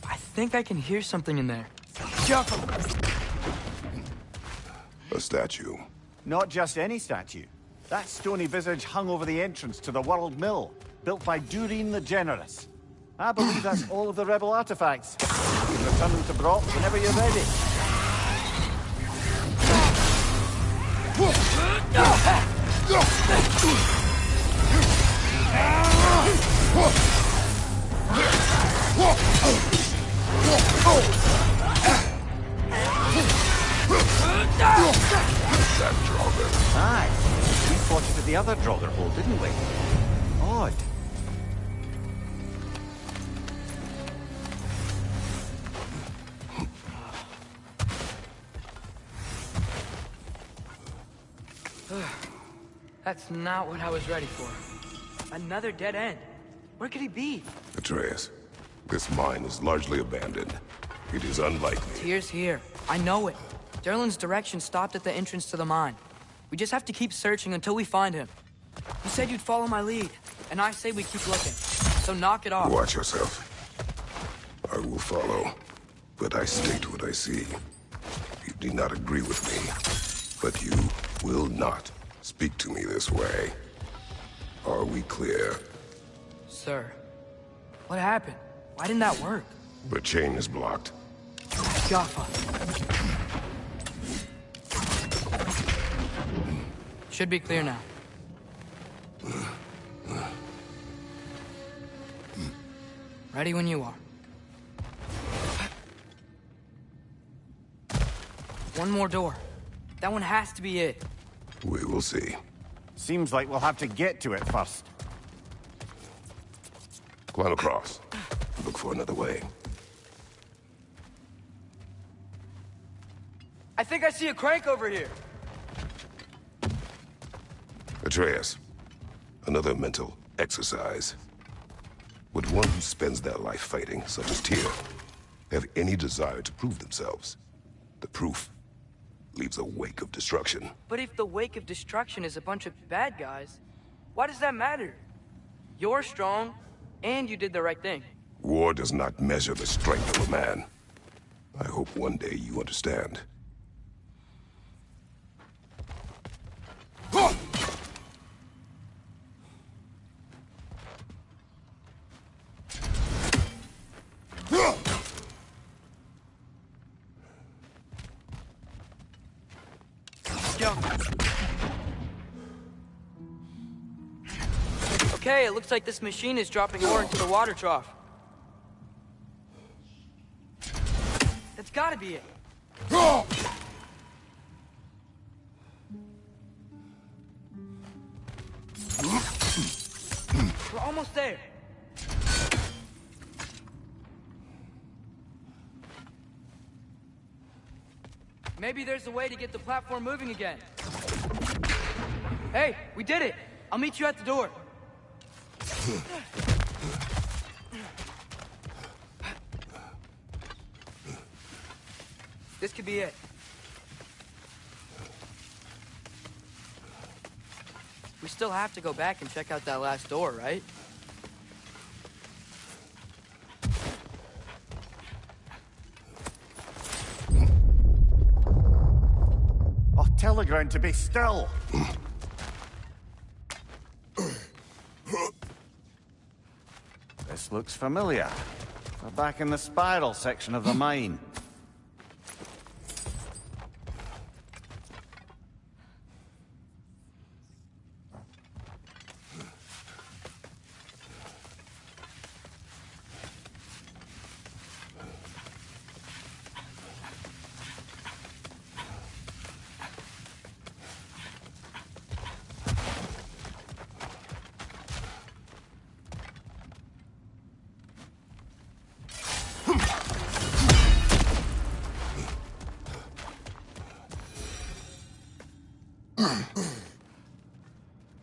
I think I can hear something in there. A statue. Not just any statue. That stony visage hung over the entrance to the World Mill, built by Durin the Generous. I believe that's all of the rebel artifacts. You can return them to Brock whenever you're ready. That Draugr. Aye. We fought it at the other Draugr hole, didn't we? Odd. That's not what I was ready for. Another dead end. Where could he be? Atreus, this mine is largely abandoned. It is unlikely. Tyr's here. I know it. Derlin's direction stopped at the entrance to the mine. We just have to keep searching until we find him. You said you'd follow my lead, and I say we keep looking. So knock it off. Watch yourself. I will follow, but I state what I see. You do not agree with me, but you will not speak to me this way. Are we clear? Sir, what happened? Why didn't that work? The chain is blocked. Jaffa. Should be clear now. Ready when you are. One more door. That one has to be it. We will see. Seems like we'll have to get to it first. Climb across. Look for another way. I think I see a crank over here. Atreus, another mental exercise. Would one who spends their life fighting, such as Tyr, have any desire to prove themselves? The proof leaves a wake of destruction. But if the wake of destruction is a bunch of bad guys, why does that matter? You're strong, and you did the right thing. War does not measure the strength of a man. I hope one day you understand. jump. Okay, it looks like this machine is dropping ore into the water trough. That's gotta be it. We're almost there. Maybe there's a way to get the platform moving again. Hey, we did it! I'll meet you at the door. This could be it. We still have to go back and check out that last door, right? Oh, tell the ground to be still. This looks familiar. We're back in the spiral section of the mine.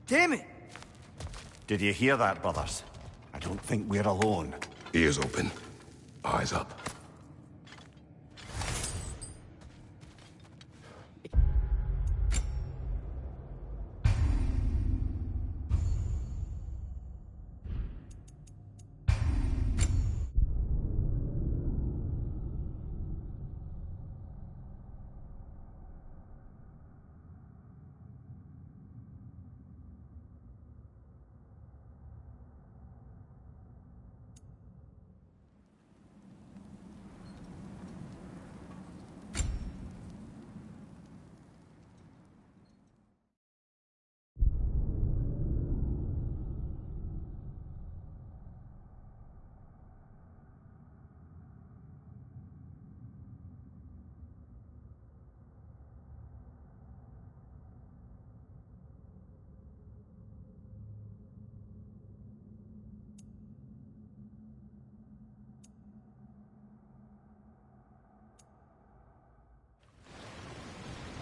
Damn it! Did you hear that, brothers? I don't think we're alone. Ears open, eyes up.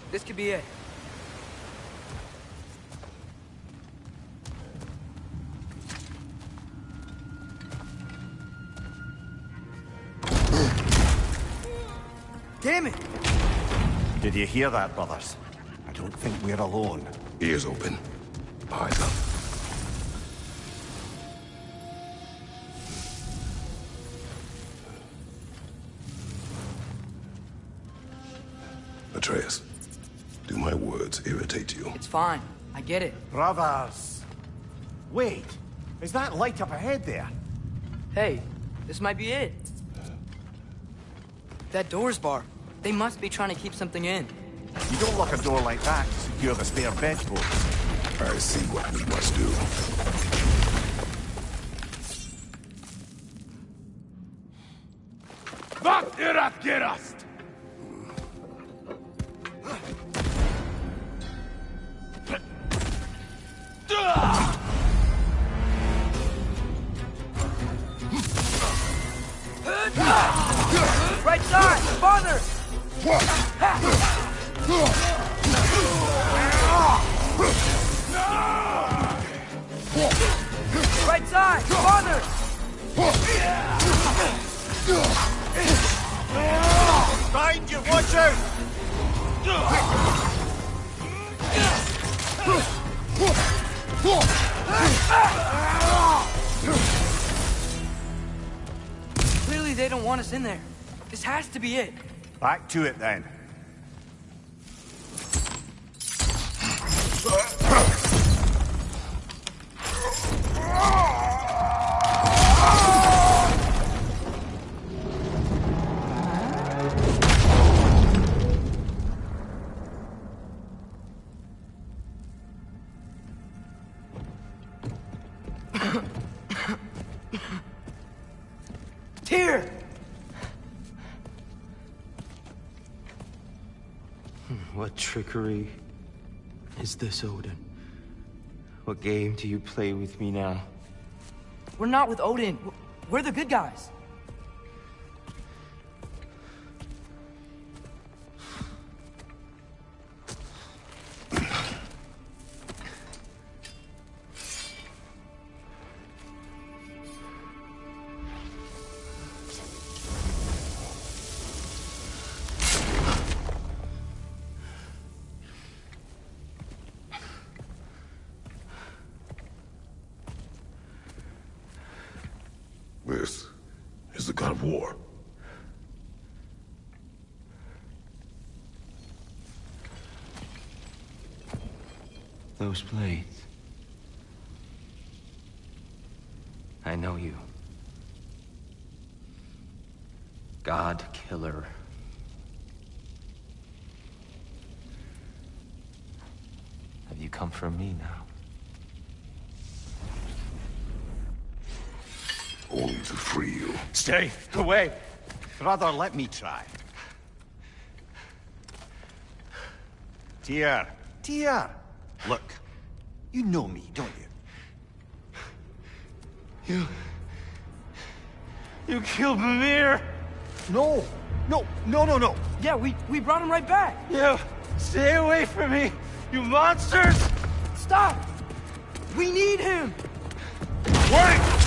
This could be it. Damn it! Did you hear that, brothers? I don't think we're alone. Ears open, eyes up. Atreus, do my words irritate you? It's fine. I get it. Brothers! Wait, is that light up ahead there? Hey, this might be it. That door's barred. They must be trying to keep something in. You don't lock a door like that to secure the spare bedpost. I see what we must do. Vart är att gerast? Right side! Farther! Right side! Farther! Behind you, watch out! Clearly they don't want us in there. This has to be it. Back to it then. What trickery is this, Odin? What game do you play with me now? We're not with Odin. We're the good guys. This is the god of war. Those blades. I know you. God Killer. Have you come for me now? Only to free you. Stay away. Brother, let me try. Tyr. Look, you know me, don't you? You killed Mimir! No. Yeah, we brought him right back. You stay away from me, you monsters! Stop! We need him! Wait!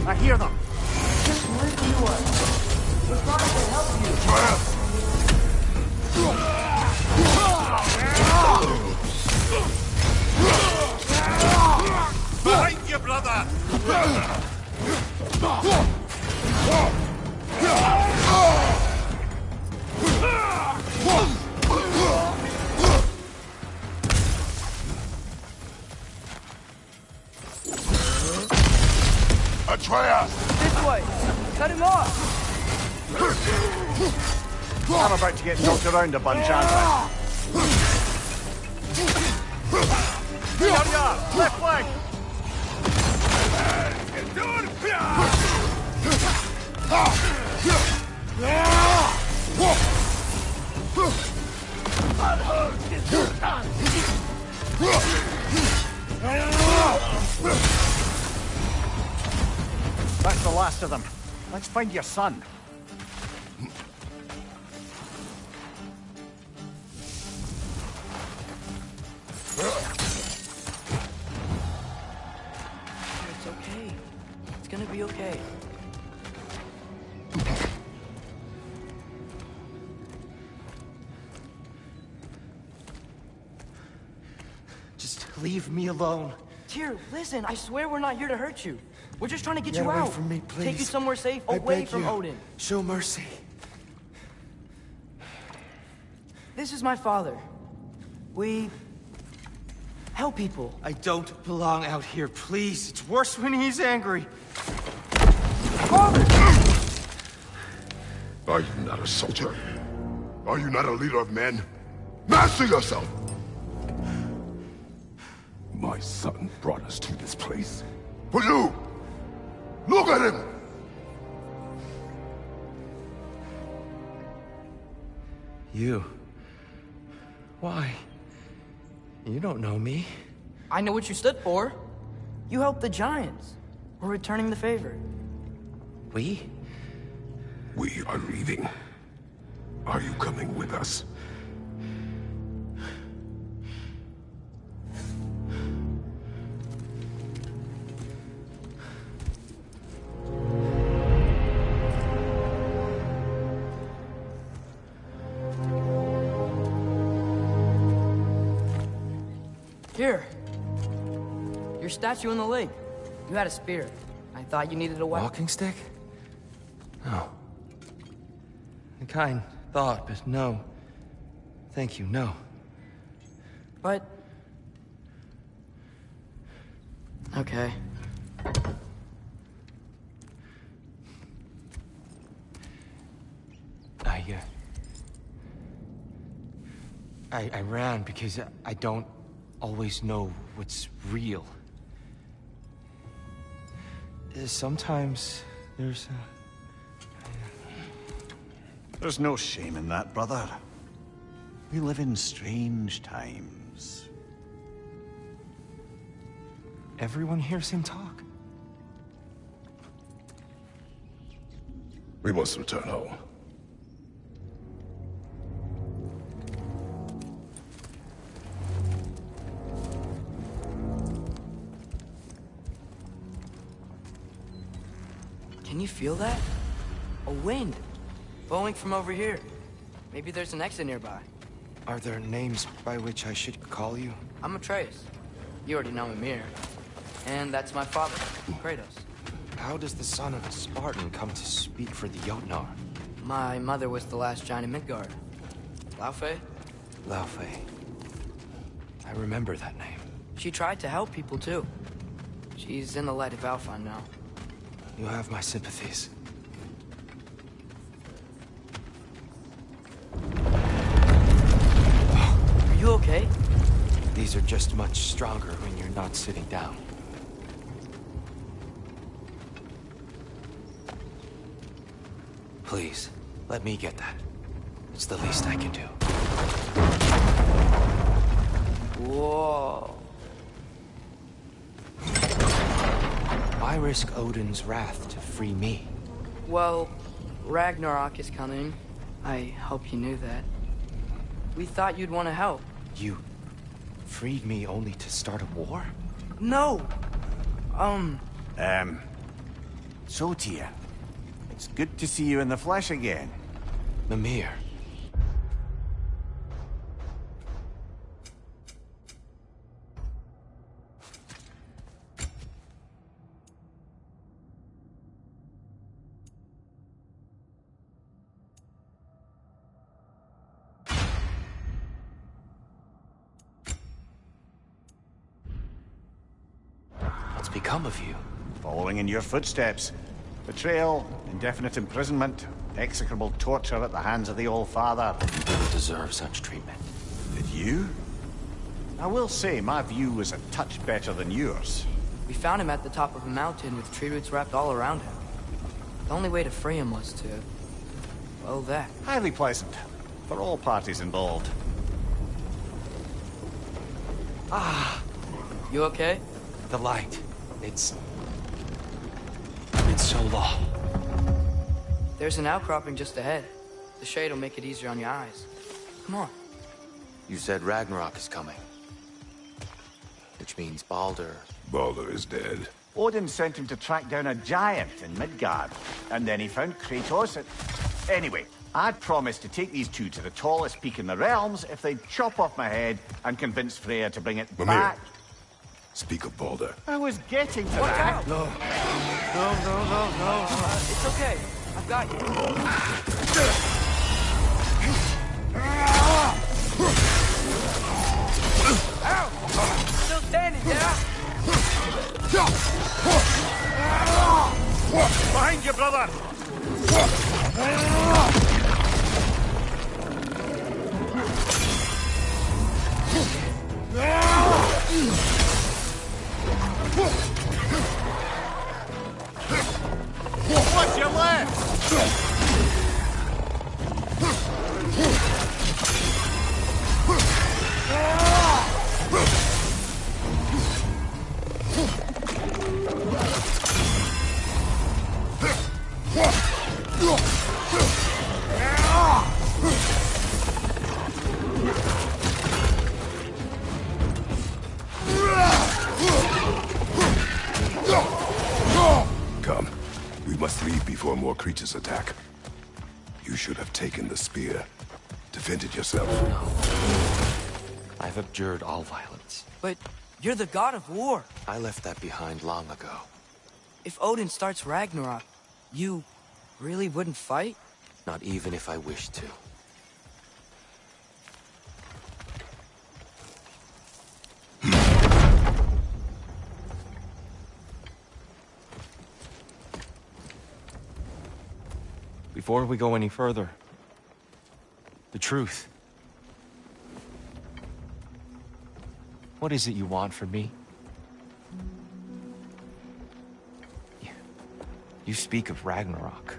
I hear them. Just listen to us. We're trying to help you. Behind you, brother! Atreus! This way. Cut him off. I'm about to get knocked around a bunch, aren't I? Here you are! Left flank! That's the last of them. Let's find your son. It's okay. It's gonna be okay. Just leave me alone. Tyr, listen, I swear we're not here to hurt you. We're just trying to get you away out. from me, please. Take you somewhere safe, I away beg from you. Odin. Show mercy. This is my father. We help people. I don't belong out here, please. It's worse when he's angry. Father! Are you not a soldier? Are you not a leader of men? Master yourself! My son brought us to this place. For you! Look at him! You. Why? You don't know me. I know what you stood for. You helped the Giants. We're returning the favor. We? We are leaving. Are you coming with us? Here. Your statue in the lake. You had a spear. I thought you needed a weapon. Walking stick? No. A kind thought, but no. Thank you, no. But... Okay. I ran because I don't always know what's real. Sometimes there's There's no shame in that, brother. We live in strange times. Everyone hears him talk. We must return home. Can you feel that? A wind. Blowing from over here. Maybe there's an exit nearby. Are there names by which I should call you? I'm Atreus. You already know Mimir. And that's my father, Kratos. How does the son of a Spartan come to speak for the Jotnar? My mother was the last giant in Midgard. Laufey? Laufey. I remember that name. She tried to help people too. She's in the light of Alpha now. You have my sympathies. Are you okay? These are just much stronger when you're not sitting down. Please, let me get that. It's the least I can do. Whoa. Why risk Odin's wrath to free me? Well, Ragnarok is coming. I hope you knew that. We thought you'd want to help. You freed me only to start a war? No! So, Tyr, it's good to see you in the flesh again. Mimir. What's become of you? Following in your footsteps. Betrayal, indefinite imprisonment, execrable torture at the hands of the Old Father. You didn't deserve such treatment. Did you? I will say, my view was a touch better than yours. We found him at the top of a mountain with tree roots wrapped all around him. The only way to free him was to... well, that. Highly pleasant. For all parties involved. You okay? The light. It's so low. There's an outcropping just ahead. The shade will make it easier on your eyes. Come on. You said Ragnarok is coming. Which means Baldur. Baldur is dead. Odin sent him to track down a giant in Midgard, and then he found Kratos at... Anyway, I'd promised to take these two to the tallest peak in the realms if they'd chop off my head and convince Freya to bring it Mimir. back. Speak of Baldur. I was getting to Watch that. out! No. No. It's okay. I've got you. Ow! Still standing, yeah? Behind you, brother! Watch your left! Come. We must leave before more creatures attack. You should have taken the spear. Defended yourself. I I've abjured all violence. But you're the god of war. I left that behind long ago. If Odin starts Ragnarok, you really wouldn't fight? Not even if I wished to. Before we go any further, the truth. What is it you want from me? You speak of Ragnarok.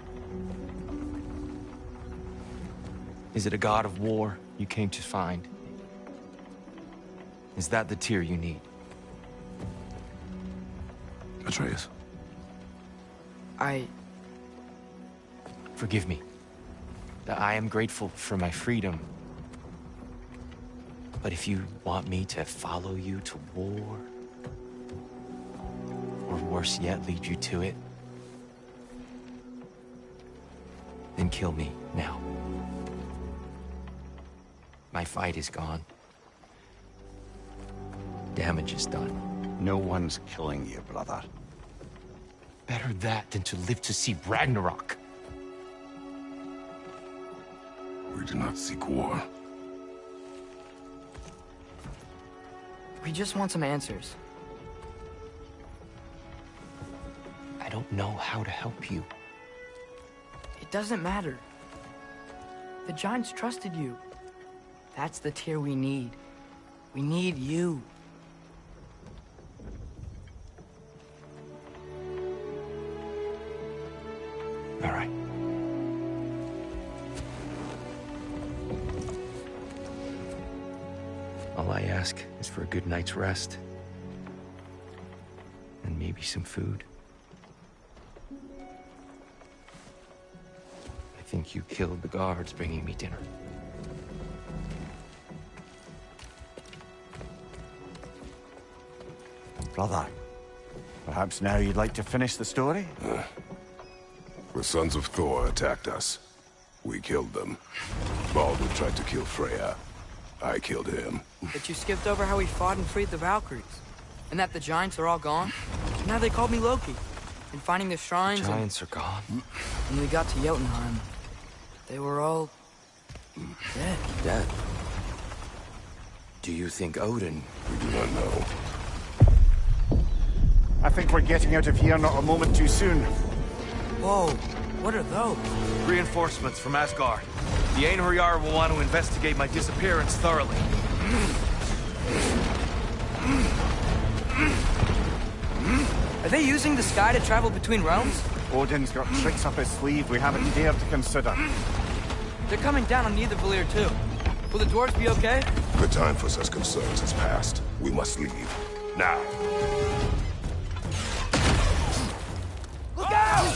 Is it a god of war you came to find? Is that the tear you need? Atreus. Forgive me. I am grateful for my freedom. But if you want me to follow you to war, or worse yet, lead you to it, then kill me now. My fight is gone. Damage is done. No one's killing you, brother. Better that than to live to see Ragnarok. We do not seek war. We just want some answers. I don't know how to help you. It doesn't matter. The Giants trusted you. That's the tear we need. We need you. All right. All I ask is for a good night's rest. And maybe some food. I think you killed the guards bringing me dinner. Brother, perhaps now you'd like to finish the story? The sons of Thor attacked us. We killed them. Baldur tried to kill Freya. I killed him. But you skipped over how we fought and freed the Valkyries. And that the Giants are all gone. Now they called me Loki. And finding the shrines Giants are gone. When we got to Jotunheim, they were all... dead. Dead? Do you think Odin... We do not know. I think we're getting out of here not a moment too soon. Whoa, what are those? Reinforcements from Asgard. The Einherjar will want to investigate my disappearance thoroughly. Are they using the sky to travel between realms? Odin's got tricks up his sleeve we haven't dared to consider. They're coming down on Nidavellir too. Will the dwarves be okay? The time for such concerns has passed. We must leave. Now. Look out!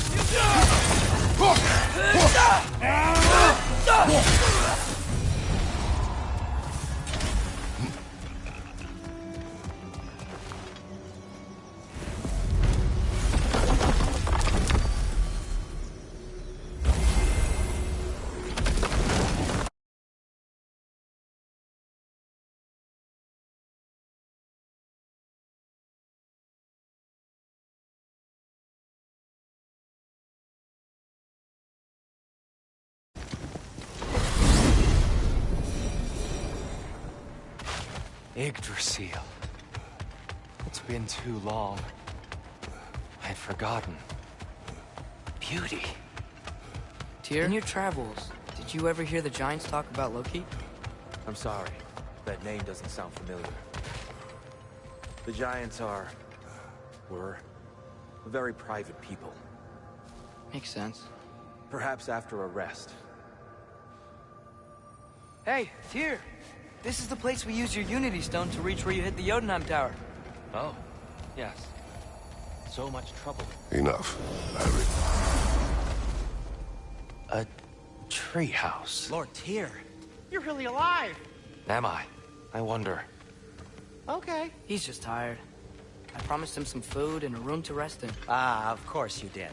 Yggdrasil. It's been too long. I had forgotten. Beauty. Tyr, in your travels, did you ever hear the Giants talk about Loki? I'm sorry. That name doesn't sound familiar. The Giants were very private people. Makes sense. Perhaps after a rest. Hey, Tyr! This is the place we used your Unity Stone to reach where you hit the Jotunheim Tower. Oh, yes. So much trouble. Enough. A treehouse. Lord Tyr. You're really alive. Am I? I wonder. Okay. He's just tired. I promised him some food and a room to rest in. Ah, of course you did.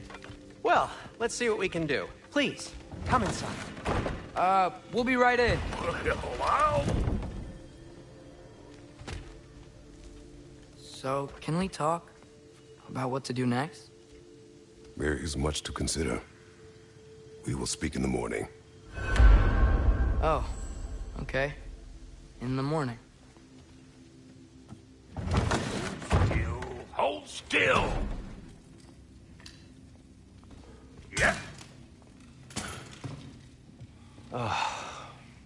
Well, let's see what we can do. Please, come inside. We'll be right in. So, can we talk about what to do next? There is much to consider. We will speak in the morning. Oh, okay. In the morning. Hold still! Yeah.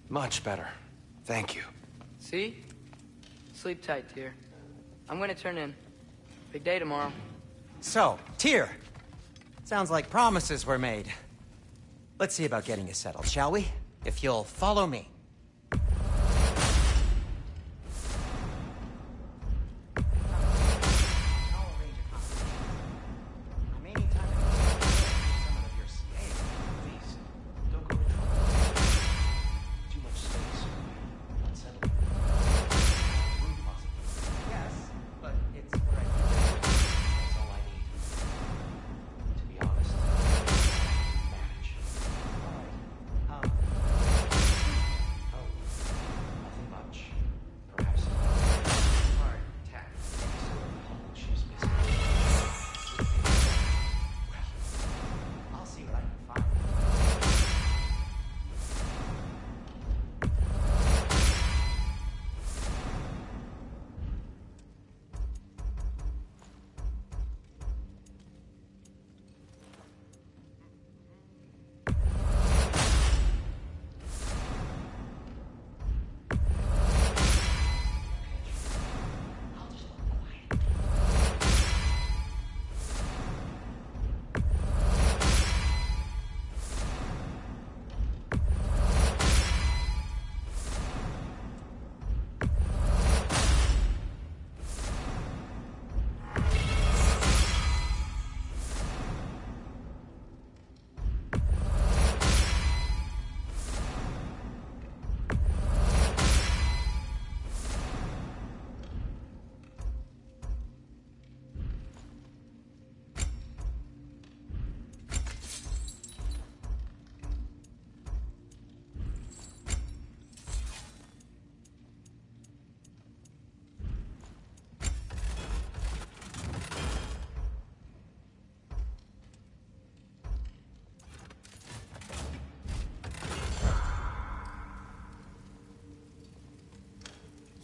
Much better. Thank you. See? Sleep tight, dear. I'm gonna turn in. Big day tomorrow. So, Tyr. Sounds like promises were made. Let's see about getting you settled, shall we? If you'll follow me.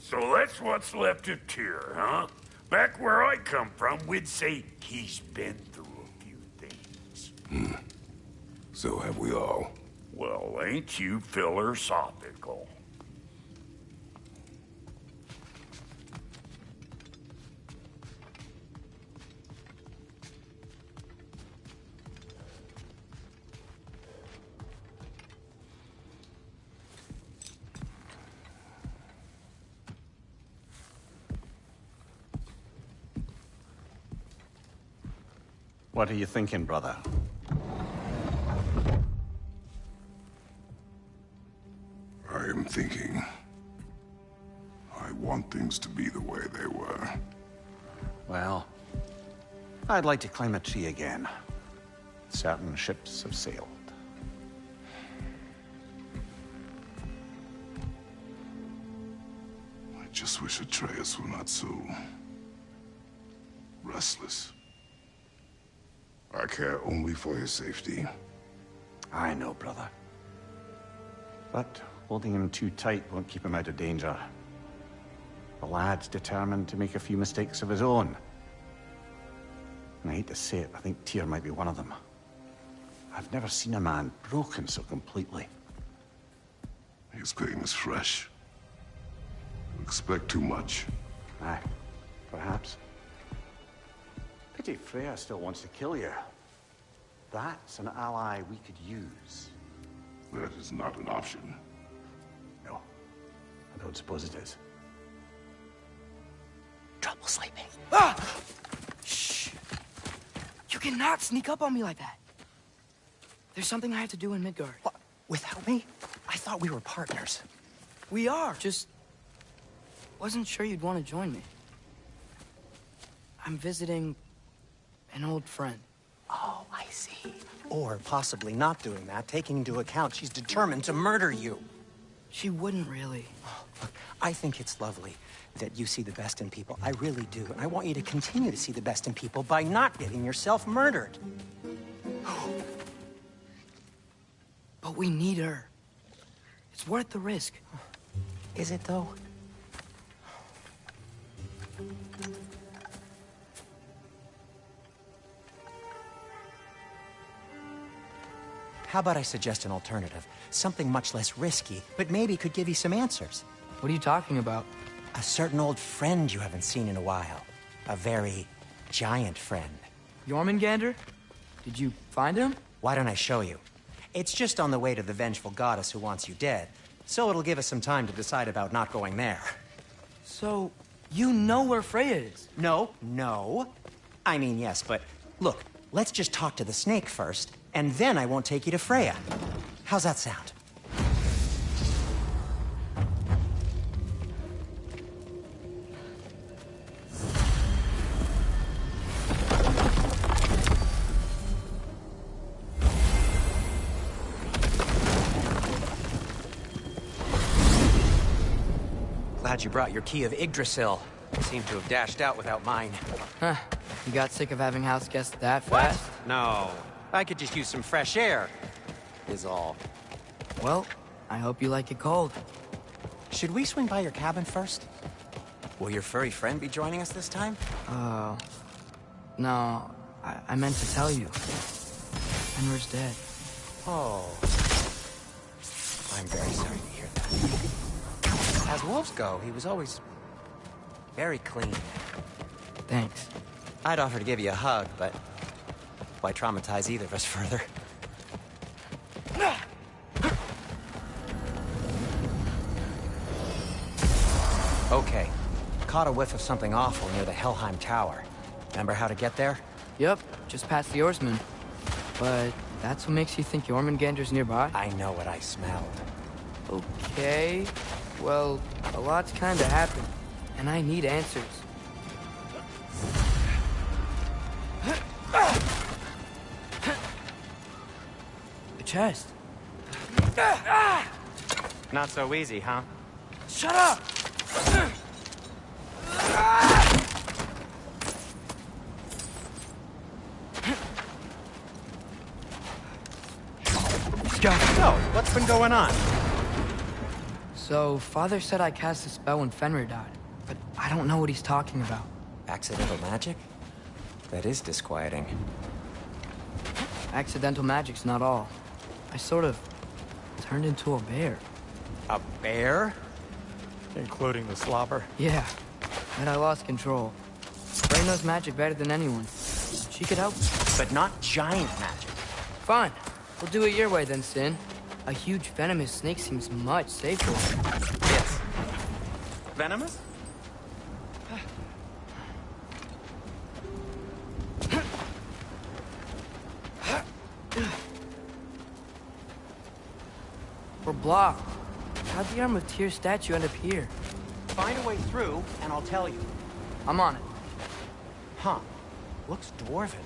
So that's what's left of Tyr, huh? Back where I come from, we'd say he's been through a few things. So have we all. Well, ain't you philosophical? What are you thinking, brother? I am thinking. I want things to be the way they were. Well, I'd like to climb a tree again. Certain ships have sailed. I just wish Atreus were not so restless. I care only for his safety. I know, brother. But holding him too tight won't keep him out of danger. The lad's determined to make a few mistakes of his own. And I hate to say it, I think Tyr might be one of them. I've never seen a man broken so completely. His pain is fresh. You expect too much. Aye, perhaps. Pity Freya still wants to kill you. That's an ally we could use. That is not an option. No, I don't suppose it is. Trouble sleeping. Ah! Shh! You cannot sneak up on me like that. There's something I have to do in Midgard. What? Without me? I thought we were partners. We are, just... wasn't sure you'd want to join me. I'm visiting an old friend. Oh, I see. Or possibly not doing that, taking into account she's determined to murder you. She wouldn't really. Look, I think it's lovely that you see the best in people. I really do. And I want you to continue to see the best in people by not getting yourself murdered. But we need her. It's worth the risk. Is it, though? How about I suggest an alternative? Something much less risky, but maybe could give you some answers. What are you talking about? A certain old friend you haven't seen in a while. A very giant friend. Jormungandr? Did you find him? Why don't I show you? It's just on the way to the vengeful goddess who wants you dead, so it'll give us some time to decide about not going there. So, you know where Freya is? No. I mean, yes, but look, let's just talk to the snake first, and then I won't take you to Freya. How's that sound? Glad you brought your key of Yggdrasil. You seem to have dashed out without mine. Huh. You got sick of having house guests that fast? No. I could just use some fresh air, is all. Well, I hope you like it cold. Should we swing by your cabin first? Will your furry friend be joining us this time? No. I meant to tell you. Fenrir's dead. Oh. I'm very sorry to hear that. As wolves go, he was always very clean. Thanks. I'd offer to give you a hug, but why traumatize either of us further? Okay. Caught a whiff of something awful near the Helheim Tower. Remember how to get there? Yep, just past the oarsman. But that's what makes you think Jormungandr's nearby? I know what I smelled. Okay. Well, a lot's kinda happened, and I need answers. The chest. Not so easy, huh? Shut up! Let's go. So, what's been going on? So, Father said I cast a spell when Fenrir died, but I don't know what he's talking about. Accidental magic? That is disquieting. Accidental magic's not all. I sort of turned into a bear. A bear? Including the slobber. Yeah, and I lost control. Frey knows magic better than anyone. She could help. But not giant magic. Fine. We'll do it your way then, Sin. A huge venomous snake seems much safer. Yes. Venomous? We're blocked. How'd the Arm of Tyr statue end up here? Find a way through, and I'll tell you. I'm on it. Huh. Looks dwarven.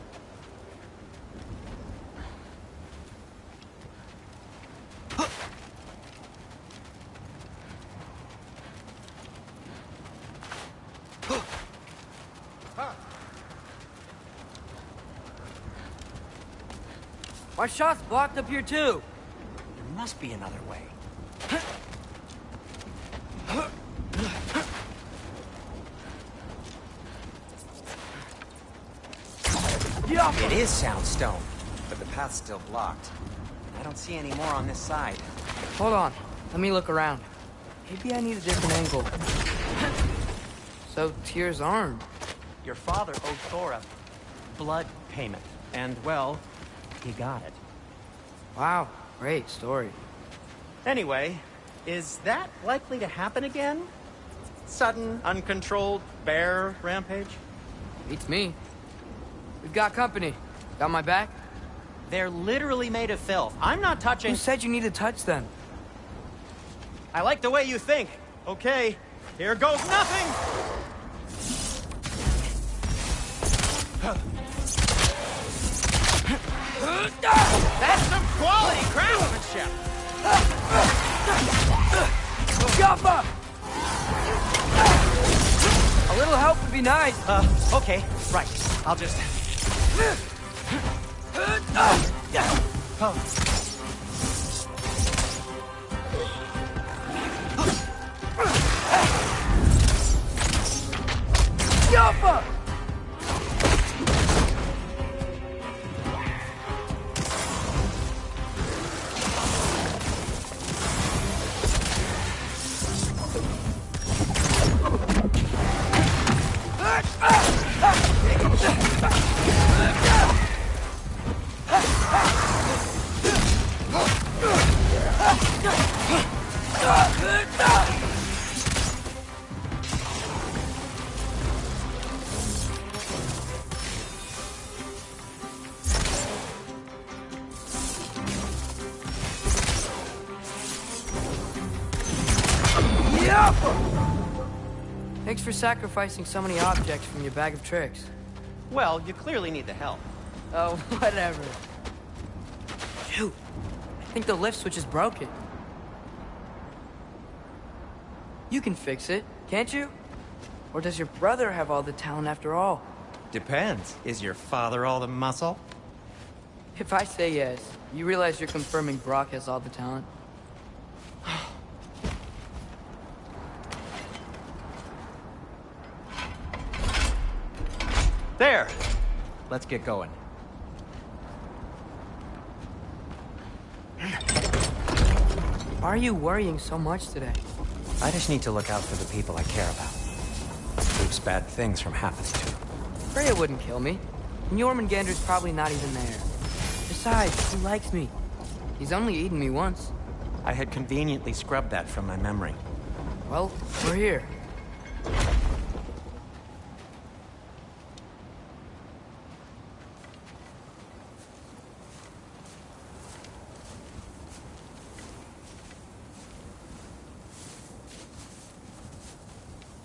My shot's blocked up here too. There must be another way. It is soundstone, but the path's still blocked. I don't see any more on this side. Hold on. Let me look around. Maybe I need a different angle. So, Tyr's arm. Your father owed Thor a blood payment, and, well, he got it. Wow, great story. Anyway, is that likely to happen again? Sudden, uncontrolled bear rampage? Beats me. We've got company. Got my back? They're literally made of filth. I'm not touching... Who said you need to touch them? I like the way you think. Okay, here goes nothing! That's some quality craftsmanship! Jumpa! A little help would be nice. Okay, right. I'll just... Jumpa! Thanks for sacrificing so many objects from your bag of tricks. Well, you clearly need the help. Oh, whatever. Shoot. I think the lift switch is broken. You can fix it, can't you? Or does your brother have all the talent after all? Depends. Is your father all the muscle? If I say yes, you realize you're confirming Brock has all the talent? There! Let's get going. Why are you worrying so much today? I just need to look out for the people I care about. Keeps bad things from happening to them. Freya wouldn't kill me. And Jormungandr's probably not even there. Besides, he likes me. He's only eaten me once. I had conveniently scrubbed that from my memory. Well, we're here.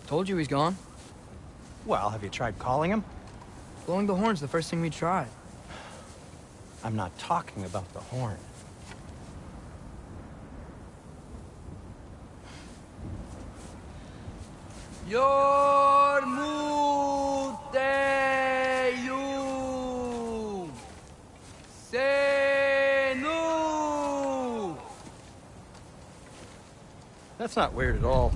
Told you he's gone. Well, have you tried calling him? Blowing the horn's the first thing we tried. I'm not talking about the horn. Yormuteyum Senu. That's not weird at all.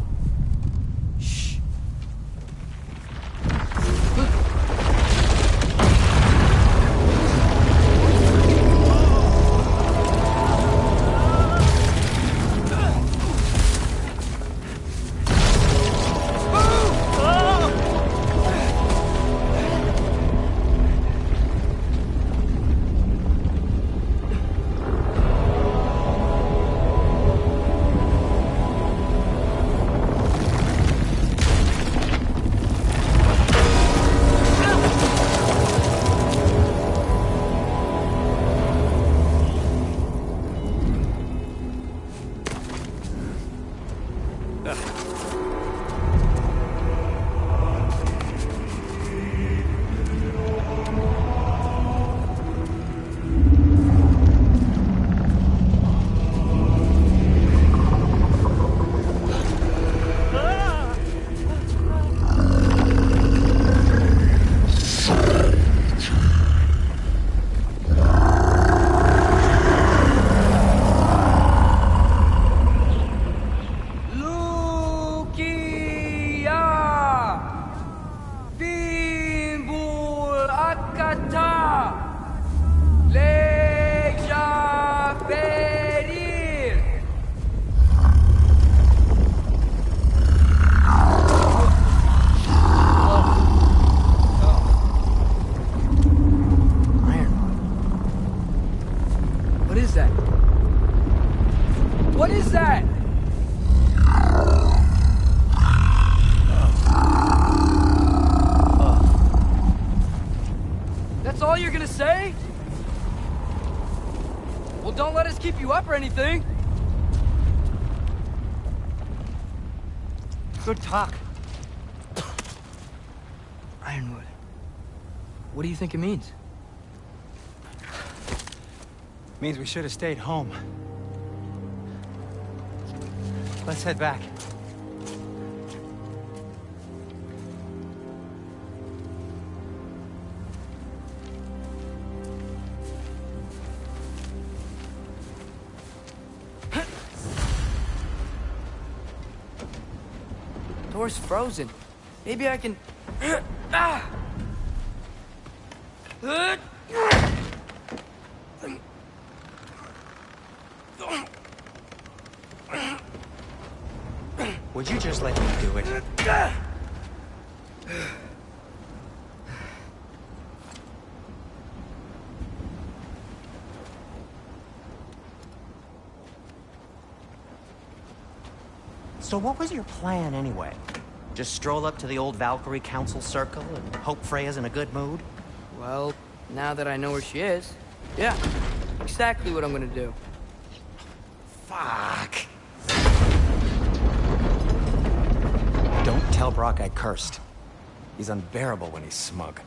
What is that? That's all you're gonna say? Well, don't let us keep you up or anything. Good talk. Ironwood. What do you think it means? Means we should have stayed home. Let's head back. Door's frozen. Maybe I can... Ah! Would you just let me do it? So what was your plan anyway? Just stroll up to the old Valkyrie Council Circle and hope Freya's in a good mood? Well, now that I know where she is, yeah, exactly what I'm gonna do. Fuck. Don't tell Brock I cursed. He's unbearable when he's smug.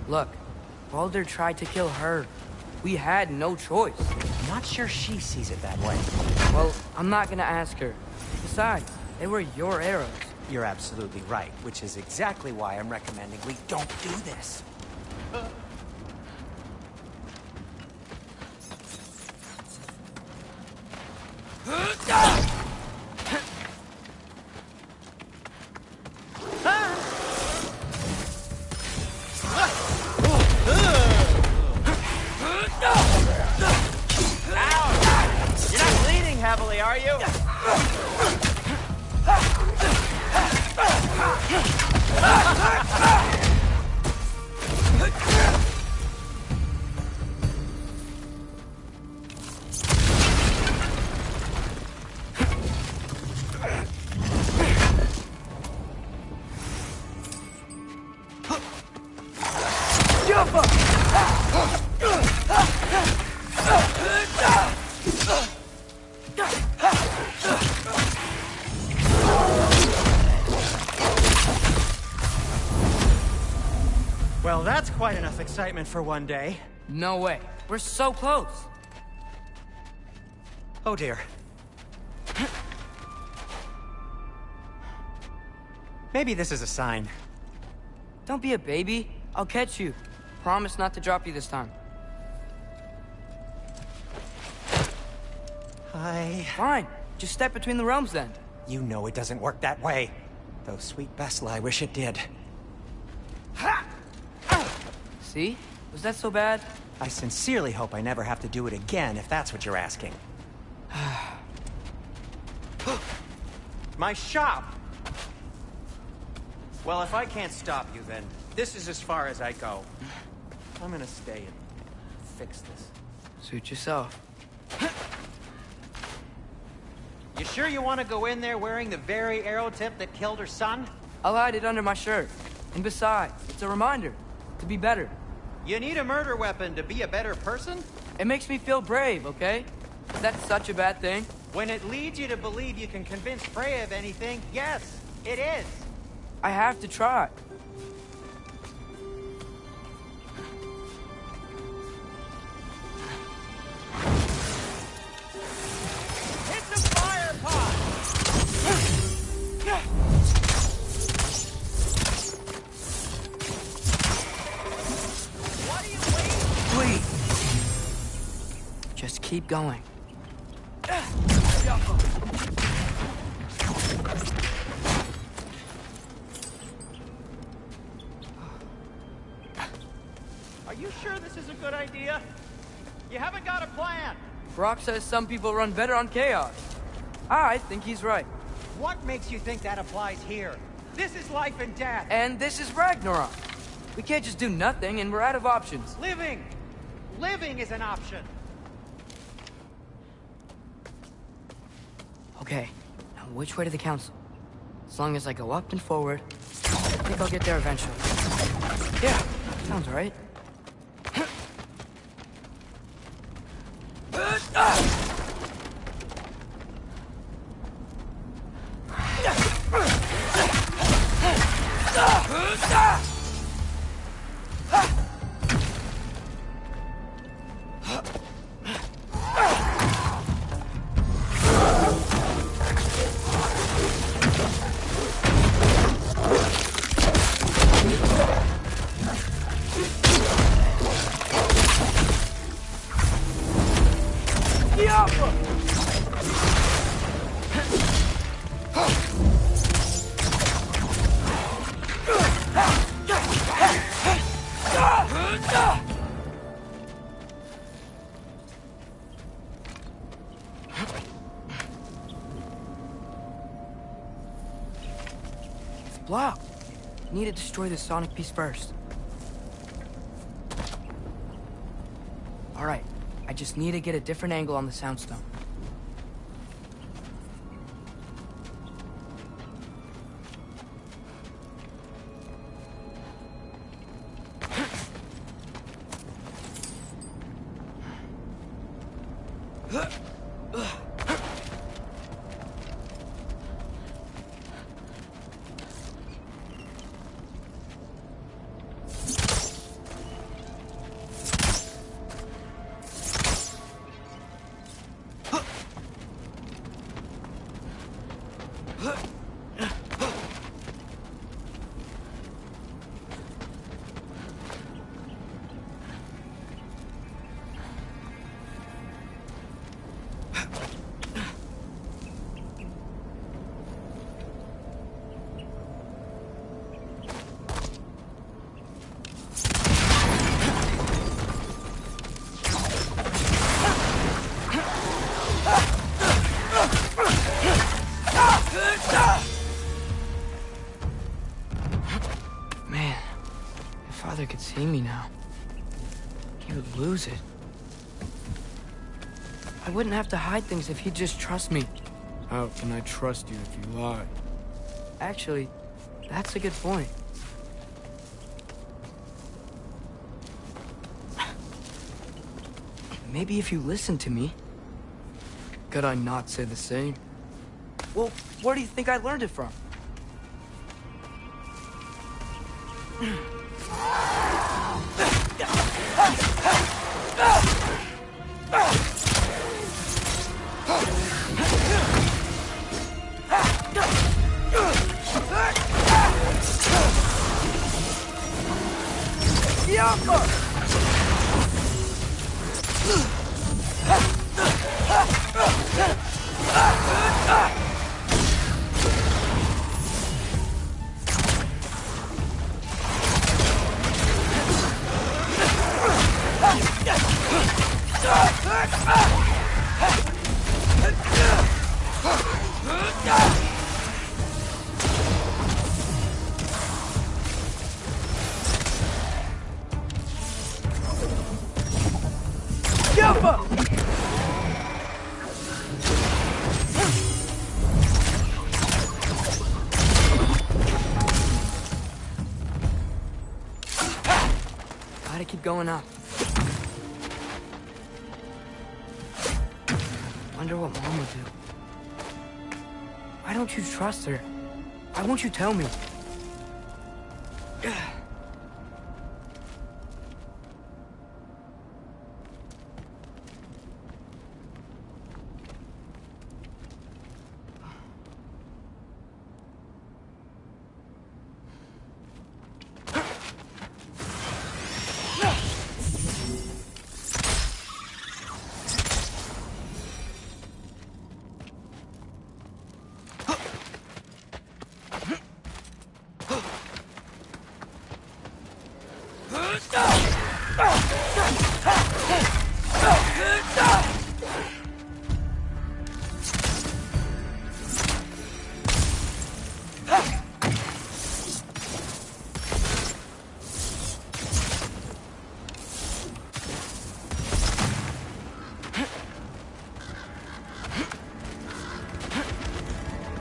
Look, Baldur tried to kill her. We had no choice. I'm not sure she sees it that way. Well, I'm not gonna ask her. Besides, they were your arrows. You're absolutely right, which is exactly why I'm recommending we don't do this. Heavily, are you? Well, that's quite enough excitement for one day. No way. We're so close. Oh dear. Maybe this is a sign. Don't be a baby. I'll catch you. Promise not to drop you this time. Fine. Just step between the realms then. You know it doesn't work that way. Though sweet Bessel, I wish it did. See? Was that so bad? I sincerely hope I never have to do it again, if that's what you're asking. My shop! Well, if I can't stop you, then this is as far as I go. I'm gonna stay and fix this. Suit yourself. You sure you want to go in there wearing the very arrow tip that killed her son? I'll hide it under my shirt. And besides, it's a reminder to be better. You need a murder weapon to be a better person? It makes me feel brave, okay? Is that such a bad thing? When it leads you to believe you can convince Freya of anything, yes, it is. I have to try. Hit the fire pot! What are you waiting? Please. Just keep going. Are you sure this is a good idea? You haven't got a plan. Brock says some people run better on chaos. I think he's right. What makes you think that applies here? This is life and death. And this is Ragnarok. We can't just do nothing, and we're out of options. Living! Living is an option. Okay, now which way to the council? As long as I go up and forward, I think I'll get there eventually. Yeah, sounds right. It's blocked. Need to destroy the sonic piece first. Alright, I just need to get a different angle on the soundstone. Man, if Father could see me now, he would lose it. I wouldn't have to hide things if he'd just trust me. How can I trust you if you lie? Actually, that's a good point. Maybe if you listen to me. Could I not say the same? Well, where do you think I learned it from? Gotta keep going up. Wonder what Mom would do. Why don't you trust her? Why won't you tell me?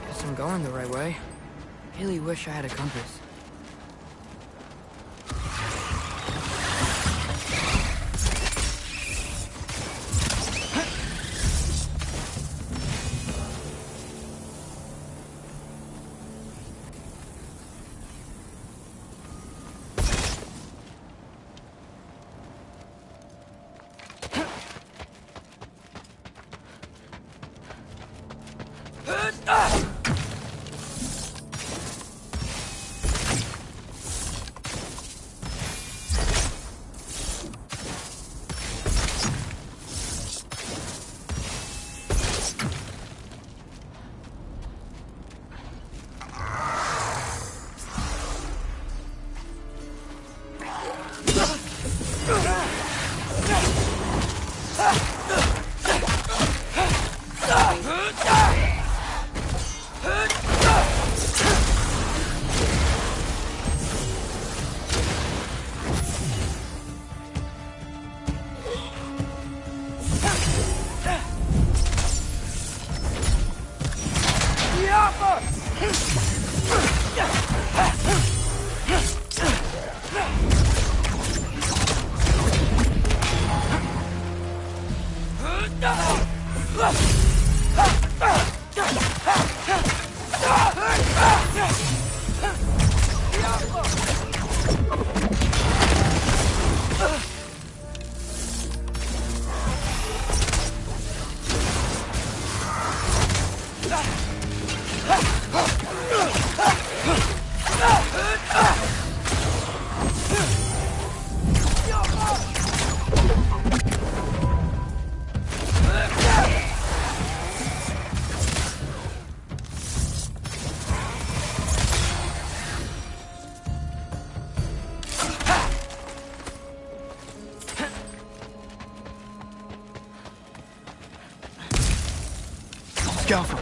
Guess I'm going the right way. Really wish I had a compass. Scalpel.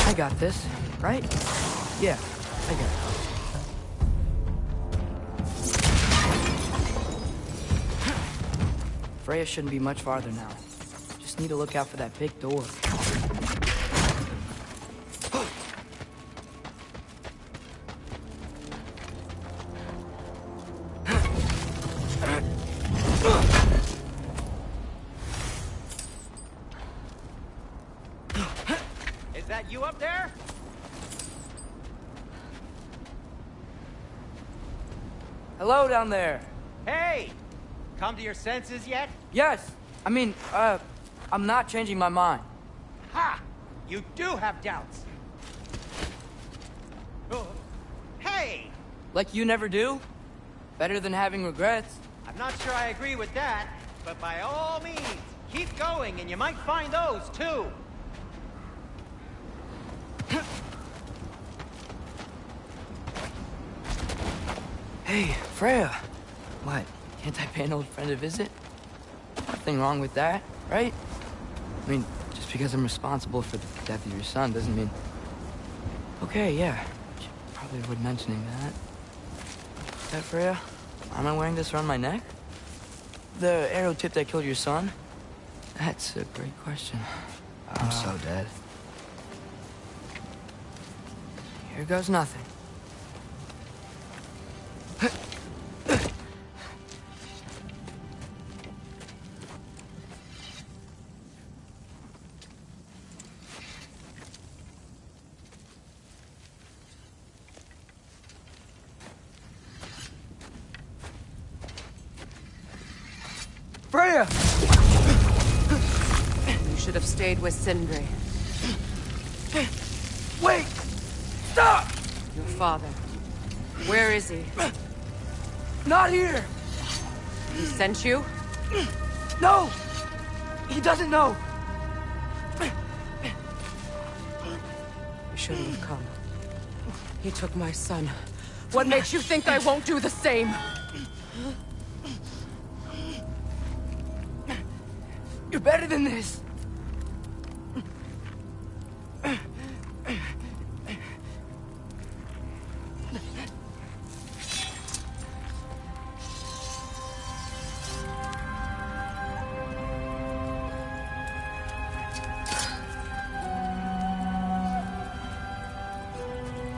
I got this, right? Yeah, I got it. Freya shouldn't be much farther now. Just need to look out for that big door. Is that you up there? Hello down there. Hey! Come to your senses yet? Yes. I mean, I'm not changing my mind. Ha! You do have doubts. Oh. Hey! Like you never do? Better than having regrets. I'm not sure I agree with that, but by all means, keep going and you might find those too. Hey, Freya. What? Can't I pay an old friend a visit? Nothing wrong with that, right? I mean, just because I'm responsible for the death of your son doesn't mean... Okay, yeah. Should probably avoid mentioning that. That Freya? Am I wearing this around my neck? The arrow tip that killed your son? That's a great question. I'm so dead. Here goes nothing. Freya! You should have stayed with Sindri. Wait! Stop! Your father. Where is he? Not here! He sent you? No! He doesn't know! You shouldn't have come. He took my son. What makes you think I won't do the same? You're better than this!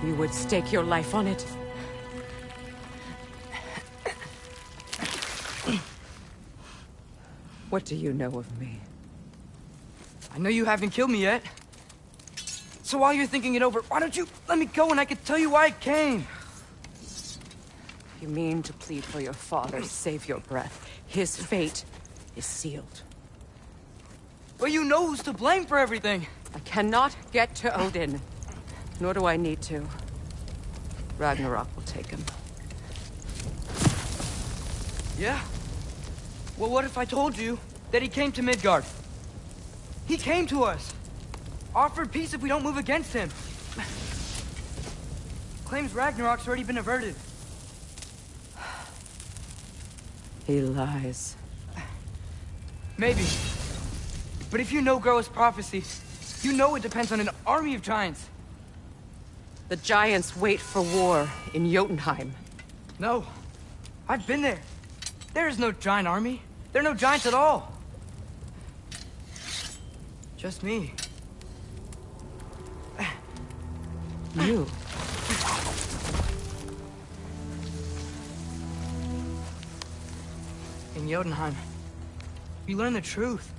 You would stake your life on it? What do you know of me? I know you haven't killed me yet. So while you're thinking it over, why don't you let me go and I can tell you why I came? You mean to plead for your father, save your breath. His fate is sealed. But you know who's to blame for everything. I cannot get to Odin. Nor do I need to. Ragnarok will take him. Yeah? Well, what if I told you that he came to Midgard? He came to us. Offered peace if we don't move against him. Claims Ragnarok's already been averted. He lies. Maybe. But if you know Groa's prophecy, you know it depends on an army of giants. The giants wait for war in Jotunheim. No. I've been there. There is no giant army. There are no giants at all. Just me. You. In Jotunheim, you learn the truth.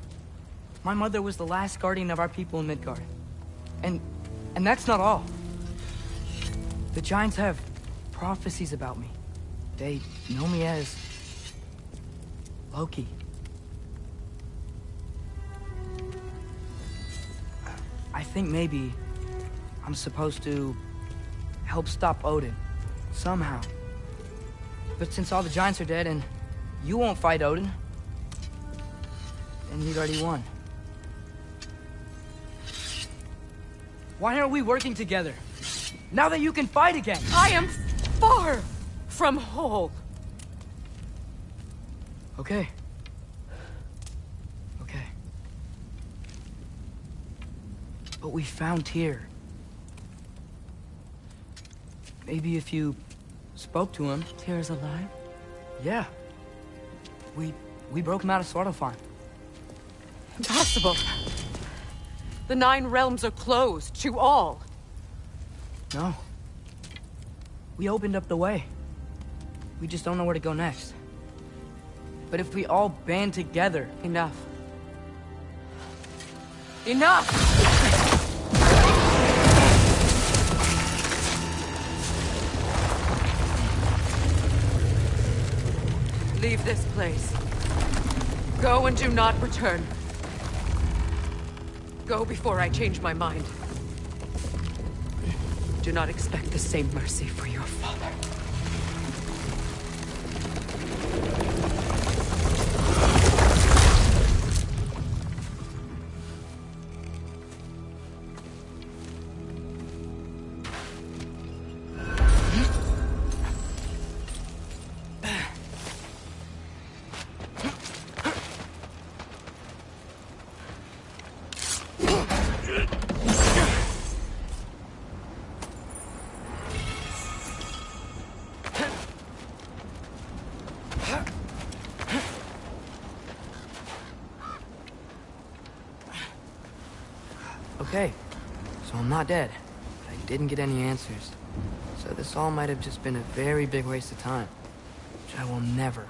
My mother was the last guardian of our people in Midgard. And that's not all. The giants have prophecies about me. They know me as Loki. I think maybe I'm supposed to help stop Odin, somehow. But since all the giants are dead and you won't fight Odin, then you'd already won. Why aren't we working together? Now that you can fight again! I am far from whole. Okay. Okay. But we found Tyr. Maybe if you spoke to him... Tyr's alive? Yeah. We broke him out of Svartalfheim. Impossible. The 9 realms are closed to all. No. We opened up the way. We just don't know where to go next. But if we all band together... Enough. Enough! Leave this place. Go and do not return. Go before I change my mind. Do not expect the same mercy for your father. Okay, so I'm not dead, but I didn't get any answers. So this all might have just been a very big waste of time, which I will never,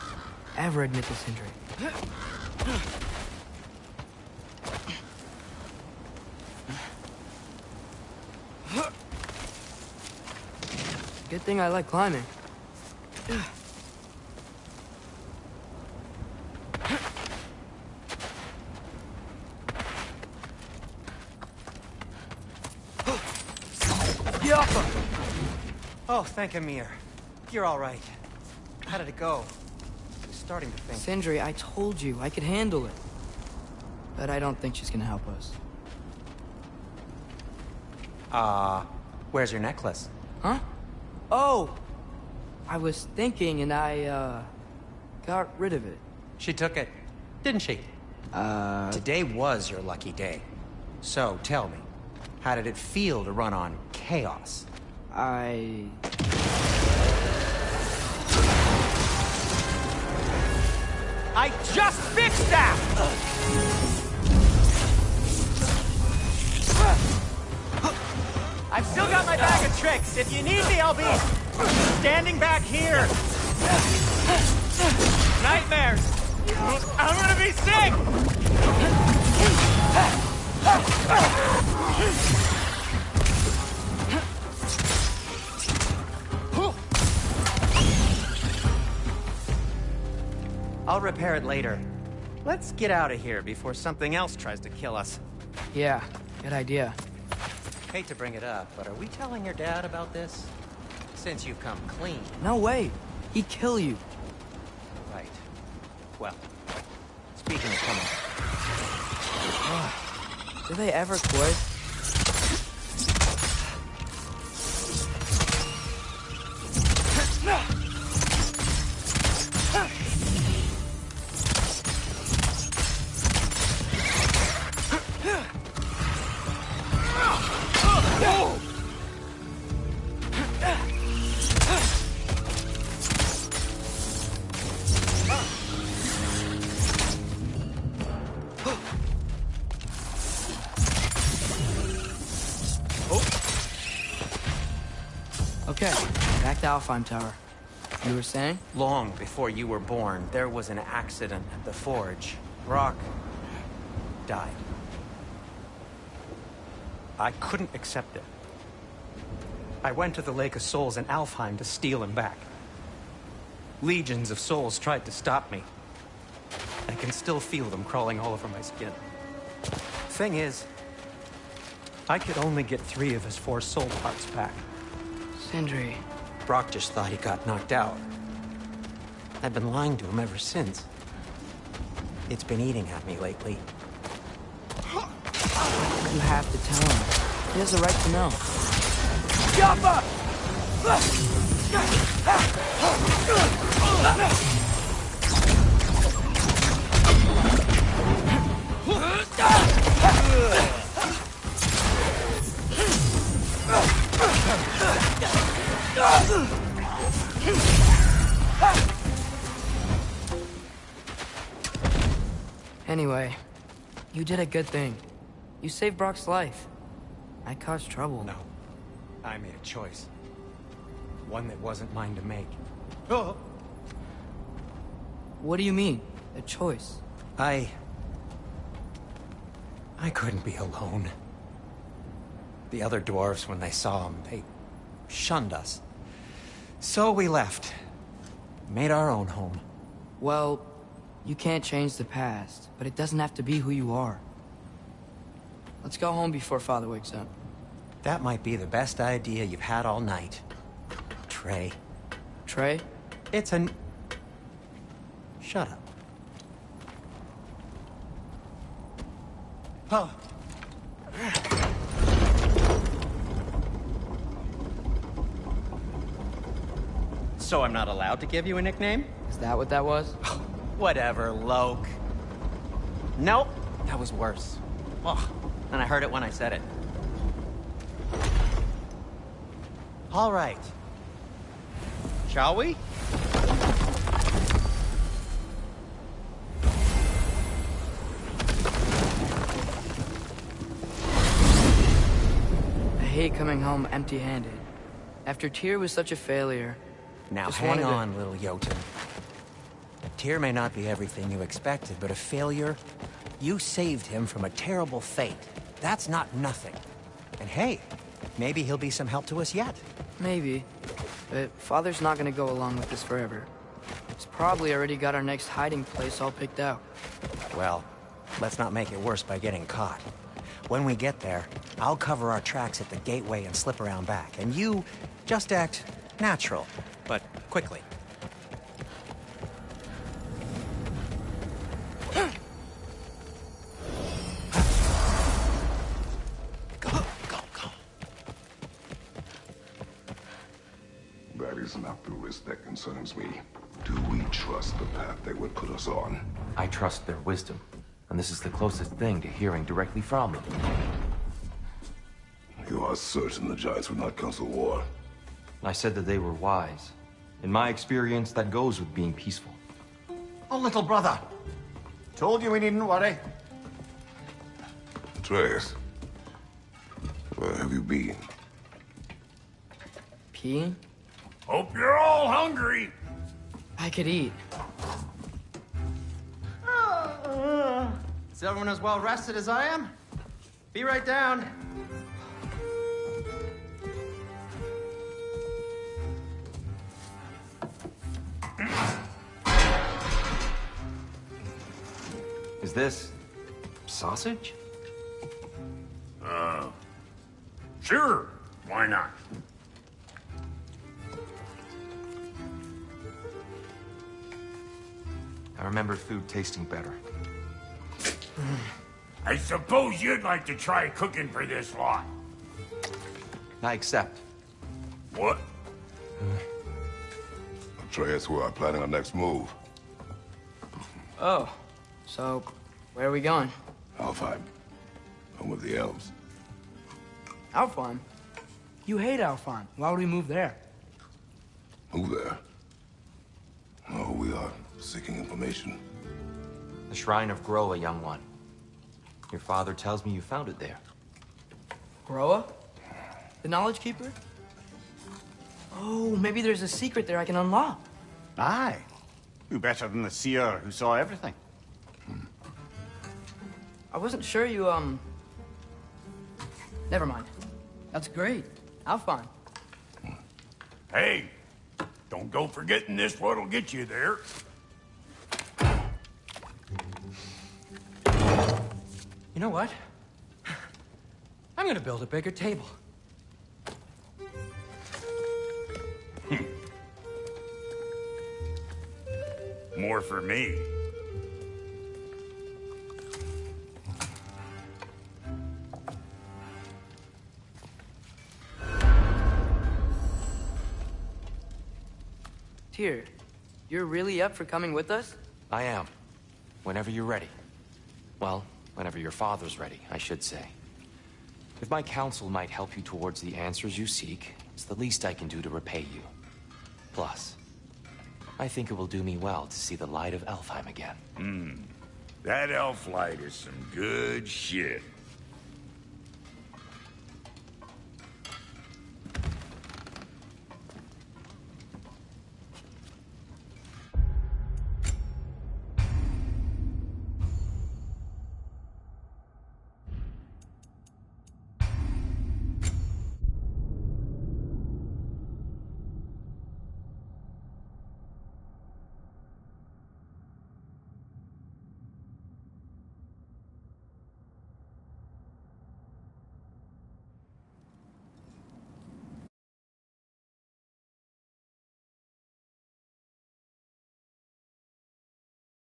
ever admit to Sindri. Good thing I like climbing. Oh, thank Amir. You're all right. How did it go? I was starting to think... Sindri, I told you I could handle it. But I don't think she's gonna help us. Where's your necklace? Huh? Oh! I was thinking and I, got rid of it. She took it, didn't she? Today was your lucky day. So, tell me, how did it feel to run on chaos? I just fixed that! I've still got my bag of tricks. If you need me, I'll be standing back here. Nightmares. I'm gonna be sick! I'll repair it later. Let's get out of here before something else tries to kill us. Yeah, good idea. Hate to bring it up, but are we telling your dad about this? Since you've come clean. No way. He'd kill you. Right. Well, speaking of coming... Do they ever quit? Okay, back to Alfheim Tower. You were saying? Long before you were born, there was an accident at the forge. Brock died. I couldn't accept it. I went to the Lake of Souls in Alfheim to steal him back. Legions of souls tried to stop me. I can still feel them crawling all over my skin. Thing is, I could only get 3 of his 4 soul parts back. Sindri. Brock just thought he got knocked out. I've been lying to him ever since. It's been eating at me lately. You have to tell him. He has the right to know. Jumper! Anyway, you did a good thing. You saved Brock's life. I caused trouble. No. I made a choice. One that wasn't mine to make. What do you mean? A choice? I couldn't be alone. The other dwarves, when they saw him, they shunned us. So we left. Made our own home. Well, you can't change the past, but it doesn't have to be who you are. Let's go home before Father wakes up. That might be the best idea you've had all night. Trey. Trey? It's an... Shut up. Huh. So I'm not allowed to give you a nickname? Is that what that was? Whatever, Loke. Nope, that was worse. Oh, and I heard it when I said it. All right. Shall we? I hate coming home empty-handed. After Tyr was such a failure... Now just hang wanted to- on, little Jotun. Tyr may not be everything you expected, but a failure? You saved him from a terrible fate. That's not nothing. And hey, maybe he'll be some help to us yet. Maybe. But Father's not gonna go along with this forever. He's probably already got our next hiding place all picked out. Well, let's not make it worse by getting caught. When we get there, I'll cover our tracks at the gateway and slip around back. And you just act natural, but quickly. That is not the risk that concerns me. Do we trust the path they would put us on? I trust their wisdom, and this is the closest thing to hearing directly from them. You are certain the Giants would not counsel war? I said that they were wise. In my experience, that goes with being peaceful. Oh, little brother. Told you we needn't worry. Atreus, where have you been? Peeing? Hope you're all hungry. I could eat. Is everyone as well rested as I am? Be right down. Is this sausage? Sure. Why not? I remember food tasting better. I suppose you'd like to try cooking for this lot. I accept. What? Atreus, we are planning our next move. Oh, so where are we going? Alfheim. Home of the elves. Alfheim? You hate Alphon. Why would we move there? Who there? Oh, we are seeking information. The Shrine of Groa, young one. Your father tells me you found it there. Groa? The Knowledge Keeper? Oh, maybe there's a secret there I can unlock. Aye. Who better than the seer who saw everything? I wasn't sure you, Never mind. That's great. Alphon. Hey, don't go forgetting this what'll get you there. You know what? I'm gonna build a bigger table. More for me. Tyr, you're really up for coming with us? I am. Whenever you're ready. Well, whenever your father's ready, I should say. If my counsel might help you towards the answers you seek, it's the least I can do to repay you. Plus, I think it will do me well to see the light of Elfheim again. That elf light is some good shit.